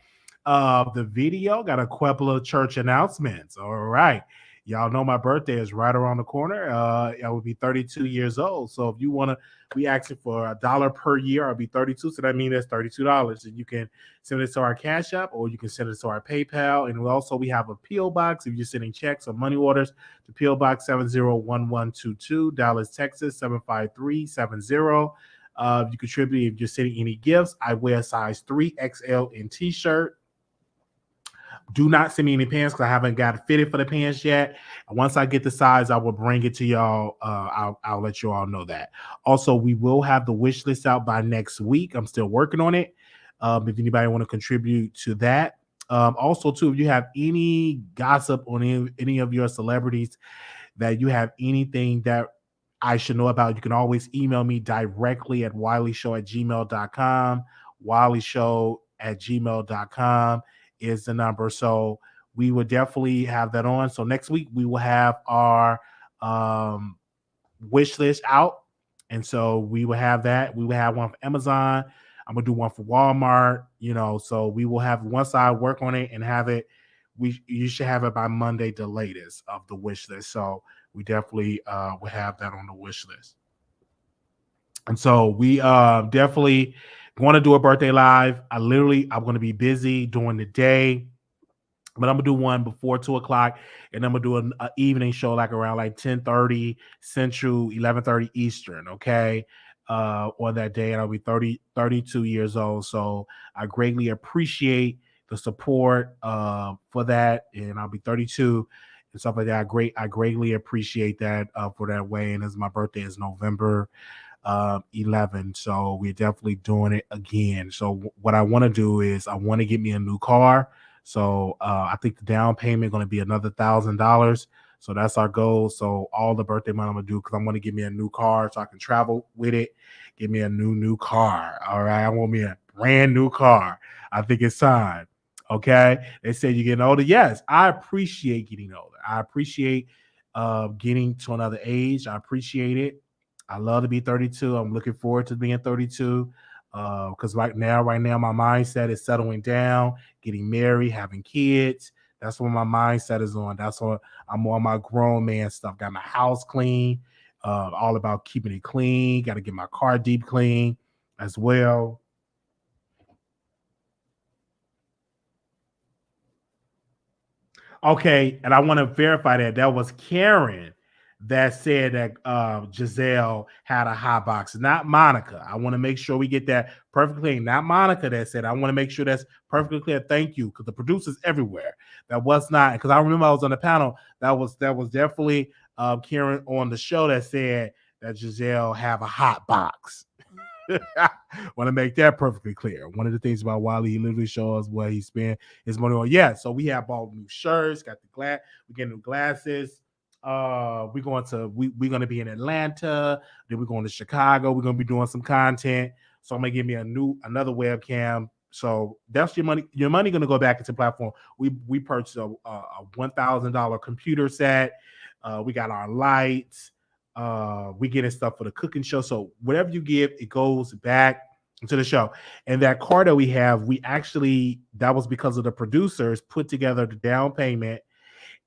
the video. Got a couple of church announcements. All right. Y'all know my birthday is right around the corner. I will be 32 years old. So if you want to, we asking for $1 per year. I'll be 32. So that means that's $32. And you can send it to our Cash App or you can send it to our PayPal. And we have a P.O. Box if you're sending checks or money orders to P.O. Box 701122, Dallas, Texas 75370. You contribute if you're sending any gifts. I wear a size 3XL in t-shirt. Do not send me any pants because I haven't got it fitted for the pants yet. And once I get the size, I will bring it to y'all. I'll let you all know that. Also, we will have the wish list out by next week. I'm still working on it. If anybody want to contribute to that. Also, too, if you have any gossip on any of your celebrities that you have anything that I should know about, you can always email me directly at wileyshow@gmail.com. wileyshow@gmail.com is the number. So we will definitely have that on. So next week we will have our wish list out. And so we will have that. We will have one for Amazon. I'm gonna do one for Walmart, so we will have once I work on it and have it. You should have it by Monday, the latest, of the wish list. So we definitely will have that on the wish list. And so we definitely want to do a birthday live. I'm going to be busy during the day, but I'm gonna do one before 2:00, and I'm gonna do an evening show like around like 10:30 Central, 11:30 Eastern. Okay. On that day, and I'll be 32 years old. So I greatly appreciate the support for that, and I'll be 32 and stuff like that. I greatly appreciate that for that way. And as my birthday is November 11, so we're definitely doing it again. So what I want to do is I want to get me a new car. So I think the down payment going to be another $1,000. So that's our goal. So all the birthday money I'm gonna do because I'm gonna get me a new car so I can travel with it. Get me a new car. All right, I want me a brand new car. I think it's time. Okay, they say you're getting older. Yes, I appreciate getting older. I appreciate getting to another age. I appreciate it. I love to be 32. I'm looking forward to being 32 because right now, my mindset is settling down, getting married, having kids. That's what my mindset is on. That's what I'm on, my grown man stuff. Got my house clean, all about keeping it clean. Got to get my car deep clean as well. Okay, and I want to verify that was Karen that said that Giselle had a hot box, not Monica. I want to make sure we get that perfectly clear. Not Monica that said. I want to make sure that's perfectly clear. Thank you, because the producers everywhere. That was not, because I remember I was on the panel. That was definitely Karen on the show that said that Giselle have a hot box. Want to make that perfectly clear. One of the things about Wiley, he literally shows what he spent his money on. Yeah, so we have bought new shirts, got the glass, we get new glasses. We're going to be in Atlanta, then we're going to Chicago. We're going to be doing some content. So I'm gonna give me another webcam. So that's your money. Your money gonna go back into platform. We purchased a $1,000 computer set. We got our lights. We getting stuff for the cooking show. So whatever you give, it goes back into the show. And that car that we have, that was because of the producers put together the down payment,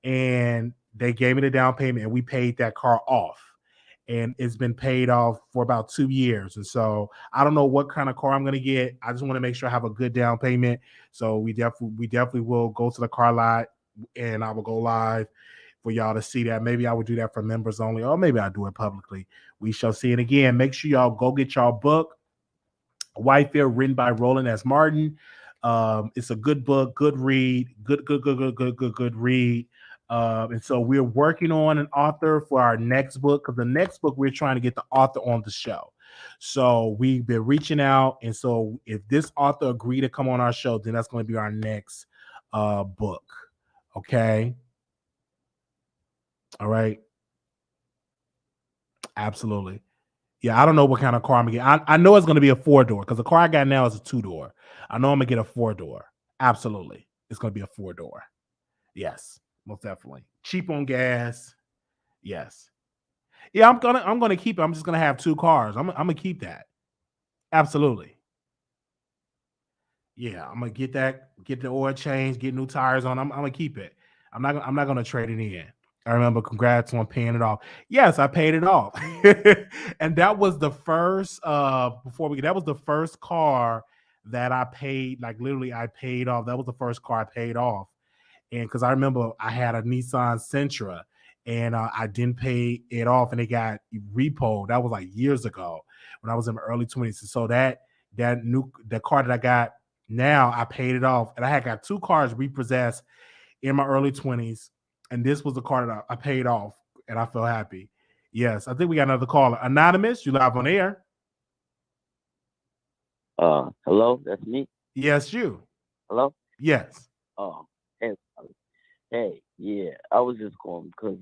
and they gave me the down payment, and we paid that car off. And it's been paid off for about 2 years. And so I don't know what kind of car I'm going to get. I just want to make sure I have a good down payment. So we definitely will go to the car lot, and I will go live for y'all to see that. Maybe I would do that for members only, or maybe I'll do it publicly. We shall see. And again, make sure y'all go get y'all book, Whitefield, written by Roland S. Martin. It's a good book, good read, good read. And so we're working on an author for our next book, because the next book we're trying to get the author on the show. So we've been reaching out, and so if this author agreed to come on our show, then that's going to be our next book. Okay. All right. Absolutely. Yeah, I don't know what kind of car I'm gonna get. I know it's gonna be a 4-door, because the car I got now is a 2-door. I know I'm gonna get a 4-door. Absolutely, it's gonna be a 4-door. Yes, most definitely. Cheap on gas. Yes. Yeah, I'm gonna keep it. I'm just gonna have 2 cars. I'm gonna keep that. Absolutely. Yeah, I'm gonna get the oil change, get new tires on. I'm gonna keep it. I'm not gonna trade it in. I remember, congrats on paying it off. Yes, I paid it off. And that was the first that was the first car that I paid, like literally I paid off. That was the first car I paid off. And because I remember I had a Nissan Sentra, and I didn't pay it off, and it got repoed. That was like years ago when I was in my early 20s. So the car that I got now, I paid it off, and I had got 2 cars repossessed in my early 20s, and this was the car that I paid off, and I feel happy. Yes, I think we got another caller. Anonymous, you live on air. Hello, that's me. Yes, you. Hello. Yes. Hey, yeah. I was just calling because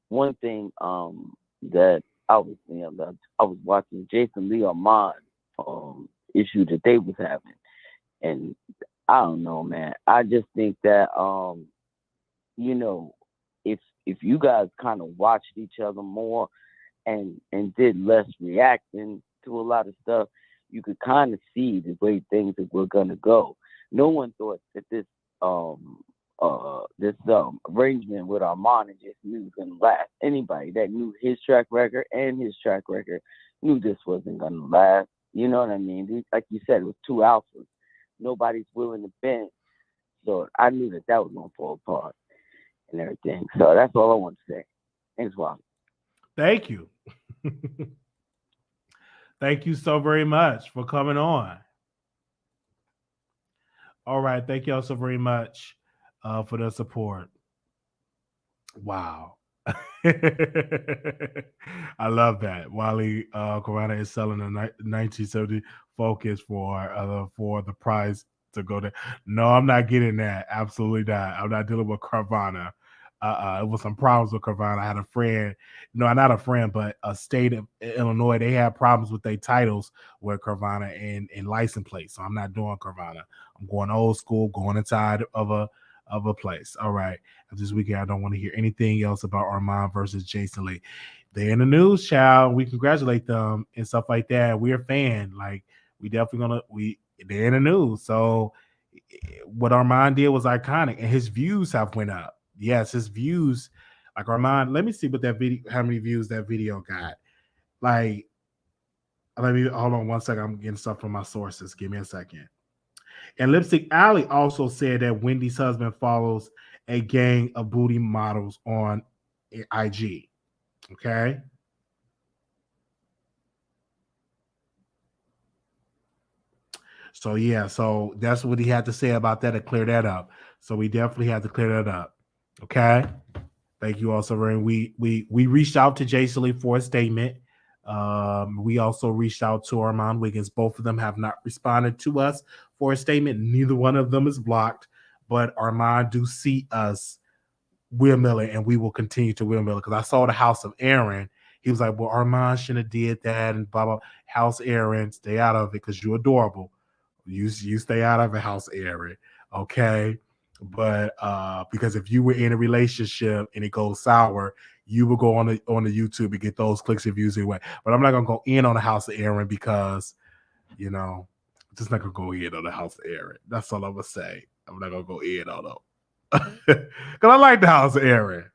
one thing that I was that I was watching Jason Lee Armand issue that they was having, and I don't know, man. I just think that if you guys kind of watched each other more and did less reacting to a lot of stuff, you could kind of see the way things were gonna go. No one thought that this arrangement with Armand and Jason Lee was gonna last. Anybody that knew his track record and his track record knew this wasn't gonna last. You know what I mean? Like you said, it was 2 alphas. Nobody's willing to bend. So I knew that was gonna fall apart and everything. So that's all I want to say. Thanks, Wiley. Thank you. Thank you so very much for coming on. All right. Thank you all so very much for the support. Wow. I love that. Wiley Corona is selling a 1970 Focus for the price to go there. No, I'm not getting that. Absolutely not. I'm not dealing with Carvana. It was some problems with Carvana. I had a friend, not a friend, but a state of Illinois. They had problems with their titles with Carvana and license plates. So I'm not doing Carvana. I'm going old school, going inside of a place. All right. This weekend, I don't want to hear anything else about Armand versus Jason Lee. They're in the news, child. We congratulate them and stuff like that. We're a fan. Like, we definitely they're in the news. So what Armand did was iconic, and his views have went up. Yes, his views, like Armand. Let me see what that video, how many views that video got. Like, let me hold on one second. I'm getting stuff from my sources. Give me a second. And Lipstick Alley also said that Wendy's husband follows a gang of booty models on IG. Okay. So yeah, so that's what he had to say about that to clear that up. So we definitely had to clear that up. Okay. Thank you also very much. We reached out to Jason Lee for a statement. We also reached out to Armand Wiggins. Both of them have not responded to us for a statement. Neither one of them is blocked, but Armand do see us windmilling, and we will continue to windmill because I saw the House of Aaron. He was like, well, Armand shouldn't have did that and blah, blah. House Aaron, stay out of it because you're adorable. You stay out of it, House Aaron. Okay. But because if you were in a relationship and it goes sour, you will go on the YouTube and get those clicks and views anyway. But I'm not gonna go in on the House of Aaron because I'm just not gonna go in on the House of Aaron. That's all I'm gonna say. I'm not gonna go in on them. Because I like the House of Aaron.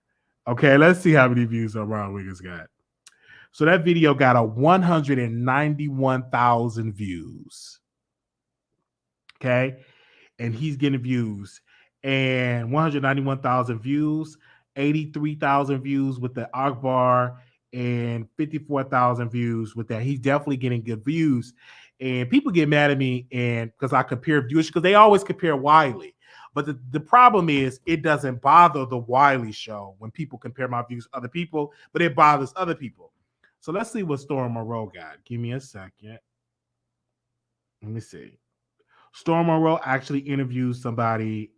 Okay, let's see how many views Ron Wiggins got. So that video got 191,000 views. Okay, and he's getting views. And 191,000 views, 83,000 views with the Akbar, and 54,000 views with that. He's definitely getting good views. And people get mad at me and because I compare views, because they always compare Wiley. But the problem is it doesn't bother the Wiley Show when people compare my views to other people, but it bothers other people. So let's see what Storm Monroe got. Give me a second. Let me see. Storm Monroe actually interviewed somebody,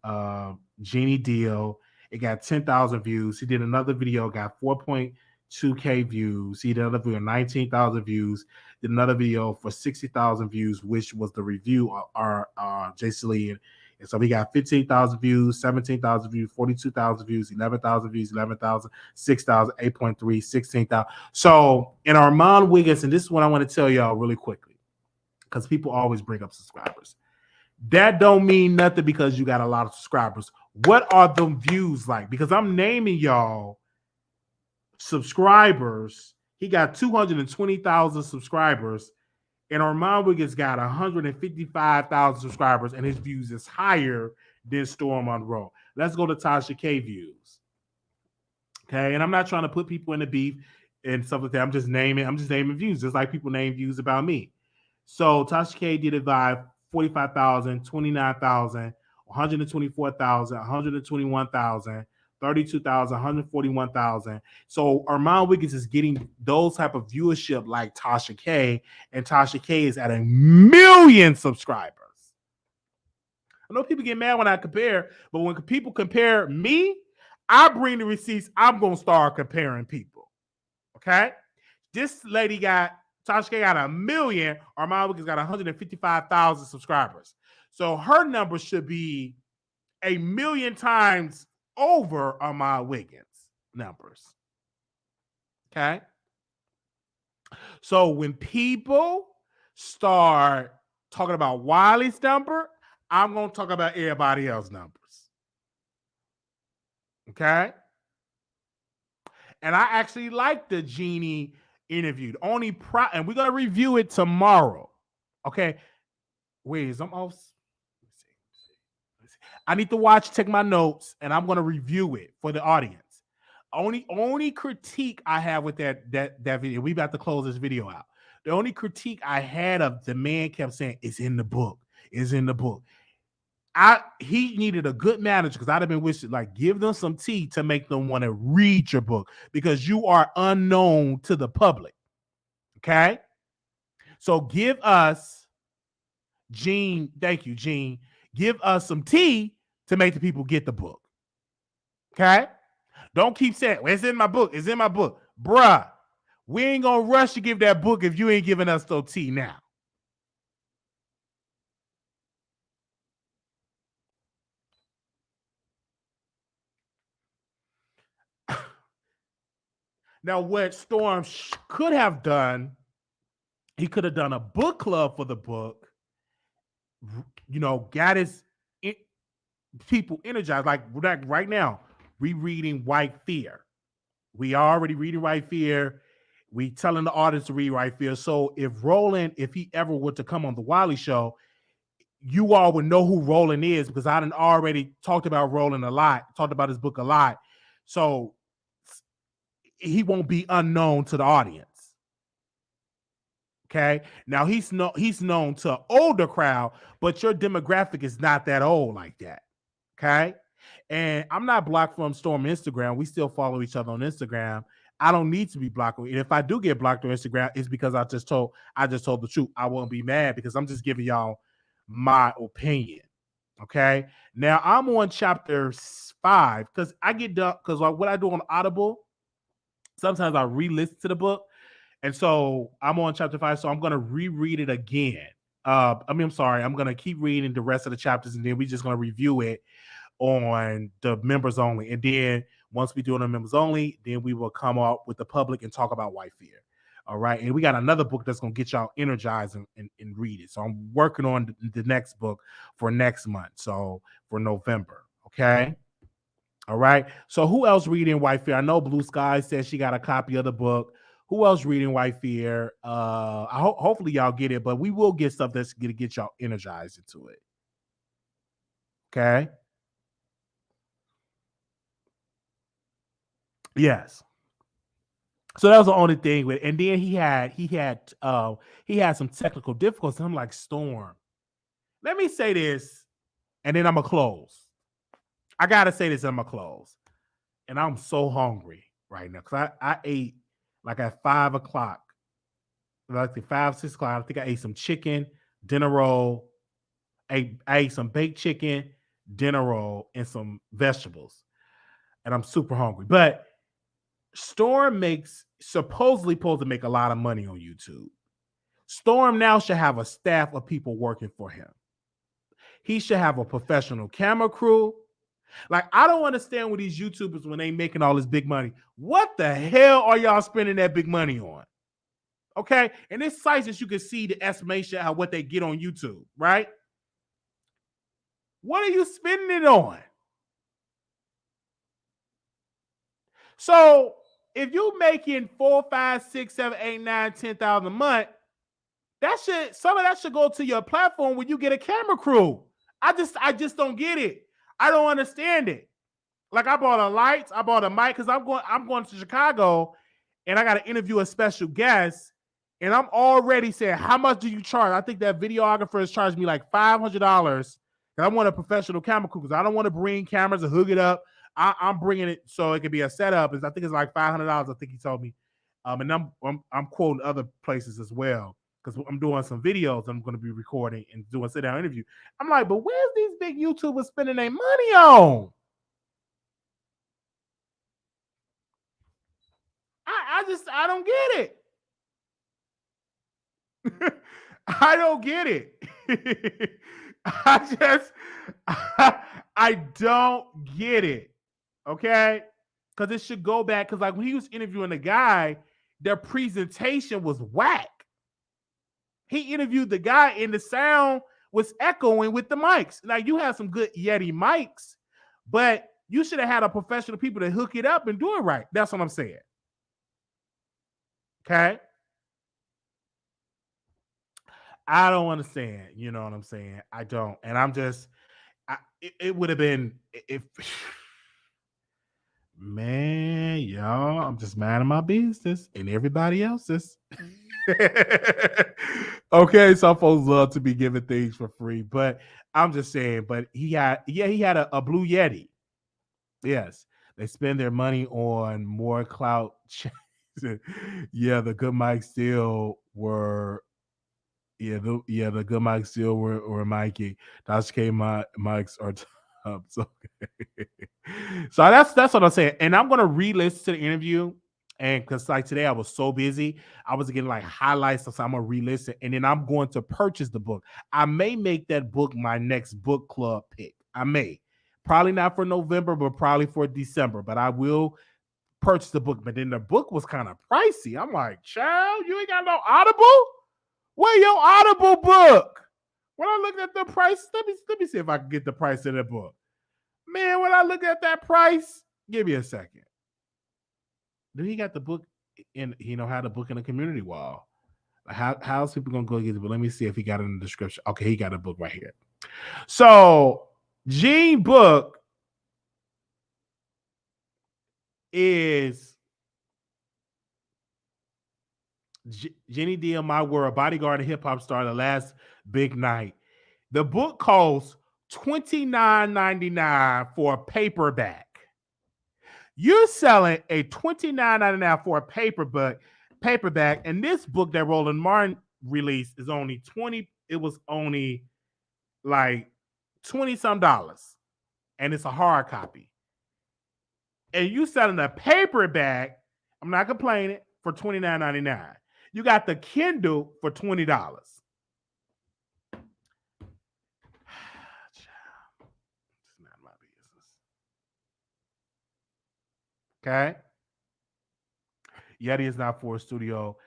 Jeannie Deal. It got 10,000 views. He did another video, got 4.2K views. He did another video, 19,000 views. Did another video for 60,000 views, which was the review of our Jason Lee. And so he got 15,000 views, 17,000 views, 42,000 views, 11,000 views, 11,000, 6,000, 8.3, 16,000. So in Armand Wiggins, and this is what I want to tell y'all really quickly, because people always bring up subscribers. That don't mean nothing because you got a lot of subscribers. What are the views like? Because I'm naming y'all subscribers. He got 220,000 subscribers, and Armand Wiggins got 155,000 subscribers, and his views is higher than Storm Monroe. Let's go to Tasha K views. Okay, and I'm not trying to put people in the beef and stuff like that. I'm just naming views, just like people name views about me. So Tasha K did it by 45,000, 29,000, 124,000, 121,000, 32,000, 141,000. So Armand Wiggins is getting those type of viewership like Tasha K, and Tasha K is at 1 million subscribers. I know people get mad when I compare, but when people compare me, I bring the receipts. I'm going to start comparing people. Okay? This lady Tasha K got 1 million. Armand Wiggins got 155,000 subscribers. So her number should be 1 million times over Armand Wiggins numbers. Okay? So when people start talking about Wiley's number, I'm going to talk about everybody else's numbers. Okay? And I actually like the Genie interview. And we're going to review it tomorrow. Okay? Wait, I'm off. I need to take my notes, and I'm going to review it for the audience. Only critique I have with that video, we about to close this video out. The only critique I had of the man kept saying, it's in the book. It's in the book. He needed a good manager, because I'd have been wishing, like, give them some tea to make them want to read your book, because you are unknown to the public. Okay? So give us, Gene, thank you, Gene. Give us some tea to make the people get the book. Okay? Don't keep saying, well, it's in my book. It's in my book. Bruh, we ain't going to rush to give that book if you ain't giving us no tea now. Now, what Storm could have done, he could have done a book club for the book, got his people energized. Like right now, we reading White Fear. We already reading White Fear. We telling the audience to read White Fear. So if he ever were to come on the Wiley Show, you all would know who Roland is, because I done already talked about Roland a lot, talked about his book a lot. So he won't be unknown to the audience. Okay. Now he's known to an older crowd, but your demographic is not that old like that. Okay. And I'm not blocked from Storm Instagram. We still follow each other on Instagram. I don't need to be blocked. And if I do get blocked on Instagram, it's because I just told the truth. I won't be mad, because I'm just giving y'all my opinion. Okay. Now I'm on chapter 5, because I get done, because what I do on Audible, sometimes I re-listen to the book. And so I'm on chapter 5, so I'm going to reread it again. I'm going to keep reading the rest of the chapters, and then we're just going to review it on the members only. And then once we do it on members only, then we will come up with the public and talk about White Fear. All right. And we got another book that's going to get y'all energized and read it. So I'm working on the next book for next month. So for November. Okay. All right. So who else reading White Fear? I know Blue Sky says she got a copy of the book. Who else reading White Fear? Hopefully y'all get it, but we will get stuff that's going to get y'all energized into it. Okay. Yes. So that was the only thing with, and then he had some technical difficulties. I'm like, Storm, let me say this, and then I'm gonna close. I gotta say this, and I'm gonna close. And I'm so hungry right now, because I ate like at 5 o'clock, like 6 o'clock. I think I ate some chicken, dinner roll. I ate some baked chicken, dinner roll, and some vegetables. And I'm super hungry. But Storm supposedly supposed to make a lot of money on YouTube. Storm now should have a staff of people working for him. He should have a professional camera crew. Like, I don't understand with these YouTubers when they making all this big money. What the hell are y'all spending that big money on? Okay. And this sites that you can see the estimation of what they get on YouTube, right? What are you spending it on? So if you're making 4, 5, 6, 7, 8, 9, 10,000 a month, some of that should go to your platform when you get a camera crew. I just don't get it. I don't understand it. Like I bought a lights, I bought a mic because I'm going to Chicago and I got to interview a special guest. And I'm already saying, how much do you charge? I think that videographer has charged me like $500. I want a professional camera crew because I don't want to bring cameras and hook it up. I'm bringing it so it could be a setup. I think it's like $500. I think he told me, and I'm quoting other places as well because I'm doing some videos. I'm going to be recording and doing a sit down interview. I'm like, but where's these big YouTubers spending their money on? I don't get it. I don't get it. I don't get it. Okay? Because it should go back. Because like when he was interviewing the guy, their presentation was whack. He interviewed the guy and the sound was echoing with the mics. Like you have some good Yeti mics, but you should have had a professional people to hook it up and do it right. That's what I'm saying. Okay? I don't understand. You know what I'm saying? I don't. And I'm just, it would have been, if, man, y'all, I'm just minding my business and everybody else's. Okay, some folks love to be given things for free, but I'm just saying, but he had a blue Yeti. Yes, they spend their money on more clout. Yeah, the good mics still were. Yeah, the good mics still were Mikey. Tasha K mics are top. So that's what I'm saying. And I'm gonna re-listen to the interview. And because like today I was so busy, I was getting like highlights, so I'm gonna re-listen, and then I'm going to purchase the book. I may make that book my next book club pick. I may. Probably not for November, but probably for December. But I will purchase the book. But then the book was kind of pricey. I'm like, child, you ain't got no Audible? Where your Audible book? When I looked at the price, let me see if I can get the price of the book. Man, when I look at that price, give me a second. Do he got the book in? Had the book in the community wall. How's people gonna go get the book? Let me see if he got it in the description. Okay, he got a book right here. So Gene book is Jenny D in My World, Bodyguard and Hip Hop Star, The Last Big Night. The book costs $29.99 for a paperback. You're selling a $29.99 for a paperback, and this book that Roland Martin released is only $20. It was only like $20-some, and it's a hard copy. And you selling a paperback, I'm not complaining, for $29.99. You got the Kindle for $20. Okay. Yeti is not for a studio,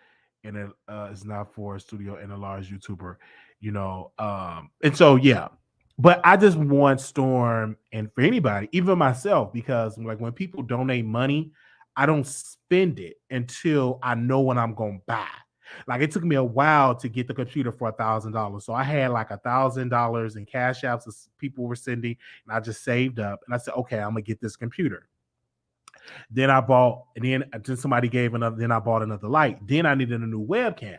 and it is not for a studio and a large YouTuber, and so yeah. But I just want Storm, and for anybody, even myself, because like when people donate money, I don't spend it until I know what I'm gonna buy. Like it took me a while to get the computer for $1,000. So I had like $1,000 in cash apps that people were sending, and I just saved up and I said, okay, I'm gonna get this computer. Then I bought, and then somebody gave another, then I bought another light. Then I needed a new webcam.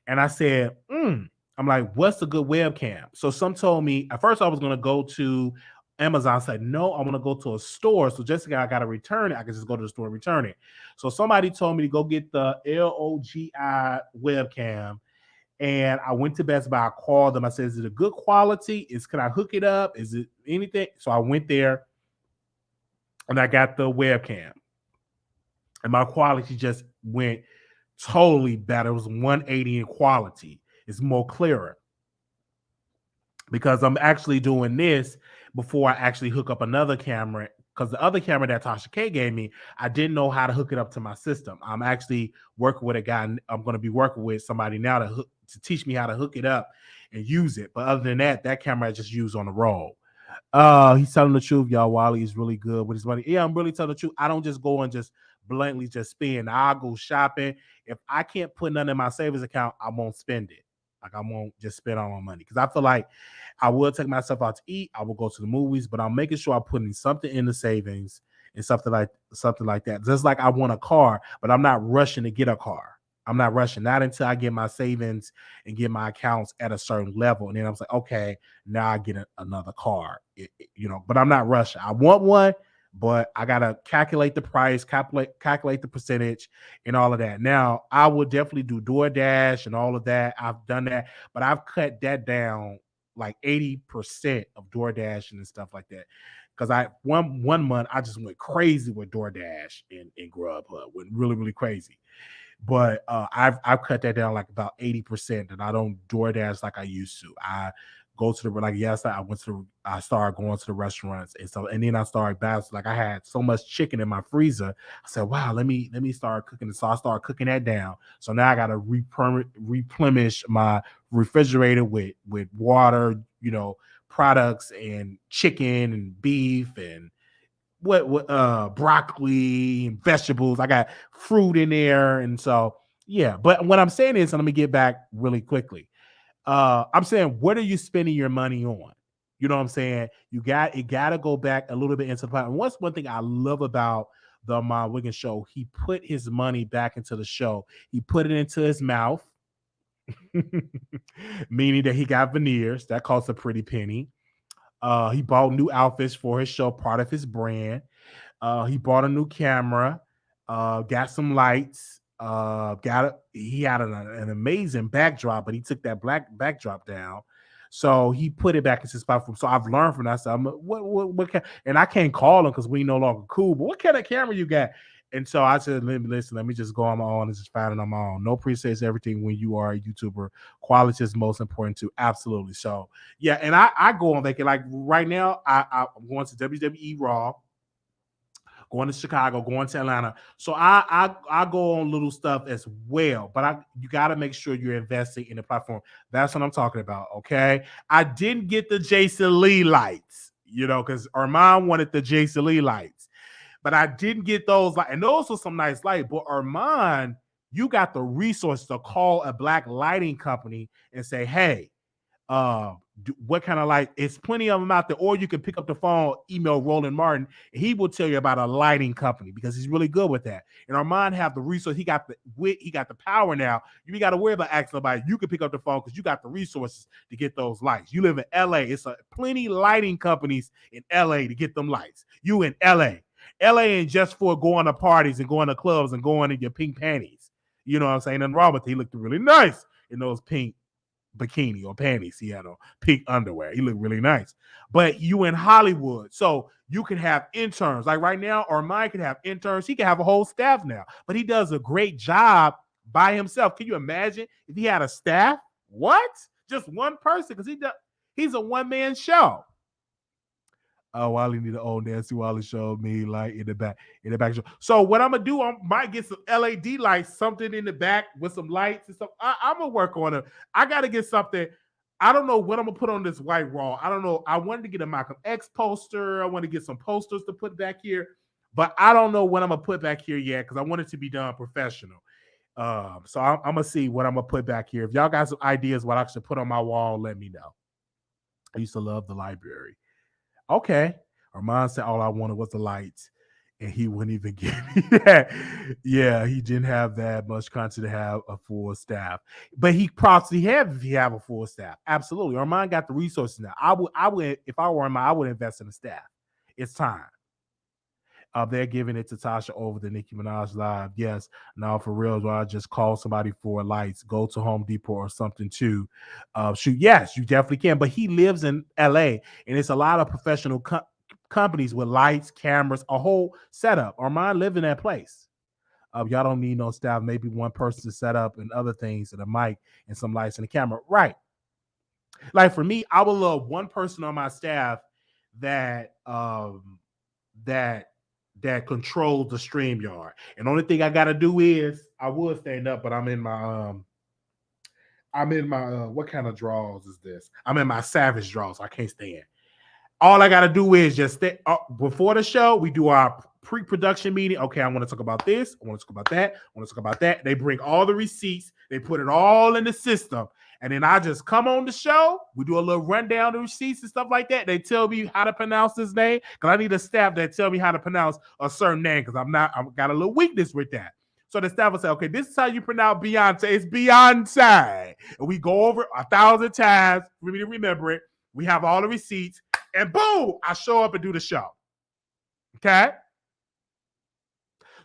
And I said, I'm like, what's a good webcam? So some told me, at first I was going to go to Amazon. I said, no, I want to go to a store. So Jessica, I got to return it. I can just go to the store and return it. So somebody told me to go get the LOGI webcam. And I went to Best Buy. I called them. I said, is it a good quality? Can I hook it up? Is it anything? So I went there. And I got the webcam, and my quality just went totally better. It was 180 in quality. It's more clearer because I'm actually doing this before I actually hook up another camera, because the other camera that Tasha K gave me, I didn't know how to hook it up to my system. I'm actually working with a guy. I'm going to be working with somebody now to teach me how to hook it up and use it. But other than that, that camera I just use on the roll. He's telling the truth, y'all. Wiley is really good with his money. Yeah, I'm really telling the truth. I don't just go and just blatantly just spend. I'll go shopping. If I can't put none in my savings account, I won't spend it. Like I won't just spend all my money because I feel like I will take myself out to eat. I will go to the movies, but I'm making sure I'm putting something in the savings and something like that. Just like I want a car, but I'm not rushing to get a car. I'm not rushing, not until I get my savings and get my accounts at a certain level. And then I was like, okay, now I get another car, but I'm not rushing. I want one, but I got to calculate the price, calculate the percentage and all of that. Now, I will definitely do DoorDash and all of that. I've done that, but I've cut that down like 80% of DoorDash and stuff like that. Because one month I just went crazy with DoorDash and Grubhub, went really, really crazy. But I've cut that down like about 80%, and I don't DoorDash like I used to. I go to I started going to the restaurants, and then I started balancing. Like I had so much chicken in my freezer. I said, wow, let me start cooking it. So I started cooking that down. So now I got to replenish my refrigerator with water, products and chicken and beef and broccoli and vegetables. I got fruit in there. And so, yeah. But what I'm saying is, and let me get back really quickly. I'm saying, what are you spending your money on? You know what I'm saying? You got to go back a little bit into the plan. And what's one thing I love about the Ahmad Wiggins show? He put his money back into the show. He put it into his mouth, meaning that he got veneers. That costs a pretty penny. He bought new outfits for his show, part of his brand. He bought a new camera, got some lights, he had an amazing backdrop, but he took that black backdrop down. So he put it back into his platform. So I've learned from that. So and I can't call him because we no longer cool, but what kind of camera you got? And so I said, listen, let me just go on my own and just find it on my own. No preset is everything when you are a YouTuber. Quality is most important too. Absolutely. So yeah, and I go on vacation. Like right now, I'm going to WWE Raw, going to Chicago, going to Atlanta. So I go on little stuff as well. But you got to make sure you're investing in the platform. That's what I'm talking about. Okay. I didn't get the Jason Lee lights, because Armand wanted the Jason Lee lights. But I didn't get those, and those were some nice lights. But Armand, you got the resource to call a black lighting company and say, hey, what kind of light? It's plenty of them out there. Or you can pick up the phone, email Roland Martin, and he will tell you about a lighting company because he's really good with that. And Armand have the resource. He got the power now. You ain't got to worry about asking somebody. You can pick up the phone because you got the resources to get those lights. You live in LA. It's plenty lighting companies in LA to get them lights. You in LA. LA ain't just for going to parties and going to clubs and going in your pink panties. You know what I'm saying? And Robert, he looked really nice in those pink bikini or panties. He had on pink underwear. He looked really nice. But you in Hollywood, so you can have interns. Like right now, Armand can have interns. He can have a whole staff now. But he does a great job by himself. Can you imagine if he had a staff? What? Just one person? Because he's a one-man show. Wiley need to own Nancy Wiley show me like in the back show. So what I'm gonna do, I might get some LED lights, something in the back with some lights and stuff. I'm gonna work on it. I gotta get something. I don't know what I'm gonna put on this white wall. I don't know. I wanted to get a Malcolm X poster. I want to get some posters to put back here, but I don't know what I'm gonna put back here yet because I want it to be done professional. So I'm gonna see what I'm gonna put back here. If y'all got some ideas what I should put on my wall, let me know. I used to love the library. Okay. Armand said all I wanted was the lights, and he wouldn't even give me that. Yeah, he didn't have that much content to have a full staff. But he probably have if he have a full staff. Absolutely. Armand got the resources now. I would if I were Armand, I would invest in the staff. It's time. They're giving it to Tasha over the Nicki Minaj live. Yes. Now for real, do I just call somebody for lights? Go to Home Depot or something to shoot. Yes, you definitely can. But he lives in LA, and it's a lot of professional companies with lights, cameras, a whole setup. Armand live in that place. Y'all don't need no staff. Maybe one person to set up and other things, and a mic and some lights and a camera. Right. Like for me, I would love one person on my staff that controls the StreamYard. And the only thing I gotta do is I would stand up, but I'm in my what kind of drawers is this? I'm in my Savage drawers. So I can't stand. All I gotta do is just stay before the show. We do our pre-production meeting. Okay, I want to talk about this. I want to talk about that. I want to talk about that. They bring all the receipts. They put it all in the system, And then I just come on the show. We do a little rundown of receipts and stuff like that. They tell me how to pronounce his name because I need a staff that tell me how to pronounce a certain name because I've got a little weakness with that. So the staff will say, okay, this is how you pronounce Beyonce. It's Beyonce. And we go over 1,000 times for me to remember it. We have all the receipts. And boom, I show up and do the show. Okay?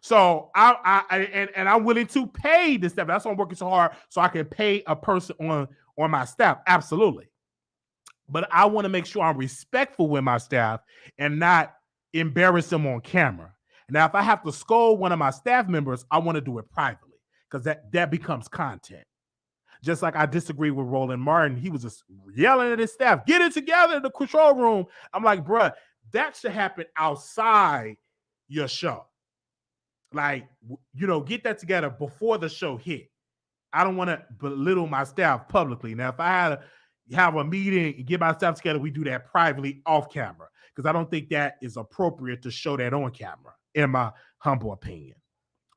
So I'm willing to pay this staff. That's why I'm working so hard so I can pay a person on my staff. Absolutely. But I want to make sure I'm respectful with my staff and not embarrass them on camera. Now, if I have to scold one of my staff members, I want to do it privately because that becomes content. Just like I disagree with Roland Martin. He was just yelling at his staff, get it together in the control room. I'm like, bruh, that should happen outside your show. Like, get that together before the show hit. I don't want to belittle my staff publicly. Now, if I had to have a meeting and get my staff together, we do that privately off camera because I don't think that is appropriate to show that on camera, in my humble opinion.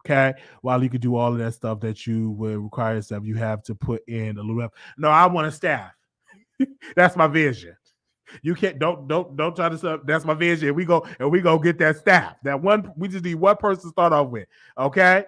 Okay? While you could do all of that stuff that you would require yourself, you have to put in a little. No, I want a staff. That's my vision. You can't don't try to stuff. That's my vision. We go get that staff. That one, we just need one person to start off with. Okay.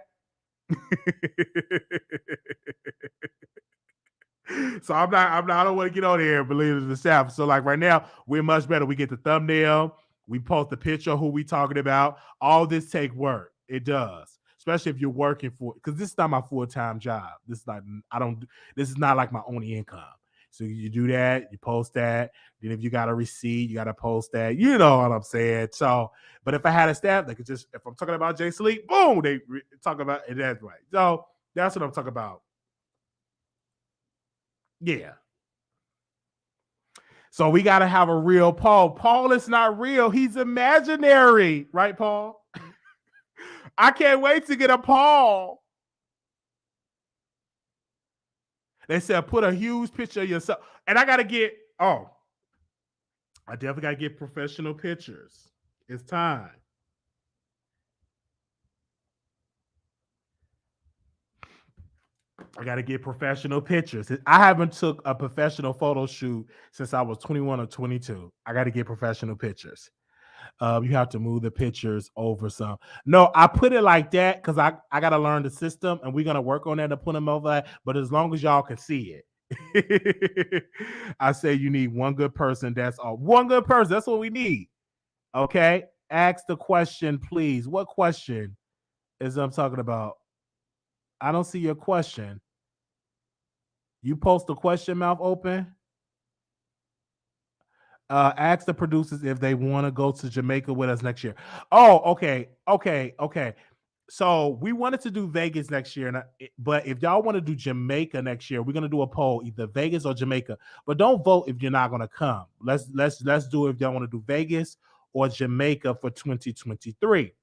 So I don't want to get on here and believe the staff. So like right now, we're much better. We get the thumbnail, we post the picture of who we talking about. All this take work. It does. Especially if you're working for, because this is not my full-time job. This is not like my only income. So you do that, you post that. Then if you got a receipt, you got to post that. You know what I'm saying? So, but if I had a staff, they could just, if I'm talking about Jay Sleep, boom, they talk about it that way. So that's what I'm talking about. Yeah. So we got to have a real Paul. Paul is not real. He's imaginary. Right, Paul? I can't wait to get a Paul. They said, put a huge picture of yourself. And I got to get, I definitely got to get professional pictures. It's time. I got to get professional pictures. I haven't took a professional photo shoot since I was 21 or 22. I got to get professional pictures. You have to move the pictures over some. No, I put it like that because I got to learn the system and we're going to work on that to put them over that. But as long as y'all can see it, I say you need one good person. That's all. One good person. That's what we need. Okay. Ask the question, please. What question is I'm talking about? I don't see your question. You post the question mouth open. Ask the producers if they want to go to Jamaica with us next year. Oh, okay. So we wanted to do Vegas next year, but if y'all want to do Jamaica next year, we're gonna do a poll, either Vegas or Jamaica. But don't vote if you're not gonna come. Let's do it if y'all want to do Vegas or Jamaica for 2023.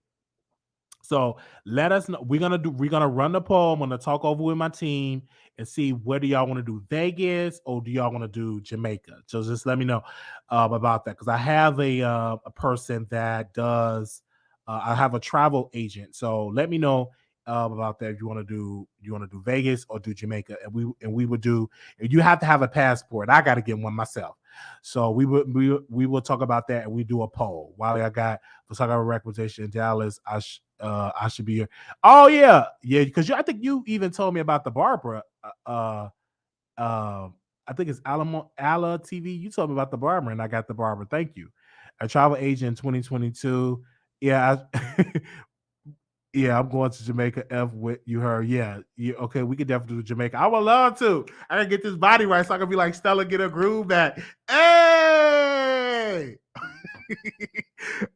So let us know. We're gonna run the poll. I'm gonna talk over with my team and see whether y'all want to do Vegas or do y'all want to do Jamaica. So just let me know about that because I have a person that does. I have a travel agent. So let me know about that if you want to do Vegas or do Jamaica, and we would do. You have to have a passport. I got to get one myself. So we will talk about that and we do a poll. While I got for talking about requisition in Dallas, I should be here. Oh yeah, because I think you even told me about the Barbara. I think it's Ala TV. You told me about the Barbara, and I got the Barbara. Thank you. A travel agent in 2022. Yeah, I'm going to Jamaica. F with you heard. Yeah, okay, we could definitely do Jamaica. I would love to. I gotta get this body right so I can be like Stella, get a groove back. Hey,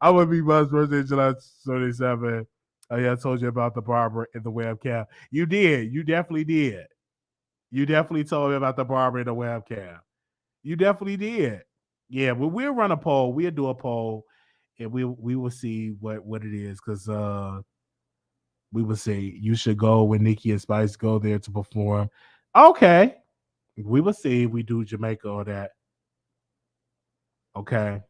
I would be Buzz birthday July 27. Oh yeah, I told you about the barber and the webcam. You did. You definitely did. You definitely told me about the barber and the webcam. You definitely did. Yeah, well, we'll run a poll. We'll do a poll, and we will see what it is because we will say you should go when Nikki and Spice go there to perform. Okay, we will see if we do Jamaica or that. Okay.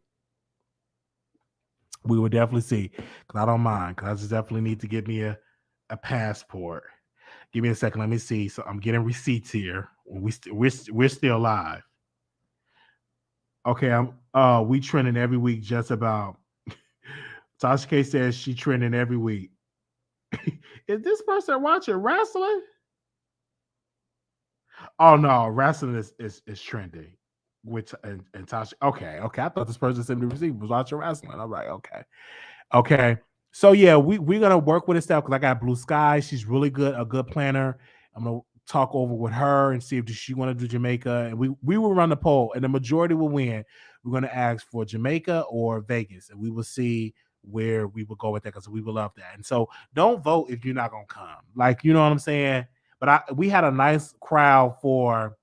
We would definitely see because I don't mind because I just definitely need to get me a passport. Give me a second. Let me see. So I'm getting receipts here. We're still live. Okay, we trending every week just about. Tasha K says she trending every week. Is this person watching wrestling? Oh no, wrestling is trending. Which and Tasha. Okay. I thought this person sent me the receipt was watching wrestling. I'm like, okay. So yeah, we're gonna work with this stuff because I got Blue Sky. She's really good, a good planner. I'm gonna talk over with her and see if she want to do Jamaica, and we will run the poll, and the majority will win. We're gonna ask for Jamaica or Vegas, and we will see where we will go with that because we will love that. And so don't vote if you're not gonna come. Like, you know what I'm saying? But we had a nice crowd for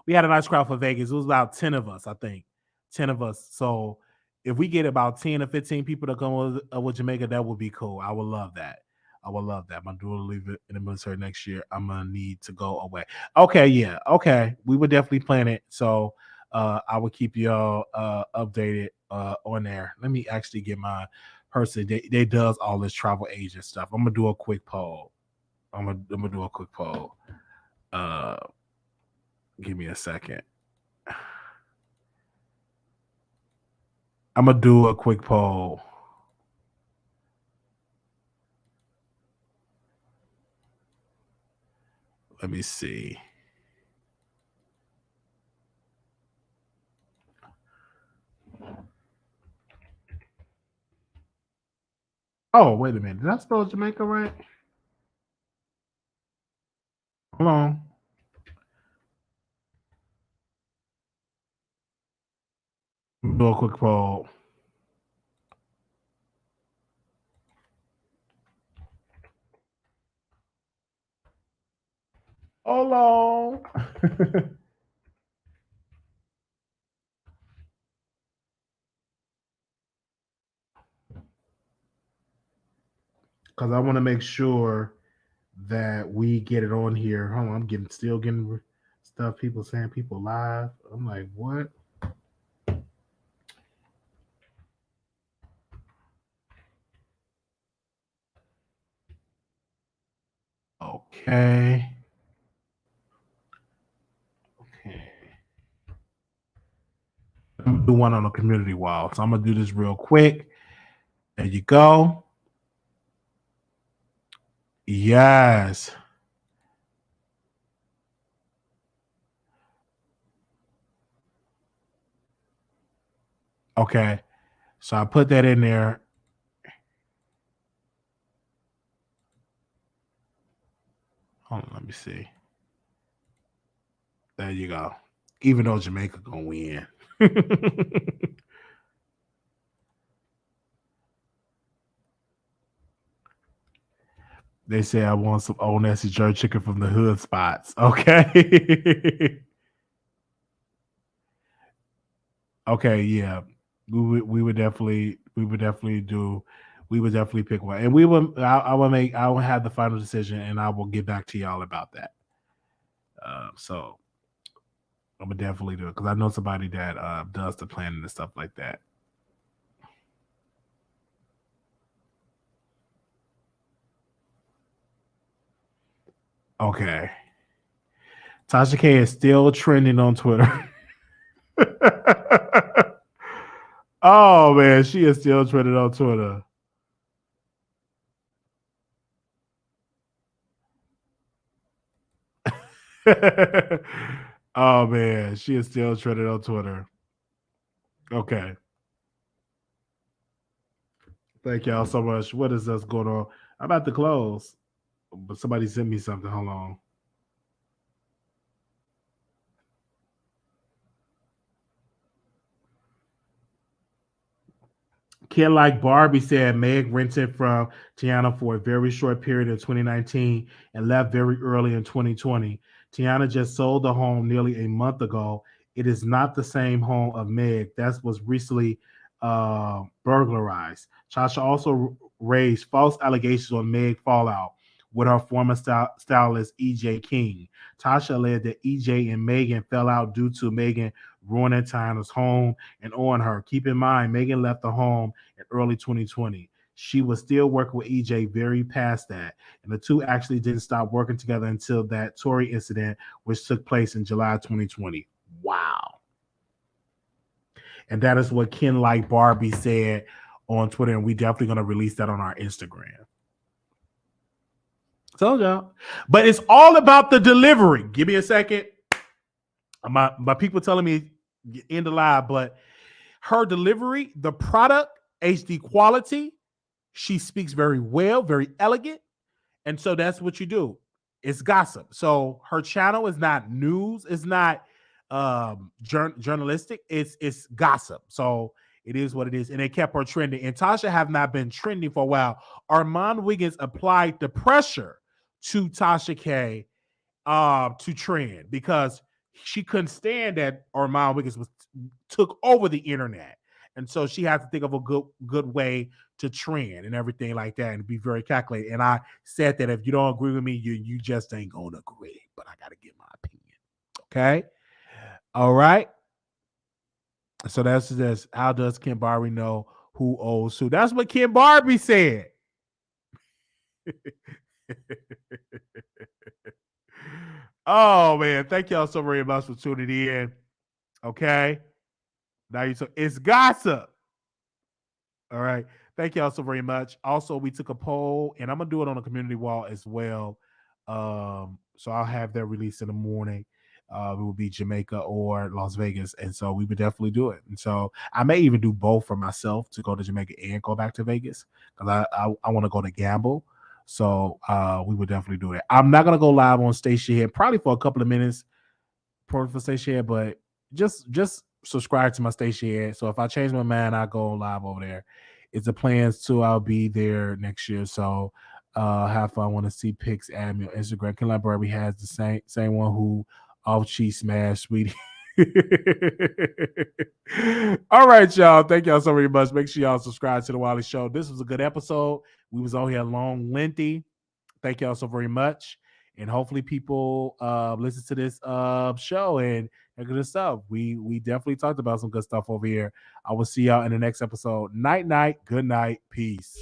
Vegas. It was about 10 of us, I think. 10 of us. So if we get about 10 or 15 people to come with Jamaica, that would be cool. I would love that. My daughter will leave it in the military next year. I'm gonna need to go away. Okay, yeah. Okay. We would definitely plan it. So I will keep y'all updated on there. Let me actually get my person. They does all this travel agent stuff. I'm gonna do a quick poll. Give me a second. I'm gonna do a quick poll. Let me see. Oh, wait a minute. Did I spell Jamaica right? Hold on. Do a quick poll. Hold on. Because I want to make sure that we get it on here. Hold on, I'm still getting stuff. People saying people live. I'm like, what? Okay. I'm gonna do one on the community wall. So I'm gonna do this real quick. There you go. Yes. Okay. So I put that in there. Hold on, let me see. There you go. Even though Jamaica gonna win. They say I want some old nasty jerk chicken from the hood spots. Okay. Okay, yeah. We would definitely pick one. And I will have the final decision and I will get back to y'all about that. So I'm gonna definitely do it because I know somebody that does the planning and stuff like that. Okay. Tasha K is still trending on Twitter. Oh man, she is still trending on Twitter. Oh man, she is still trending on Twitter. Okay. Thank y'all so much. What is this going on? I'm about to close, but somebody sent me something. Hold on. Kid Like Barbie said Meg rented from Tiana for a very short period in 2019 and left very early in 2020. Tiana just sold the home nearly a month ago. It is not the same home of Meg. That was recently burglarized. Tasha also raised false allegations on Meg fallout with her former stylist EJ King. Tasha alleged that EJ and Megan fell out due to Megan ruining Tiana's home and on her. Keep in mind, Megan left the home in early 2020. she was still working with EJ very past that. And the two actually didn't stop working together until that Tory incident, which took place in July 2020. Wow. And that is what Ken Like Barbie said on Twitter. And we definitely going to release that on our Instagram. Told y'all. But it's all about the delivery. Give me a second. My people telling me end the live, but her delivery, the product, HD quality, she speaks very well, very elegant. And so that's what you do. It's gossip. So her channel is not news. It's not journalistic. It's gossip. So it is what it is. And it kept her trending. And Tasha have not been trending for a while. Armand Wiggins applied the pressure to Tasha K to trend because she couldn't stand that Armand Wiggins took over the internet. And so she had to think of a good way to trend and everything like that and be very calculated. And I said that if you don't agree with me, you just ain't going to agree. But I got to give my opinion. Okay? All right? So that's this. How does Ken Barbie know who owes who? That's what Ken Barbie said. Oh, man. Thank y'all so very much for tuning in. Okay? Now it's gossip. All right. Thank y'all so very much. Also, we took a poll, and I'm gonna do it on a community wall as well. So I'll have that released in the morning. It will be Jamaica or Las Vegas, and so we would definitely do it. And so I may even do both for myself to go to Jamaica and go back to Vegas because I want to go to gamble. So we would definitely do it. I'm not gonna go live on Station Head probably for a couple of minutes for Station Head, but just subscribe to my Station Head. So if I change my mind, I'll go live over there. It's the plans too. I'll be there next year. So have fun. Want to see pics, add me on Instagram. Ken Library has the same one who off cheese smash, sweetie. All right, y'all. Thank y'all so very much. Make sure y'all subscribe to the Wiley Show. This was a good episode. We was on here long, lengthy. Thank y'all so very much. And hopefully people listen to this show and good stuff. We definitely talked about some good stuff over here. I will see y'all in the next episode. Night, good night. Peace.